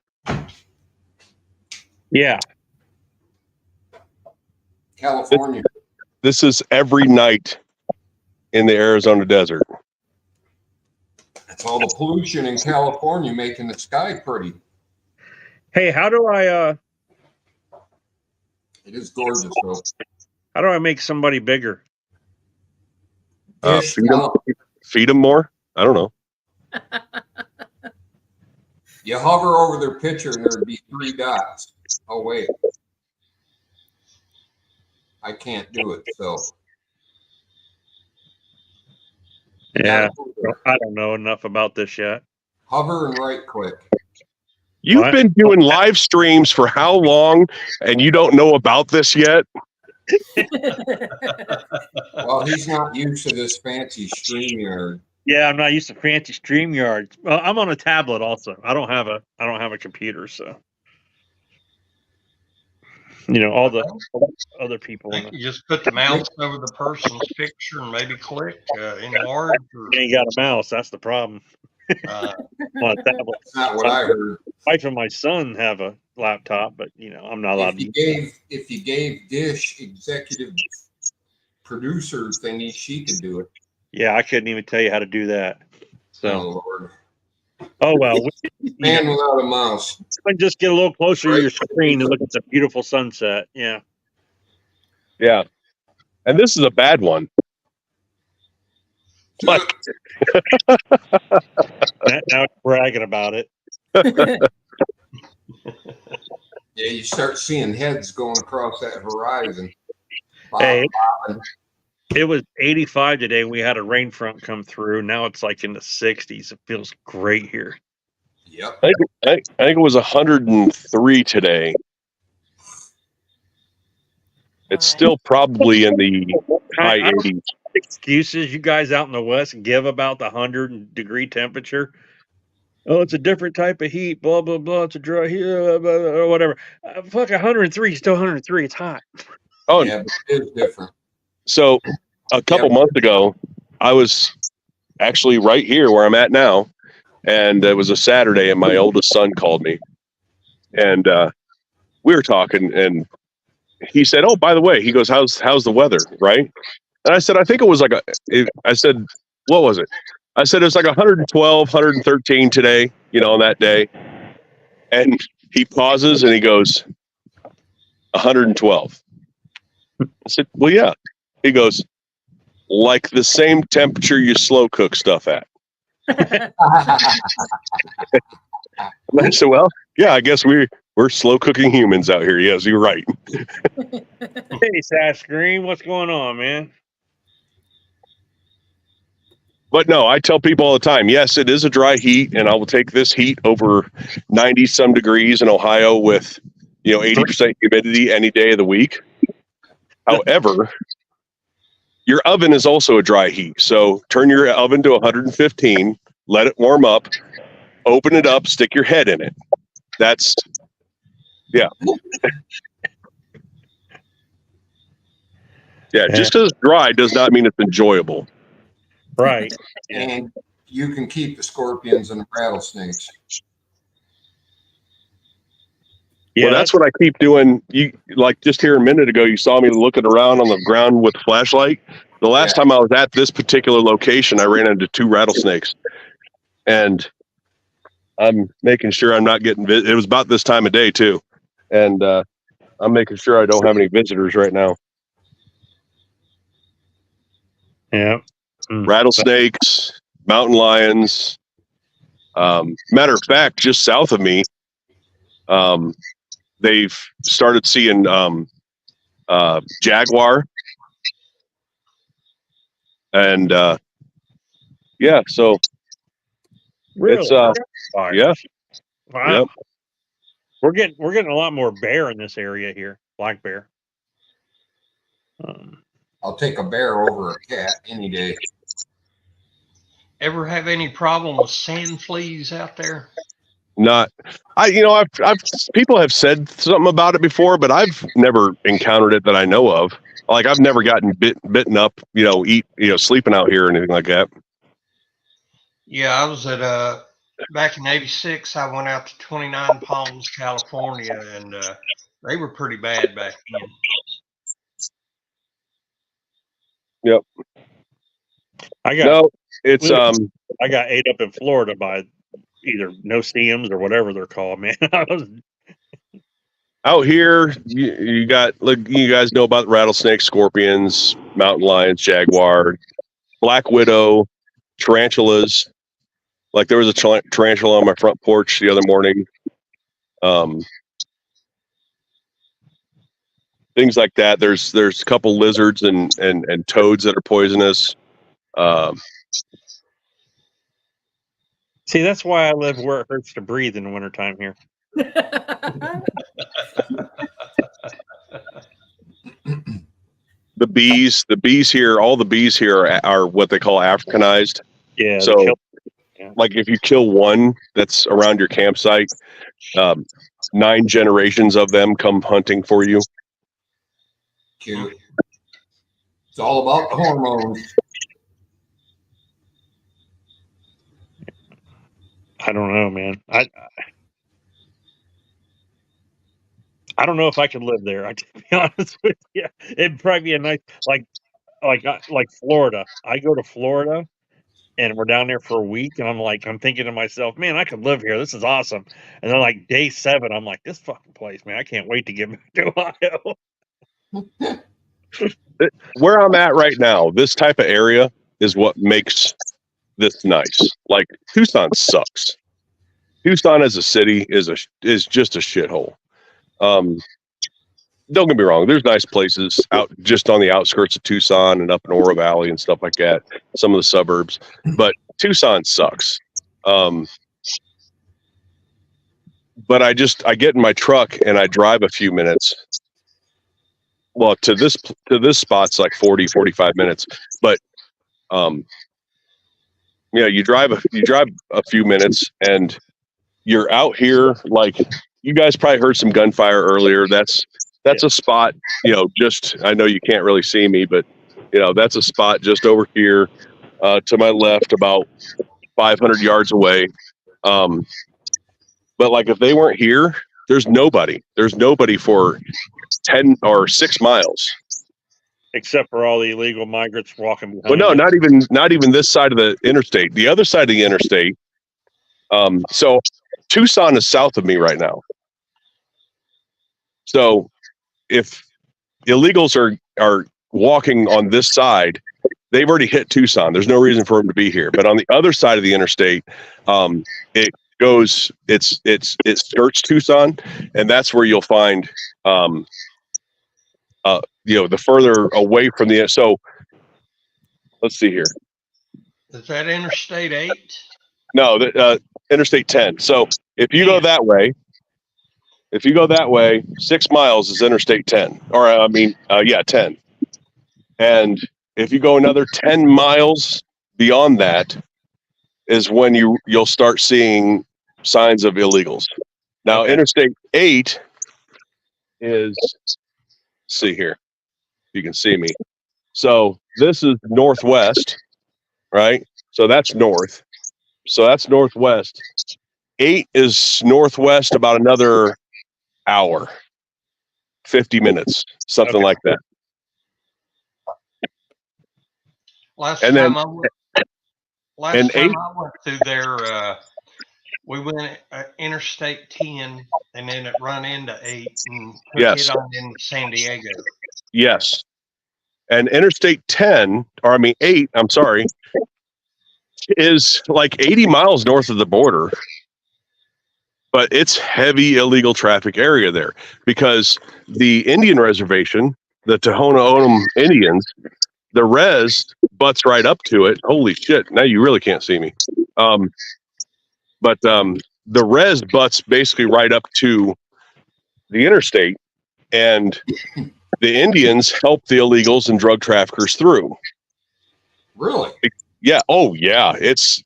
Yeah. California. This is every night in the Arizona desert. That's all the pollution in California making the sky pretty. Hey, how do I It is gorgeous, though. How do I make somebody bigger? Feed them more? I don't know. You hover over their picture and there'd be 3 dots. Oh, wait. I can't do it, so. Yeah, I don't know enough about this yet. Hover and right click. You've been doing live streams for how long, and you don't know about this yet? Well, he's not used to this fancy StreamYard. Yeah, I'm not used to fancy StreamYard. Well, I'm on a tablet also. I don't have a computer, so all the other people. You just put the mouse over the person's picture and maybe click enlarge. You ain't got a mouse. That's the problem. On a tablet. That's not what I heard. My wife and my son have a laptop, but I'm not allowed to. If you gave Dish executive producers thing, she could do it. Yeah, I couldn't even tell you how to do that. So, oh Lord. Oh well, man without a mouse. Just get a little closer to your screen and look at the beautiful sunset. Yeah. Yeah. And this is a bad one. But now bragging about it. Yeah, you start seeing heads going across that horizon. Hey, it was 85 today. We had a rain front come through. Now it's like in the 60s. It feels great here. Yep. I think it was 103 today. It's still probably in the high 80s. Excuses you guys out in the West give about the 100-degree temperature. Oh, it's a different type of heat. Blah blah blah. It's a dry heat, or whatever. Fuck 103. Still 103. It's hot. Oh yeah, but it is different. So a couple months ago, I was actually right here where I'm at now, and it was a Saturday, and my oldest son called me, and we were talking, and he said, "Oh, by the way," he goes, "How's the weather?" Right? And I said, "I think it was like I said, what was it?" I said, "It was like 112, 113 today, on that day." And he pauses and he goes, 112. I said, "Well, yeah." He goes, "Like the same temperature you slow cook stuff at." And I said, "Well, yeah, I guess we're slow cooking humans out here." Yes, you're right. Hey, Sash Green, what's going on, man? But no, I tell people all the time, yes, it is a dry heat, and I will take this heat over 90 some degrees in Ohio with 80% humidity any day of the week. However, your oven is also a dry heat. So turn your oven to 115, let it warm up, open it up, stick your head in it. That's, yeah. Yeah, just because it's dry does not mean it's enjoyable. Right. And you can keep the scorpions and the rattlesnakes. Yeah, well, that's what I keep doing. You like just here a minute ago, you saw me looking around on the ground with a flashlight. The last time I was at this particular location, I ran into 2 rattlesnakes. And I'm making sure I'm not getting. It was about this time of day too, and I'm making sure I don't have any visitors right now. Yeah. Rattlesnakes, mountain lions. Matter of fact, just south of me, they've started seeing jaguar, and yeah, so Really? it's Yeah. Wow. Yep. We're getting a lot more bear in this area here. Black bear. I'll take a bear over a cat any day. Ever have any problem with sand fleas out there? Not, I've people have said something about it before, but I've never encountered it that I know of. Like I've never gotten bitten up, sleeping out here or anything like that. Yeah, I was at back in '86. I went out to 29 Palms, California, and they were pretty bad back then. Yep. I got ate up in Florida by either no-see-ums or whatever they're called, man. Out here, you got, like, you guys know about rattlesnakes, scorpions, mountain lions, jaguar, black widow, tarantulas. Like there was a tarantula on my front porch the other morning. Things like that. There's a couple lizards and toads that are poisonous. See, that's why I live where it hurts to breathe in the wintertime here. The bees here, all the bees here are what they call Africanized. Yeah. So, like if you kill one that's around your campsite, 9 generations of them come hunting for you. Cute. It's all about the hormones. I don't know, man. I don't know if I could live there. To be honest with you, it'd probably be a nice like Florida. I go to Florida, and we're down there for a week, and I'm thinking to myself, man, I could live here. This is awesome. And then like day 7, I'm like, this fucking place, man. I can't wait to get back to Ohio. Where I'm at right now, this type of area is what makes this nice. Like Tucson sucks. Tucson as a city is just a shithole. Don't get me wrong. There's nice places out just on the outskirts of Tucson and up in Oro Valley and stuff like that. Some of the suburbs, but Tucson sucks. But I get in my truck and I drive a few minutes. Well, to this spot's like 40, 45 minutes, but you drive a few minutes and you're out here. Like you guys probably heard some gunfire earlier. That's a spot, just, I know you can't really see me, but that's a spot just over here to my left, about 500 yards away. But like if they weren't here, there's nobody for 10 or 6 miles. Except for all the illegal migrants walking behind. Well, no, not even this side of the interstate. The other side of the interstate. So Tucson is south of me right now. So if illegals are walking on this side, they've already hit Tucson. There's no reason for them to be here. But on the other side of the interstate, it skirts Tucson, and that's where you'll find the further away from the, so let's see here. Is that Interstate 8? No, Interstate 10. So if you go that way, 6 miles is Interstate 10, or 10. And if you go another 10 miles beyond that is when you'll start seeing signs of illegals. Now, okay. Interstate 8 is, see here, you can see me. So this is northwest, right? So that's north. So that's northwest. 8 is northwest about another hour, 50 minutes, something like that. Last time I went through there, we went Interstate 10, and then it run into 8 and took it on in San Diego. Yes. And Interstate 10, or I mean 8, I'm sorry, is like 80 miles north of the border. But it's heavy illegal traffic area there because the Indian reservation, the Tohono O'odham Indians, the res butts right up to it. Holy shit. Now you really can't see me. But the res butts basically right up to the interstate, and the Indians help the illegals and drug traffickers through. Really? Yeah. Oh yeah. It's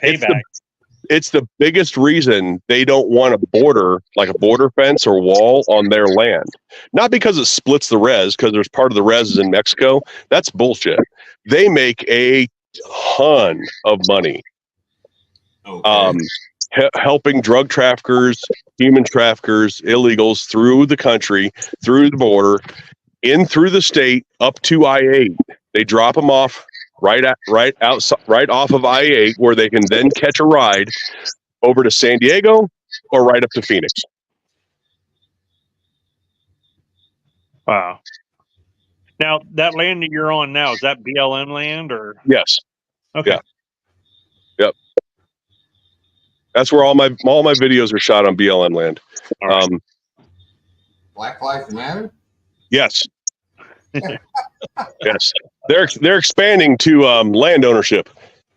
payback. It's the biggest reason they don't want a border, like a border fence or wall on their land. Not because it splits the res, because there's part of the res is in Mexico. That's bullshit. They make a ton of money. Okay. Helping drug traffickers, human traffickers, illegals through the country, through the border, in through the state, up to I-8. They drop them off right off of I-8, where they can then catch a ride over to San Diego or right up to Phoenix. Wow. Now, that land that you're on now, is that BLM land or? Yes. Okay. Yeah. Yep. That's where all my videos are shot on BLM land. Right. Black Lives Matter? Yes. Yes. They're expanding to land ownership.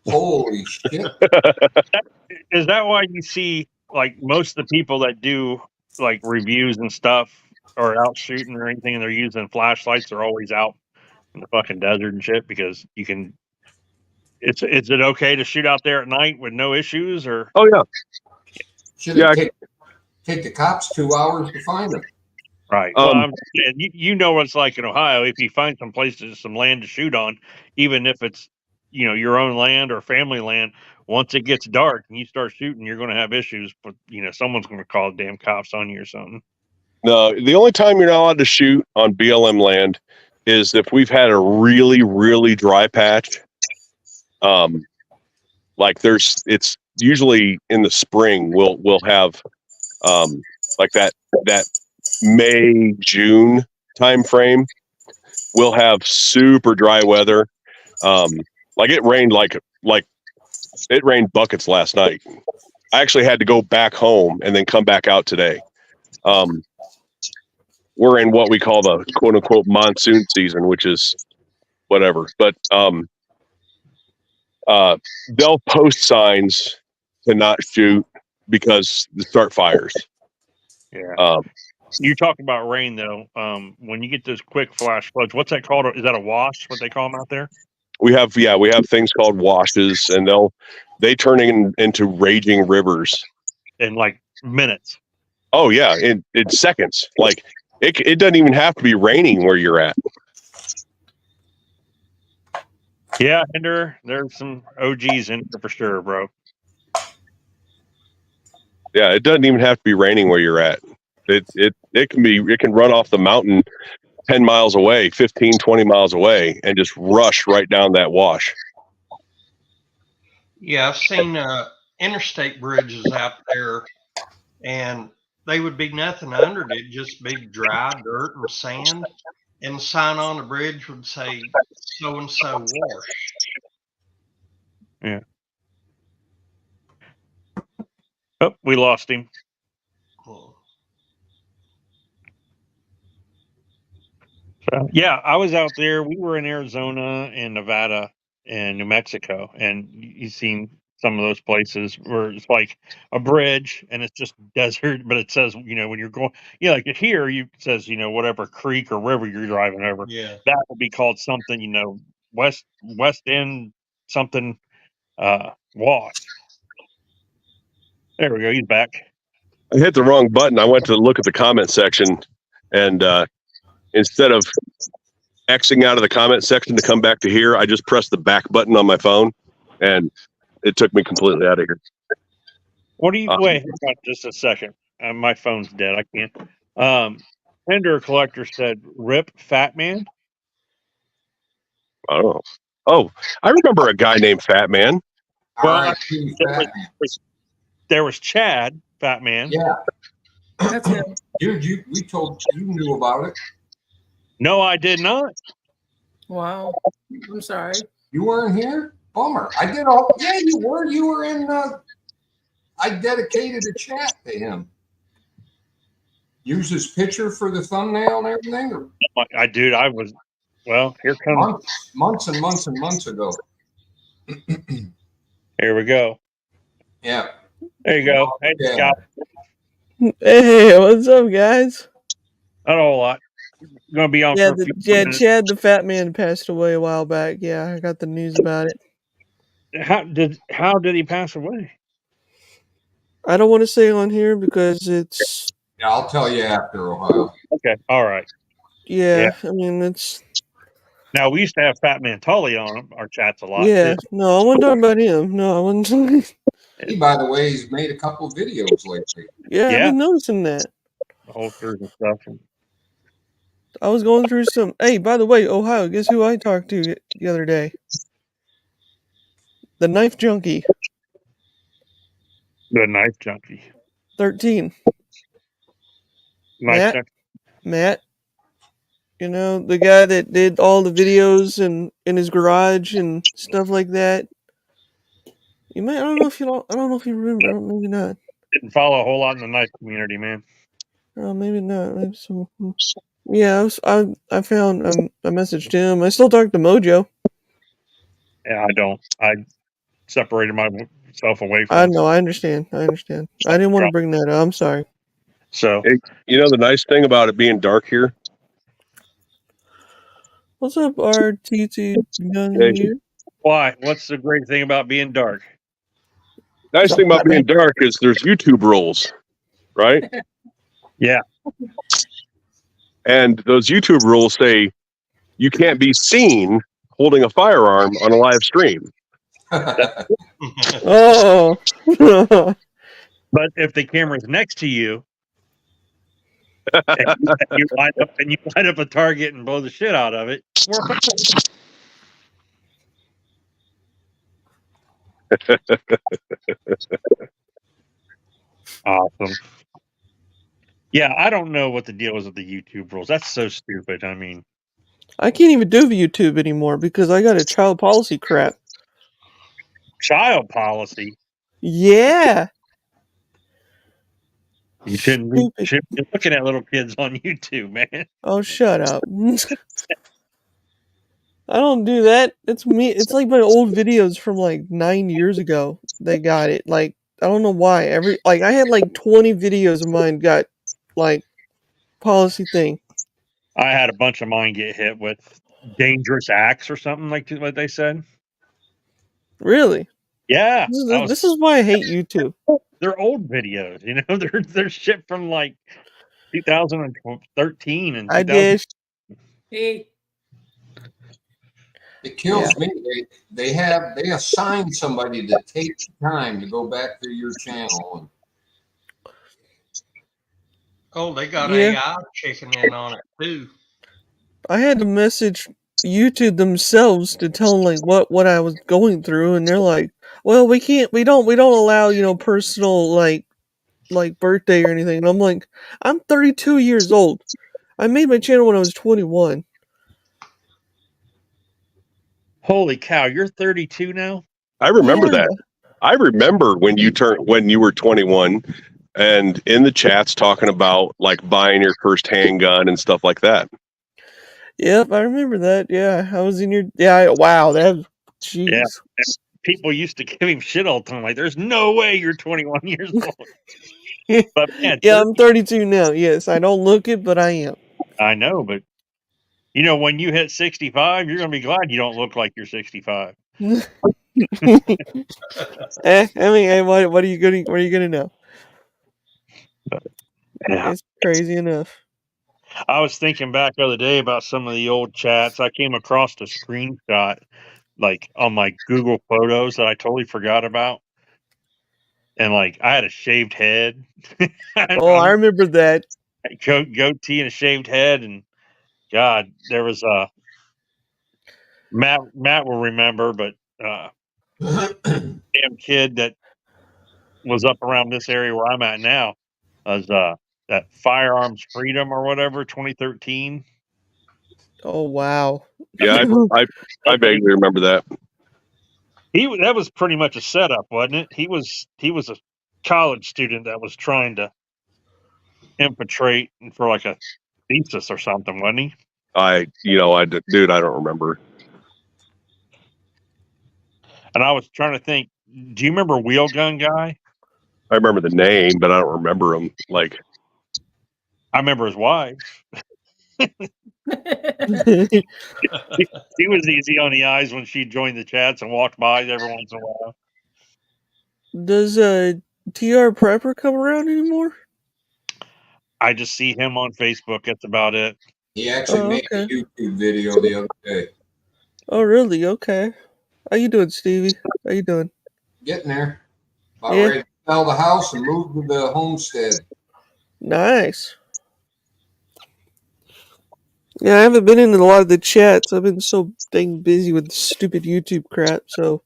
Holy shit. Is that why you see like most of the people that do like reviews and stuff or out shooting or anything and they're using flashlights, they're always out in the fucking desert and shit because you can is it okay to shoot out there at night with no issues or? Oh yeah. Should it take the cops 2 hours to find them? Right. Well, you know what it's like in Ohio. If you find some places, some land to shoot on, even if it's your own land or family land, once it gets dark and you start shooting, you're going to have issues. But someone's going to call the damn cops on you or something. No, the only time you're not allowed to shoot on BLM land is if we've had a really, really dry patch. It's usually in the spring. We'll have like that May, June time frame. We'll have super dry weather. Like it rained like it rained buckets last night. I actually had to go back home and then come back out today. We're in what we call the quote unquote monsoon season, which is whatever. But they'll post signs to not shoot because they start fires. Yeah. You talk about rain though. When you get those quick flash floods, what's that called? Is that a wash? What they call them out there? We have things called washes, and they turn into raging rivers in like minutes. Oh yeah, in seconds. Like it doesn't even have to be raining where you're at. Yeah, and there's some OGs in there for sure, bro. Yeah, it doesn't even have to be raining where you're at. It can run off the mountain 10 miles away, 15, 20 miles away, and just rush right down that wash. Yeah, I've seen interstate bridges out there, and they would be nothing under it, just be dry dirt and sand. And the sign on the bridge would say, so-and-so wash. Yeah. Oh, we lost him. Cool. So, yeah, I was out there. We were in Arizona and Nevada and New Mexico, and you've seen some of those places where it's like a bridge and it's just desert, but it says, when you're going, like here, it says, whatever creek or river you're driving over. Yeah. That would be called something, West End something wash. There we go. He's back. I hit the wrong button. I went to look at the comment section, and instead of Xing out of the comment section to come back to here, I just pressed the back button on my phone, and it took me completely out of here. What do you wait? Hang on just a second. My phone's dead. I can't. Fender Collector said, "Rip Fat Man." I don't know. Oh, I remember a guy named Fat Man. Well, there was Chad, Fat Man. Yeah. That's him. Dude, you knew about it. No, I did not. Wow. I'm sorry. You weren't here? Bummer. I did all. Yeah, you were. You were in. I dedicated a chat to him. Use his picture for the thumbnail and everything. Or I was. Well, here comes months and months and months ago. Here we go. Yeah. There you go. Hey, Scott. Hey, what's up, guys? Not a whole lot. Going to be on. Yeah, Chad the Fat Man passed away a while back. Yeah, I got the news about it. How did he pass away? I don't want to say on here because it's. Yeah, I'll tell you after a while. Okay, all right. Yeah, I mean it's. Now we used to have Fat Man Tully on our chats a lot. Yeah, too. no, I wasn't talking about him. No, I wasn't. He, by the way, he's made a couple of videos lately. Yeah, I've been noticing that. The holsters and stuff. I was going through some. Hey, by the way, Ohio, guess who I talked to the other day? The Knife Junkie. The Knife Junkie. 13. Matt. You know, the guy that did all the videos and in his garage and stuff like that. You might. I don't know if you remember. Maybe not. Didn't follow a whole lot in the knife community, man. Oh, maybe not. Maybe so. Yeah, I found. I messaged him. I still talk to Mojo. Yeah, I don't. I separated myself away from. I know. I understand. I didn't want to bring that up. I'm sorry. So, you know, the nice thing about it being dark here. What's up, RTT? Why? What's the great thing about being dark? Nice thing about being dark is there's YouTube rules, right? Yeah. And those YouTube rules say you can't be seen holding a firearm on a live stream. Oh. But if the camera's next to you, and you light up a target and blow the shit out of it, we're awesome. Yeah, I don't know what the deal is with the YouTube rules. That's so stupid. I mean, I can't even do YouTube anymore because I got a child policy crap. Child policy? Yeah. You shouldn't be looking at little kids on YouTube, man. Oh, shut up. I don't do that. It's me. It's like my old videos from like 9 years ago. They got it. Like, I don't know why. I had like 20 videos of mine got like policy thing. I had a bunch of mine get hit with dangerous acts or something like what they said. Really? Yeah. This is why I hate YouTube. They're old videos, you know. They're shit from like 2013 and I did. Hey. It kills me. They assign somebody to take time to go back through your channel. Oh, they got AI checking in on it too. I had to message YouTube themselves to tell them like what I was going through, and they're like, "Well, we don't allow, you know, personal like birthday or anything." And I'm like, "I'm 32 years old. I made my channel when I was 21." Holy cow, you're 32 now? I remember that. I remember when you were 21 and in the chats talking about like buying your first handgun and stuff like that. Yep, I remember that. Yeah, I was in your wow, that jeez. Yeah. People used to give him shit all the time. Like, there's no way you're 21 years old. But man, yeah, I'm 32 now. Yes, I don't look it, but I am. I know, but you know, when you hit 65, you're gonna be glad you don't look like you're 65. I mean, hey, what are you gonna know? Yeah. It's crazy enough. I was thinking back the other day about some of the old chats. I came across a screenshot like on my Google Photos that I totally forgot about. And like I had a shaved head. I remember that. Goatee and a shaved head, and God, there was Matt will remember, but damn kid that was up around this area where I'm at now. Was that Firearms Freedom or whatever 2013? Oh wow. Yeah, I vaguely remember that. That was pretty much a setup, wasn't it? He was a college student that was trying to infiltrate for like a thesis or something, wasn't he? Dude, I don't remember. And I was trying to think. Do you remember Wheel Gun Guy? I remember the name, but I don't remember him. Like, I remember his wife. She was easy on the eyes when she joined the chats and walked by every once in a while. Does TR Prepper come around anymore? I just see him on Facebook. That's about it. He actually made a YouTube video the other day. Oh, really? Okay. How you doing, Stevie? How you doing? Getting there. About ready to sell the house and move to the homestead. Nice. Yeah, I haven't been in a lot of the chats. I've been so dang busy with stupid YouTube crap. So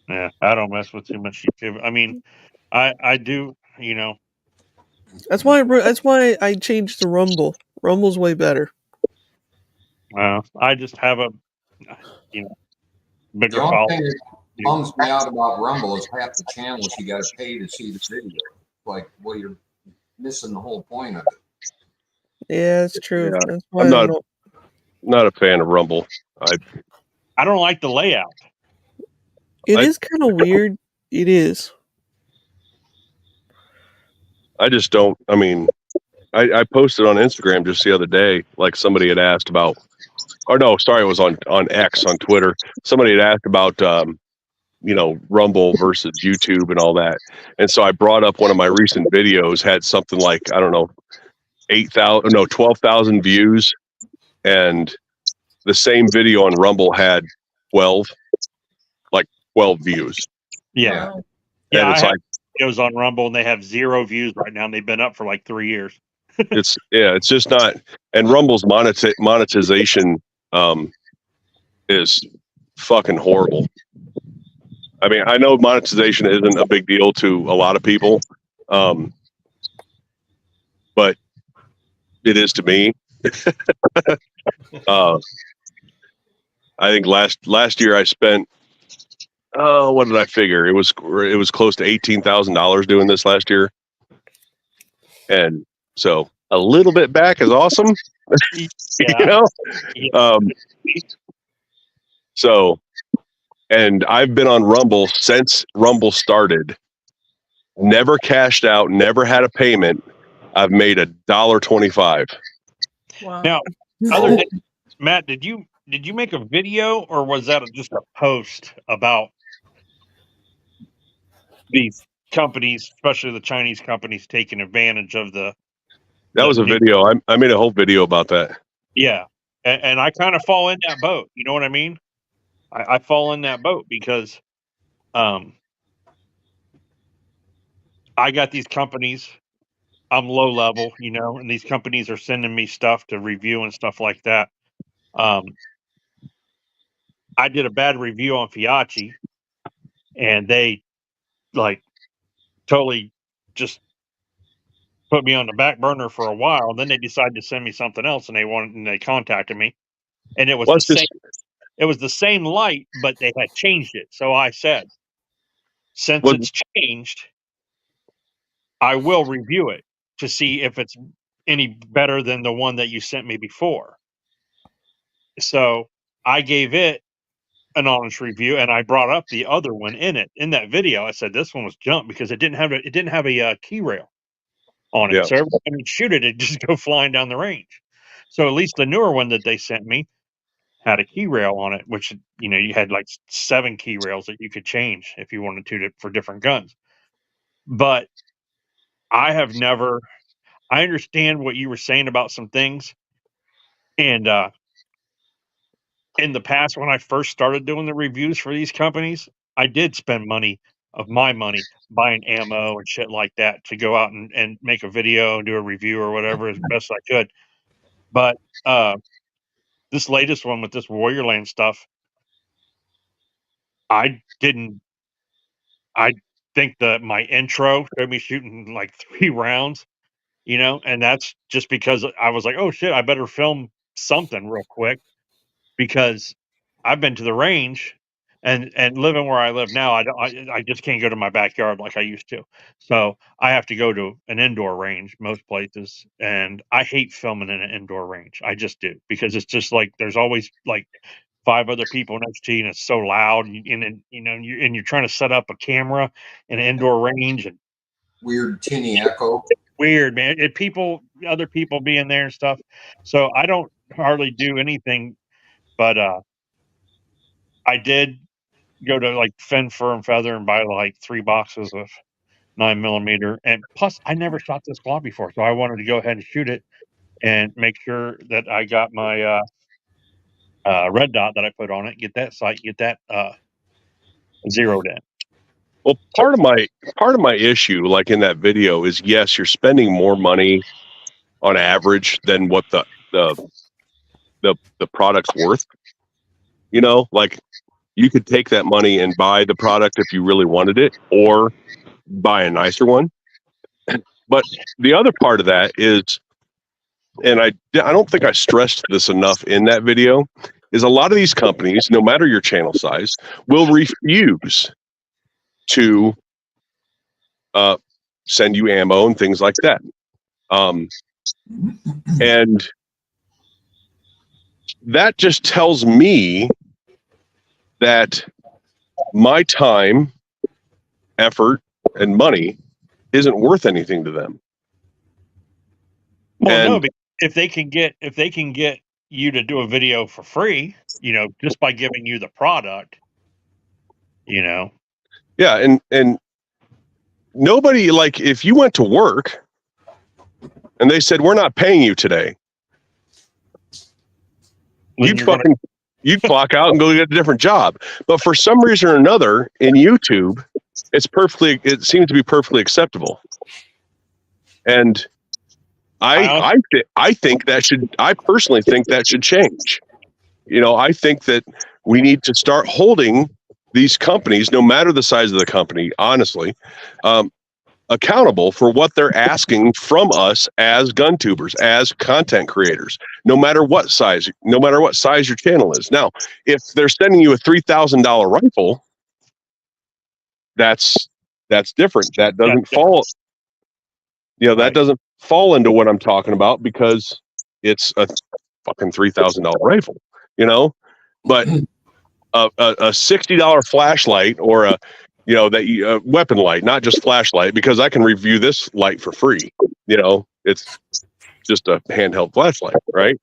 yeah, I don't mess with too much YouTube. I mean, I do. You know, that's why I changed to Rumble. Rumble's way better. I just have a bigger The only following. thing that bums me out about Rumble is half the channels you got to pay to see the video. Like, well, you're missing the whole point of it. Yeah, that's true. Yeah. That's why I'm not a fan of Rumble. I don't like the layout. It is kind of weird. It is. I just don't. I mean, I posted on Instagram just the other day, like somebody had asked about, or no, sorry, it was on X on Twitter. Somebody had asked about, Rumble versus YouTube and all that. And so I brought up one of my recent videos, had something like, I don't know, 12,000 views. And the same video on Rumble had 12 views. Yeah. Wow. Yeah, And it's like, videos on Rumble and they have 0 views right now, and they've been up for like 3 years. it's just not. And Rumble's monetization is fucking horrible. I mean, I know monetization isn't a big deal to a lot of people, but it is to me. I think last year I spent, what did I figure? It was close to $18,000 doing this last year, and so a little bit back is awesome. Yeah. So, and I've been on Rumble since Rumble started. Never cashed out. Never had a payment. I've made $1.25. Wow. Now, Matt, did you make a video, or was that just a post about these companies, especially the Chinese companies, taking advantage of the? That was a video. I made a whole video about that. Yeah, and I kind of fall in that boat. You know what I mean? I fall in that boat because, I got these companies. I'm low level, and these companies are sending me stuff to review and stuff like that. I did a bad review on Fiachi, and they totally just put me on the back burner for a while. And then they decided to send me something else, and they contacted me, and it was the same light, but they had changed it. So I said, since it's changed, I will review it to see if it's any better than the one that you sent me before. So I gave it an honest review, and I brought up the other one in that video. I said this one was junk because it didn't have a key rail on it. Yeah. So every time you shoot it, it just go flying down the range. So at least the newer one that they sent me had a key rail on it, which you had like 7 key rails that you could change if you wanted to for different guns. But I understand what you were saying about some things, and in the past, when I first started doing the reviews for these companies, I did spend my money buying ammo and shit like that to go out and make a video and do a review or whatever as best I could. But this latest one with this Warriorland stuff, I think that my intro showed me shooting like 3 rounds, you know, and that's just because I was like, oh shit, I better film something real quick because I've been to the range and living where I live now, I just can't go to my backyard like I used to. So I have to go to an indoor range most places, and I hate filming in an indoor range. I just do because it's just like there's always like 5 other people next to you, and it's so loud, and then you know, you're trying to set up a camera in an indoor range, and weird tinny echo. Weird, man. Other people being there and stuff. So I don't hardly do anything, but I did go to like Fend, Fur, and Feather and buy like 3 boxes of 9mm, and plus I never shot this claw before, so I wanted to go ahead and shoot it and make sure that I got my red dot that I put on it, get that sight, get that zeroed in. Well, part of my issue, like in that video, is yes, you're spending more money on average than what the product's worth. You know, like you could take that money and buy the product if you really wanted it, or buy a nicer one. But the other part of that is, and I don't think I stressed this enough in that video, is a lot of these companies, no matter your channel size, will refuse to send you ammo and things like that. And that just tells me that my time, effort, and money isn't worth anything to them. Well, no, but if they can get you to do a video for free, you know, just by giving you the product, you know. Yeah, and nobody, like, if you went to work and they said, we're not paying you today, you'd clock out and go get a different job. But for some reason or another, in YouTube, it seems to be perfectly acceptable. And I personally think that should change. You know, I think that we need to start holding these companies, no matter the size of the company, honestly, accountable for what they're asking from us as gun tubers, as content creators, no matter what size your channel is. Now, if they're sending you a $3,000 rifle, that's different. That doesn't fall, you know, that doesn't fall into what I'm talking about, because it's a fucking $3,000 rifle, you know. But a $60 flashlight, or a weapon light, not just flashlight, because I can review this light for free. You know, it's just a handheld flashlight, right?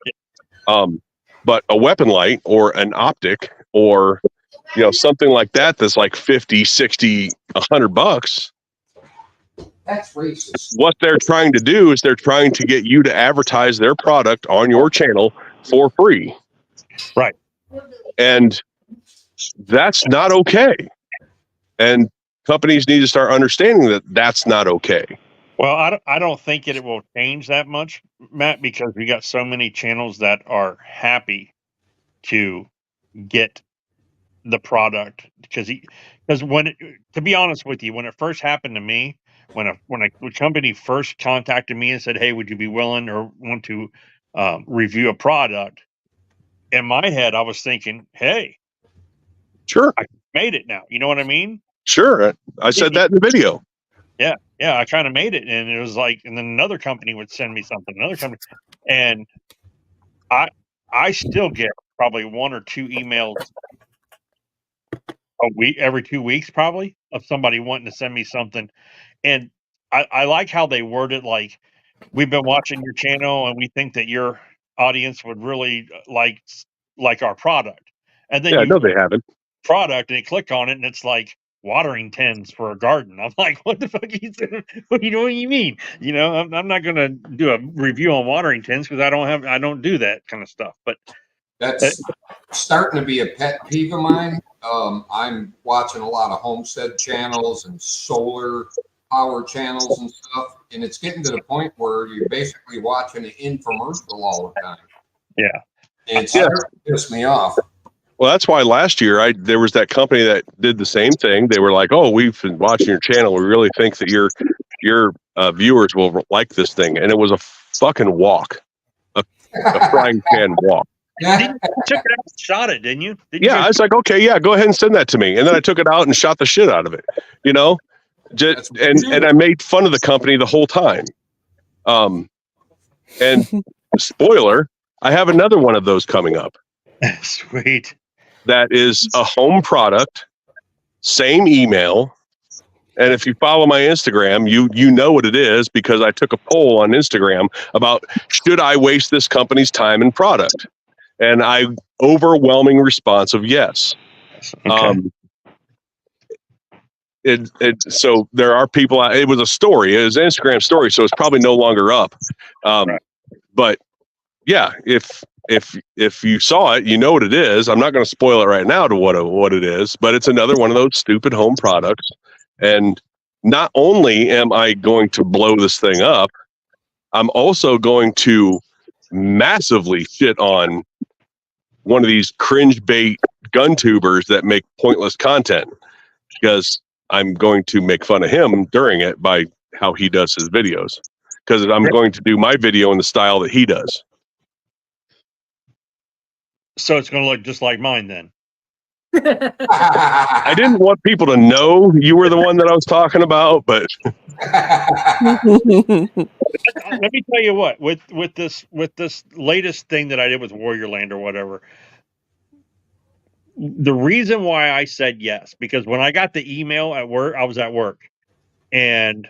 But a weapon light or an optic, or, you know, something like that, that's like 50, 60, $100. That's racist. What they're trying to do is they're trying to get you to advertise their product on your channel for free. Right. And that's not okay. And companies need to start understanding that that's not okay. Well, I don't think it will change that much, Matt, because we got so many channels that are happy to get the product, because to be honest with you, when it first happened to me, when a company first contacted me and said, hey, would you be willing or want to review a product, in my head I was thinking, hey, sure, I made it now, you know what I mean? Sure, I said that in the video. Yeah, I kind of made it, and it was like, and then another company would send me something, and I still get probably 1 or 2 emails a week, every 2 weeks, probably, of somebody wanting to send me something. And I like how they word it, like, we've been watching your channel and we think that your audience would really like our product. And then no, they haven't. Product, and they click on it, and it's like watering tins for a garden. I'm like, what the fuck are you saying? What do you mean? You know, I'm not going to do a review on watering tins, because I don't do that kind of stuff. But that's starting to be a pet peeve of mine. I'm watching a lot of homestead channels and solar power channels and stuff, and it's getting to the point where you're basically watching an infomercial all the time. Yeah. And it's starting to piss me off. Well, that's why last year there was that company that did the same thing. They were like, "Oh, we've been watching your channel. We really think that your viewers will like this thing," and it was a fucking walk, a frying pan walk. You took it out and shot it, didn't you? I was like, okay, yeah, go ahead and send that to me, and then I took it out and shot the shit out of it. You know, and I made fun of the company the whole time. And spoiler, I have another one of those coming up. Sweet. That is a home product, same email. And if you follow my Instagram, you know what it is, because I took a poll on Instagram about should I waste this company's time and product? And overwhelming response of yes. Okay. So there are people. It was a story. It was an Instagram story, so it's probably no longer up. Right. But yeah, if you saw it, you know what it is. I'm not going to spoil it right now to what it is, but it's another one of those stupid home products. And not only am I going to blow this thing up, I'm also going to massively shit on one of these cringe bait gun tubers that make pointless content, because I'm going to make fun of him during it by how he does his videos, because I'm going to do my video in the style that he does. So it's going to look just like mine then. I didn't want people to know you were the one that I was talking about, but let me tell you what, with this latest thing that I did with Warrior Land or whatever, the reason why I said yes, because when I got the email at work, I was at work, and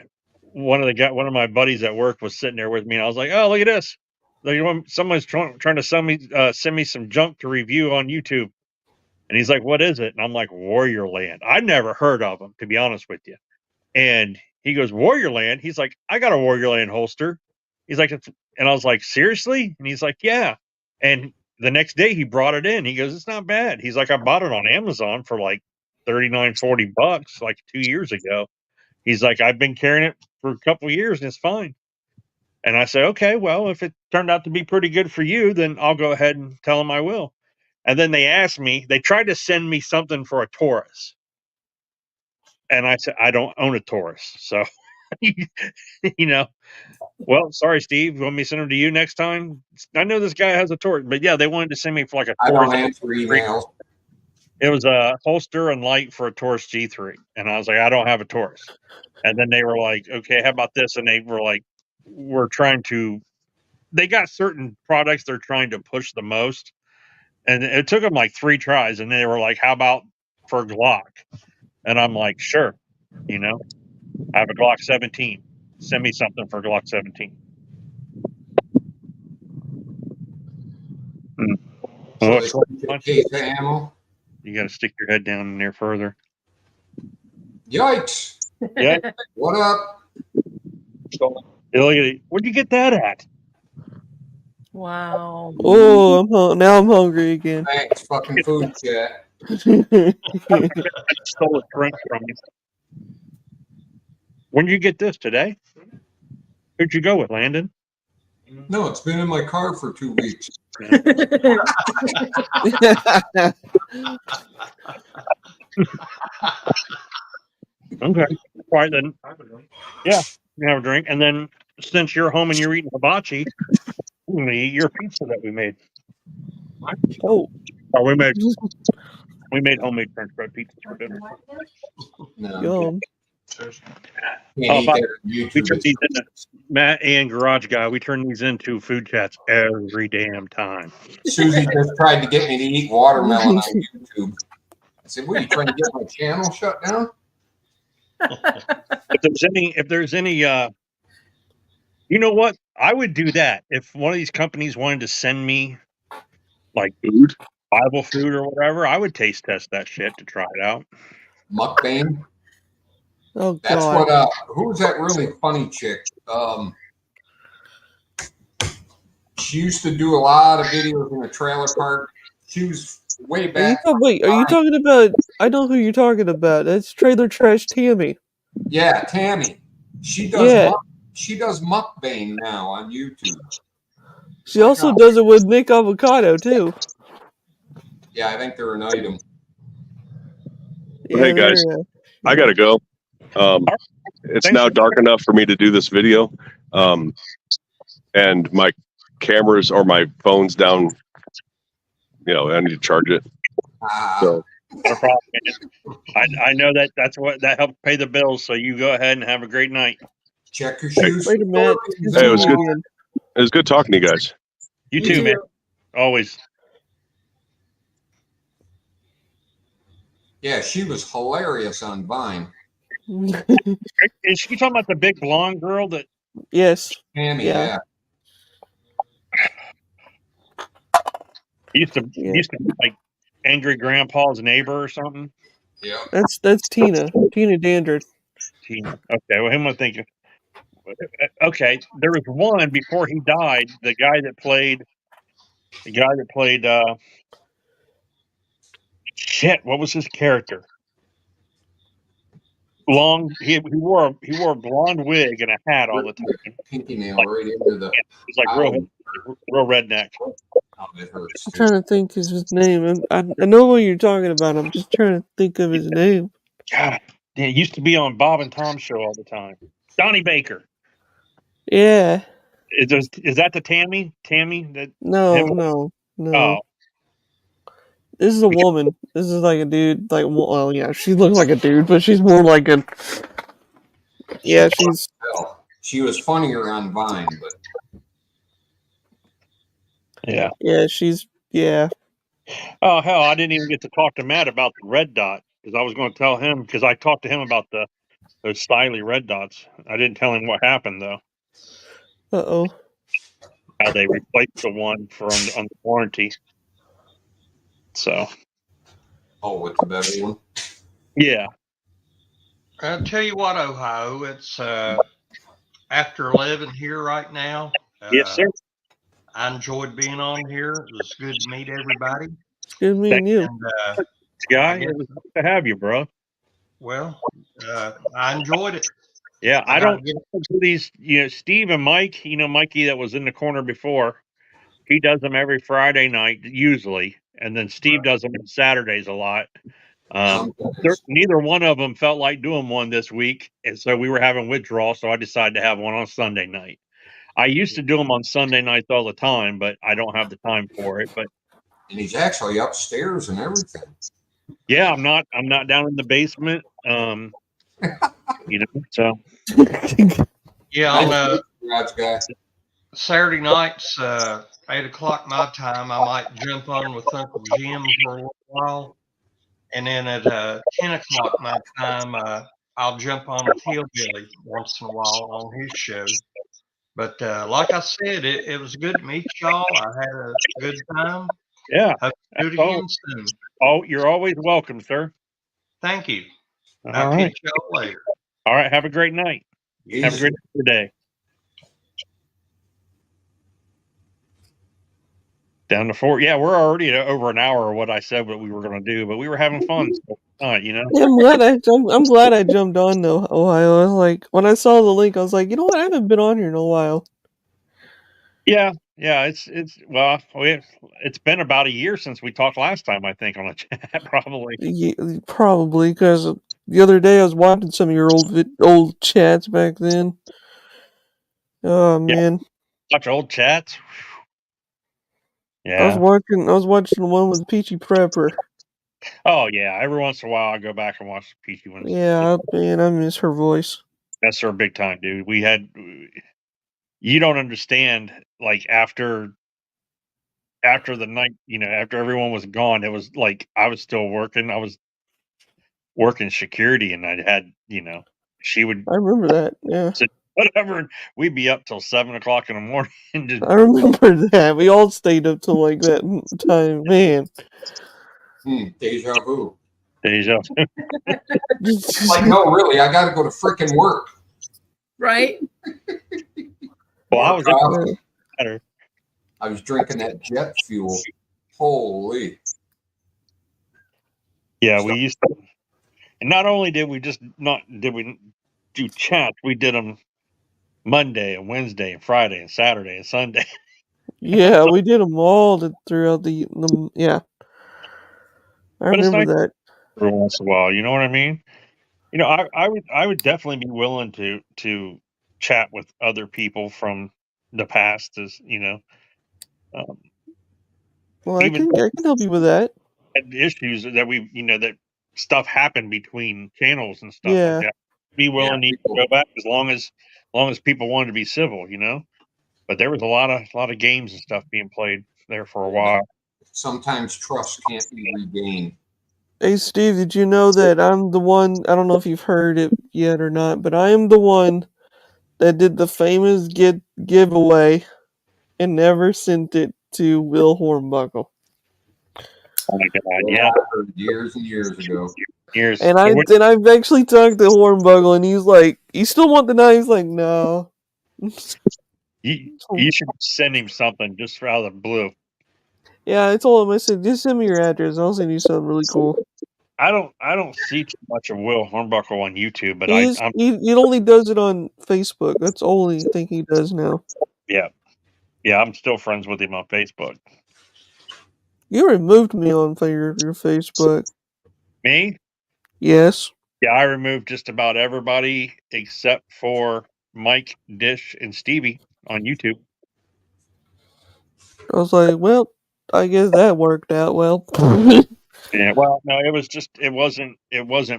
one of my buddies at work was sitting there with me, and I was like, "Oh, look at this! Someone's trying to send me some junk to review on YouTube." And he's like, "What is it?" And I'm like, "Warrior Land." I'd never heard of them, to be honest with you. And he goes, "Warrior Land?" He's like, "I got a Warrior Land holster." He's like, and I was like, "Seriously?" And he's like, "Yeah." And the next day he brought it in. He goes, "It's not bad." He's like, "I bought it on Amazon for like $39-40 like 2 years ago." He's like, "I've been carrying it for a couple of years and it's fine." And I said, "Okay, well, if it turned out to be pretty good for you, then I'll go ahead and tell him I will." And then they tried to send me something for a Taurus. And I said, "I don't own a Taurus." So, well, sorry, Steve. You want me to send them to you next time? I know this guy has a Taurus, but yeah, they wanted to send me for like a Taurus. I don't answer emails. It was a holster and light for a Taurus G3. And I was like, "I don't have a Taurus." And then they were like, "Okay, how about this?" And they were like, they got certain products they're trying to push the most. And it took them like 3 tries. And they were like, "How about for Glock?" And I'm like, "Sure. I have a Glock 17. Send me something for Glock 17. So case of ammo. You got to stick your head down in there further. Yikes! Yeah. What up? Where'd you get that at? Wow. Oh, now I'm hungry again. Thanks, fucking food chat. I stole a drink from you. When did you get this, today? Who'd you go with, Landon? No, it's been in my car for 2 weeks. Okay. All right, then. Yeah, you have a drink. And then, since you're home and you're eating hibachi, I'm going to eat your pizza that we made. Oh, we made homemade French bread pizza for dinner. yum. We turn these into, Matt and Garage Guy, we turn these into food chats every damn time. Susie just tried to get me to eat watermelon on YouTube. I said, "What, are you trying to get my channel shut down?" If there's any, you know what? I would do that if one of these companies wanted to send me like food, Bible food or whatever. I would taste test that shit to try it out. Mukbang. Oh, That's God. what. Who's that really funny chick? She used to do a lot of videos in a trailer park. She was way back. Are you talking about? I know who you're talking about. That's Trailer Trash Tammy. Yeah, Tammy. She does. She does mukbang now on YouTube. She also does it with Nick Avocado too. Yeah, I think they're an item. Yeah, hey guys, I gotta go. It's now dark enough for me to do this video, and my cameras or my phone's down. I need to charge it. So. No problem, man. I know that's what that helped pay the bills. So you go ahead and have a great night. Check your shoes. Wait a minute. Hey, it was good. It was good talking to you guys. You too, man. Always. Yeah, she was hilarious on Vine. Is she talking about the big blonde girl that? Yes. Tammy, yeah. Used to be like Angry Grandpa's neighbor or something. Yeah. That's Tina. Tina Dandridge. Tina. Okay, well, him I thinking. Okay, there was one before he died. The guy that played. Shit, what was his character? Long. He wore a blonde wig and a hat all the time. Pinky nail right into the. He's like real redneck. It hurts. I'm trying to think of his name. I know what you're talking about. I'm just trying to think of his name. God, it used to be on Bob and Tom's show all the time. Donnie Baker. Yeah. Is that the Tammy? Tammy? No. Oh. This is a woman. This is like a dude. Like, well, yeah, she looks like a dude, but she's more like a. Yeah, she's. She was funnier on Vine, but. Yeah. Yeah, she's. Yeah. Oh hell! I didn't even get to talk to Matt about the red dot because I was going to tell him because I talked to him about those styly red dots. I didn't tell him what happened though. Uh-oh. How they replaced the one on the warranty. So. Oh, with the better one. Yeah. I'll tell you what, Ohio, it's after 11 here right now. Yes, sir. I enjoyed being on here. It was good to meet everybody. It's good meeting you. And, Guy, it was good to have you, bro. Well, I enjoyed it. Yeah, I don't do these, Steve and Mike, Mikey that was in the corner before, he does them every Friday night, usually. And then Steve does them on Saturdays a lot. Neither one of them felt like doing one this week. And so we were having withdrawal. So I decided to have one on Sunday night. I used to do them on Sunday nights all the time, but I don't have the time for it. But and he's actually upstairs and everything. Yeah, I'm not down in the basement. So. Yeah, on Saturday nights, 8 o'clock my time, I might jump on with Uncle Jim for a little while, and then at 10 o'clock my time, I'll jump on with Hillbilly once in a while on his show. But like I said, it was good to meet y'all. I had a good time. Yeah. Hope to do it again soon. Oh, you're always welcome, sir. Thank you. I'll catch y'all later. All right. Have a great night. Yes. Have a great day. Down to 4. Yeah, we're already at over an hour of what I said what we were going to do, but we were having fun. So, Yeah, I'm glad I jumped on though, Ohio. I was like, when I saw the link, I was like, you know what? I haven't been on here in a while. Yeah. It's been about a year since we talked last time, I think, on a chat, probably. Yeah, probably, because the other day I was watching some of your old chats back then. Oh man. Watch old chats. Yeah. I was watching the one with Peachy Prepper. Oh yeah. Every once in a while I go back and watch the Peachy ones. Yeah, man, I miss her voice. That's her big time, dude. You don't understand, like after the night, after everyone was gone, it was like I was still working. I was working security and I had, she would. I remember that, yeah. Whatever, and we'd be up till 7 o'clock in the morning. I remember that. We all stayed up till like that time, man. Deja vu. Deja vu. Like, no, really, I got to go to freaking work. Right. Well, I was drinking that jet fuel. Holy. Yeah, we used to. And not only did we do chats, we did them Monday and Wednesday and Friday and Saturday and Sunday. Yeah, we did them all throughout the yeah. I remember that. Every once in a while, you know what I mean? You know, I would definitely be willing to chat with other people from the past, as you know. Well, I Even can help you with that. issues that we, you know, that stuff happened between channels and stuff like Yeah. that. Be willing to go back as long as people wanted to be civil, you know. But there was a lot of games and stuff being played there for a while. Sometimes trust can't be regained. Hey, Steve, did you know that I'm the one, I don't know if you've heard it yet or not, but I am the one that did the famous giveaway and never sent it to Will Hornbuckle. Oh my God, yeah. Years and years ago. Years. And I've actually talked to Hornbuckle, and he's like, you still want the knife? He's like, no. You should send him something just for out of the blue. Yeah, I told him, I said, just send me your address. I'll send you something really cool. I don't see too much of Will Hornbuckle on YouTube, but he only does it on Facebook. That's the only thing he does now. Yeah. Yeah, I'm still friends with him on Facebook. You removed me on your Facebook. Me? Yes. Yeah, I removed just about everybody except for Mike, Dish, and Stevie on YouTube. I was like, well, I guess that worked out well. Yeah, well, no, it wasn't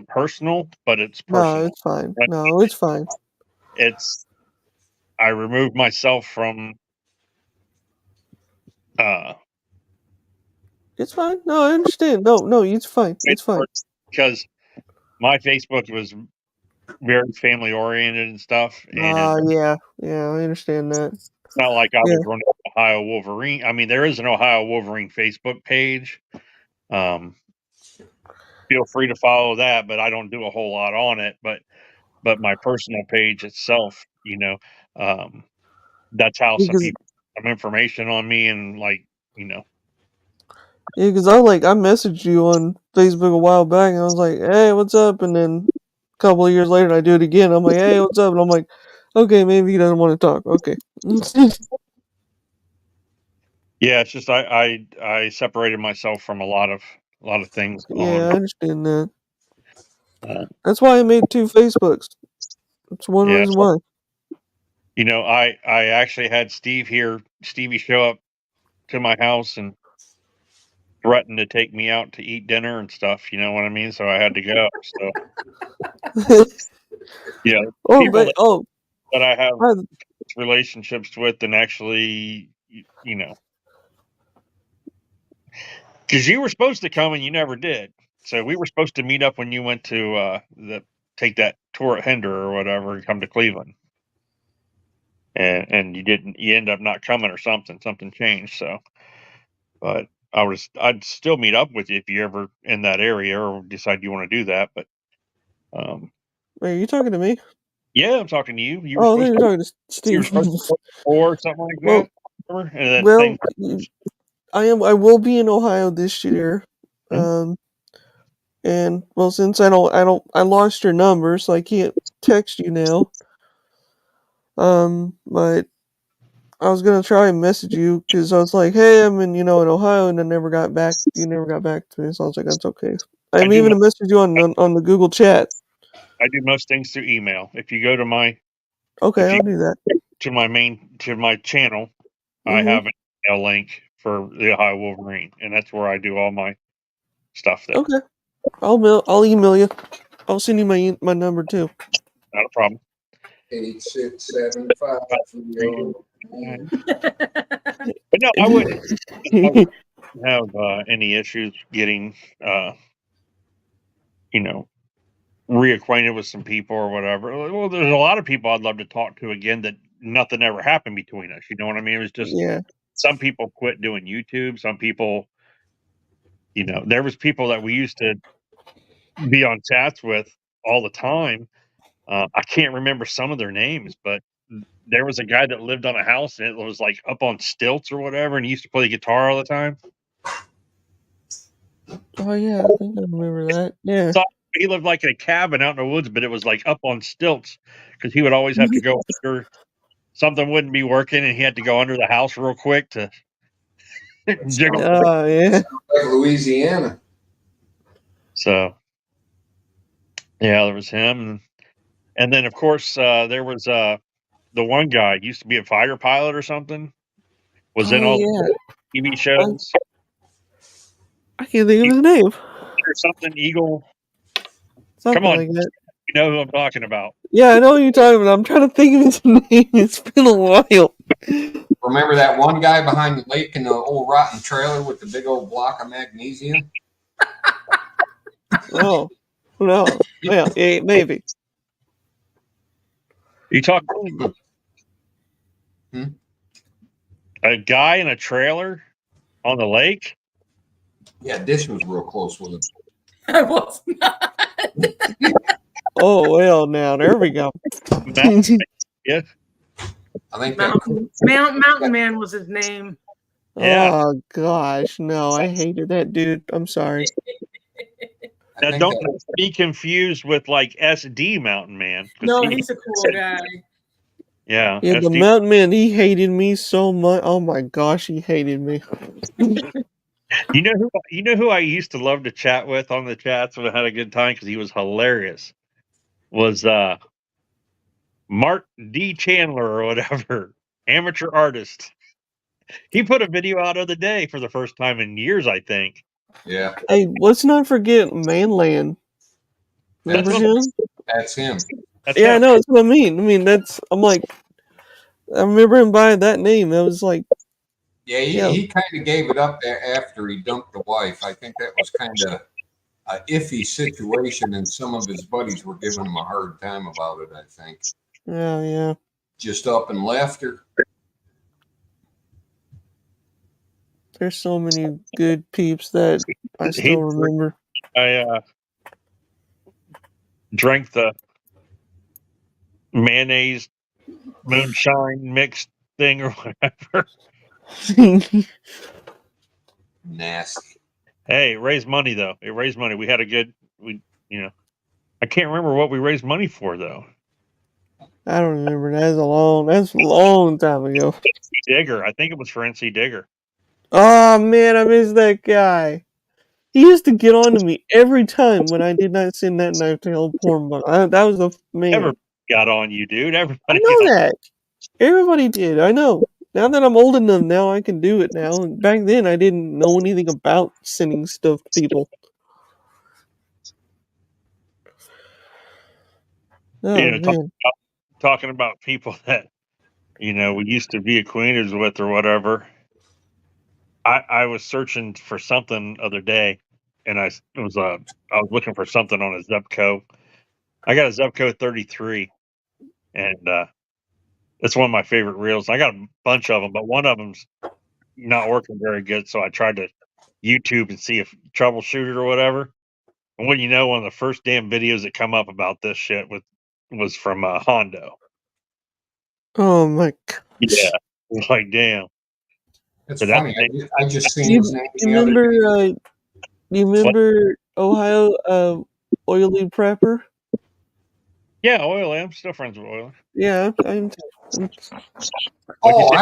personal, but it's personal. No, it's fine. No, it's fine. I removed myself from it's fine. No, I understand. No, it's fine. It's fine. Because my Facebook was very family oriented and stuff. And yeah, I understand that. It's not like I was running Ohio Wolverine. I mean, there is an Ohio Wolverine Facebook page. Feel free to follow that, but I don't do a whole lot on it. But my personal page itself, you know, that's how some people have some information on me, and like, you know. Yeah, because I messaged you on Facebook a while back, and I was like, hey, what's up? And then a couple of years later, I do it again. I'm like, hey, what's up? And I'm like, okay, maybe he doesn't want to talk. Okay. Yeah, it's just I separated myself from a lot of things. Yeah, I understand that. That's why I made 2 Facebooks. That's one reason why. You know, I actually had Stevie show up to my house and threatened to take me out to eat dinner and stuff. You know what I mean? So I had to go. So yeah, people that I have relationships with, and actually, you know, because you were supposed to come and you never did. So we were supposed to meet up when you went to take that tour at Hinder or whatever and come to Cleveland. And you didn't. You end up not coming or something. Something changed. So, but I'd still meet up with you if you're ever in that area or decide you want to do that. But wait, are you talking to me? Yeah, I'm talking to you. You were supposed talking to Steve. You were supposed to or something like that. And then I will be in Ohio this year. And well, since I lost your number, so I can't text you now. But I was gonna try and message you because I was like, hey, I'm in Ohio, and I never got back. You never got back to me, so I was like, that's okay. I'm even gonna message you on the Google chat. I do most things through email. If you go to my I'll do that. To my channel, I have an email link for the Ohio Wolverine, and that's where I do all my stuff there. Okay, I'll email you. I'll send you my number too. Not a problem. 86753. But no, I wouldn't have any issues getting reacquainted with some people or whatever. Well, there's a lot of people I'd love to talk to again that nothing ever happened between us. You know what I mean? It was just some people quit doing YouTube. Some people, there was people that we used to be on chats with all the time. I can't remember some of their names, but there was a guy that lived on a house and it was like up on stilts or whatever, and he used to play guitar all the time. Oh yeah, I think I remember that. Yeah. So he lived like in a cabin out in the woods, but it was like up on stilts because he would always have to go under. Something wouldn't be working, and he had to go under the house real quick to jiggle. Yeah. Like Louisiana. So, yeah, there was him, and then of course there was the one guy used to be a fighter pilot or something. Was in all the TV shows. I can't think of his name. Or something Eagle. Something Come on, like that. you know who I'm talking about. Yeah, I know what you're talking about. I'm trying to think of his name. It's been a while. Remember that one guy behind the lake in the old rotten trailer with the big old block of magnesium? Oh, no. Yeah, maybe. You talking a guy in a trailer on the lake? Yeah, Dish was real close with him. I was not. Oh, well, now, there we go. Yeah. I think Mountain Man was his name. Yeah. Oh, gosh. No, I hated that dude. I'm sorry. Now, don't be confused with like SD Mountain Man. No, he's a cool guy. Yeah. Yeah, the Mountain Man, he hated me so much. Oh, my gosh, he hated me. You know who I used to love to chat with on the chats when I had a good time because he was hilarious. Was Mark D. Chandler or whatever, amateur artist. He put a video out of the day for the first time in years, I think. Yeah. Hey, let's not forget Manland. Remember him? That's him. I know, that's what I mean. I'm like, I remember him by that name. That was like, yeah, he kind of gave it up there after he dumped the wife. I think that was kind of an iffy situation, and some of his buddies were giving him a hard time about it, I think. Yeah. Just up and left her. There's so many good peeps that I still remember. I drank the mayonnaise moonshine mixed thing or whatever. Nasty. Hey, it raised money though. It raised money. We had a good I can't remember what we raised money for though. I don't remember. That's a long time ago. NC Digger. I think it was for NC Digger. Oh man, I miss that guy. He used to get on to me every time when I did not send that knife to old porn book. That was the man. Everybody got on you, dude. Everybody. I know that. Everybody did. I know. Now that I'm old enough, now I can do it now. And back then, I didn't know anything about sending stuff to people. Oh, man. Talking about people that we used to be acquainted with or whatever. I was searching for something the other day, and I was looking for something on a Zepco. I got a Zepco 33, and it's one of my favorite reels. I got a bunch of them, but one of them's not working very good. So I tried to YouTube and see if troubleshoot it or whatever. And what do you know, one of the first damn videos that come up about this shit was from Hondo. Oh my gosh. Yeah, it's like damn. It's funny. I just seen his name. You remember Ohio Oily Prepper? Yeah, Oily. I'm still friends with Oily. Yeah, I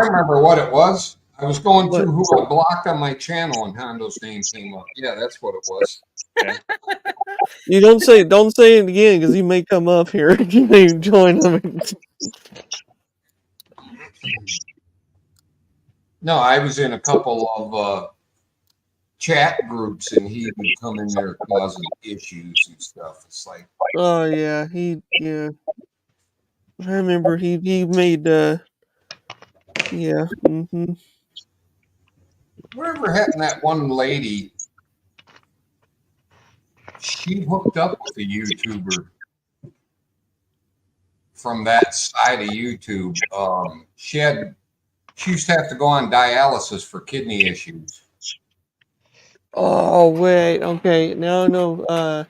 remember what it was. I was going through who I blocked on my channel, and Hondo's name came up. Yeah, that's what it was. Yeah. You don't say it again because he may come up here. You may join him. No, I was in a couple of chat groups, and he would come in there causing issues and stuff. It's like, oh yeah, I remember he made Mm-hmm. Whatever happened to that one lady? She hooked up with a YouTuber from that side of YouTube. She used to have to go on dialysis for kidney issues. Oh wait, okay, now no. I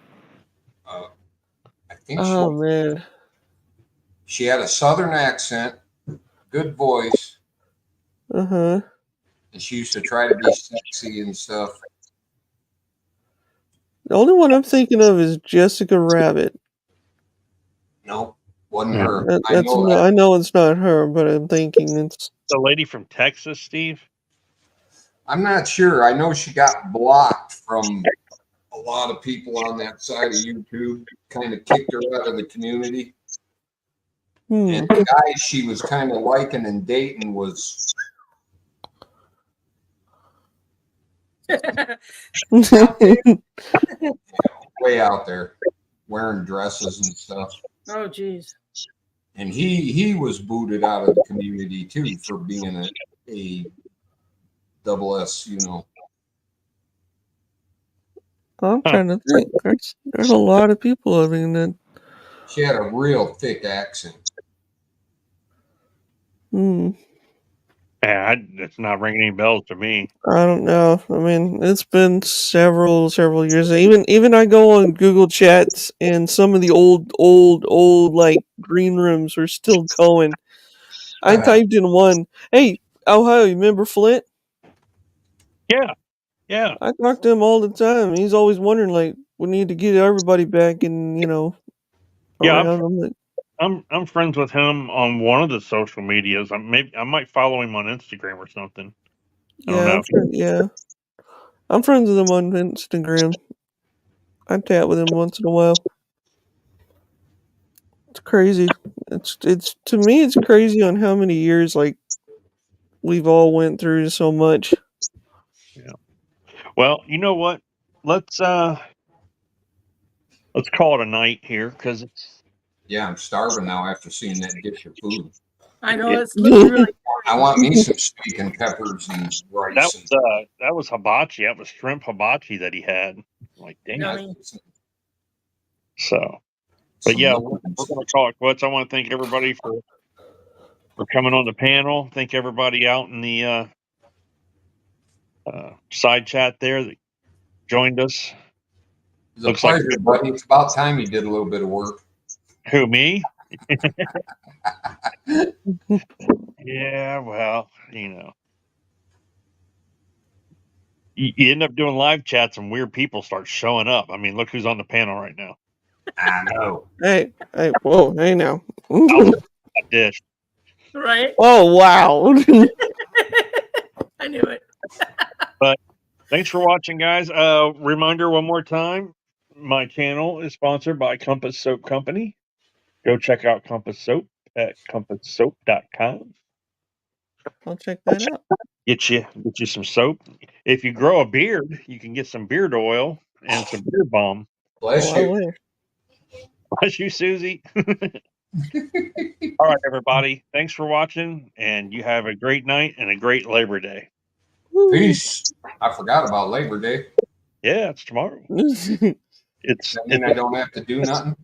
think. Man. She had a southern accent, good voice. Uh-huh. And she used to try to be sexy and stuff. The only one I'm thinking of is Jessica Rabbit. Nope, wasn't her. I know it's not her, but I'm thinking it's the lady from Texas, Steve. I'm not sure. I know she got blocked from a lot of people on that side of YouTube kind of kicked her out of the community. And the guy she was kind of liking and dating was way out there, wearing dresses and stuff. Oh, geez. And he was booted out of the community too for being a double S, you know. I'm trying to think. There's a lot of people living that. She had a real thick accent. Yeah, it's not ringing any bells to me. I don't know. I mean, it's been several years. Even I go on Google Chats, and some of the old like green rooms are still going. I typed in one. Hey, Ohio, you remember Flint? Yeah. I talk to him all the time. He's always wondering, like, we need to get everybody back and, you know, around. I'm friends with him on one of the social medias. I might follow him on Instagram or something. I'm friends with him on Instagram. I chat with him once in a while. It's crazy. It's to me, it's crazy on how many years like we've all went through so much. Yeah. Well, you know what? Let's call it a night here because it's. Yeah, I'm starving now after seeing that dish of food. I know it's looking really. I want me some steak and peppers and rice. That was hibachi. That was shrimp hibachi that he had. Like, dang. So, but yeah, we're going to call it quits. I want to thank everybody for coming on the panel. Thank everybody out in the side chat there that joined us. It's a pleasure, buddy. It's about time you did a little bit of work. Who, me? Yeah, well, you know. You end up doing live chats and weird people start showing up. I mean, look who's on the panel right now. I know. Hey, whoa, hey now. A dish. Right. Oh, wow. I knew it. But thanks for watching, guys. Reminder one more time. My channel is sponsored by Compass Soap Company. Go check out Compass Soap at compasssoap.com. I'll check that out. Get you some soap. If you grow a beard, you can get some beard oil and some beard balm. Bless you. Bless you, Susie. All right, everybody. Thanks for watching, and you have a great night and a great Labor Day. Peace. I forgot about Labor Day. Yeah, it's tomorrow. I don't have to do nothing.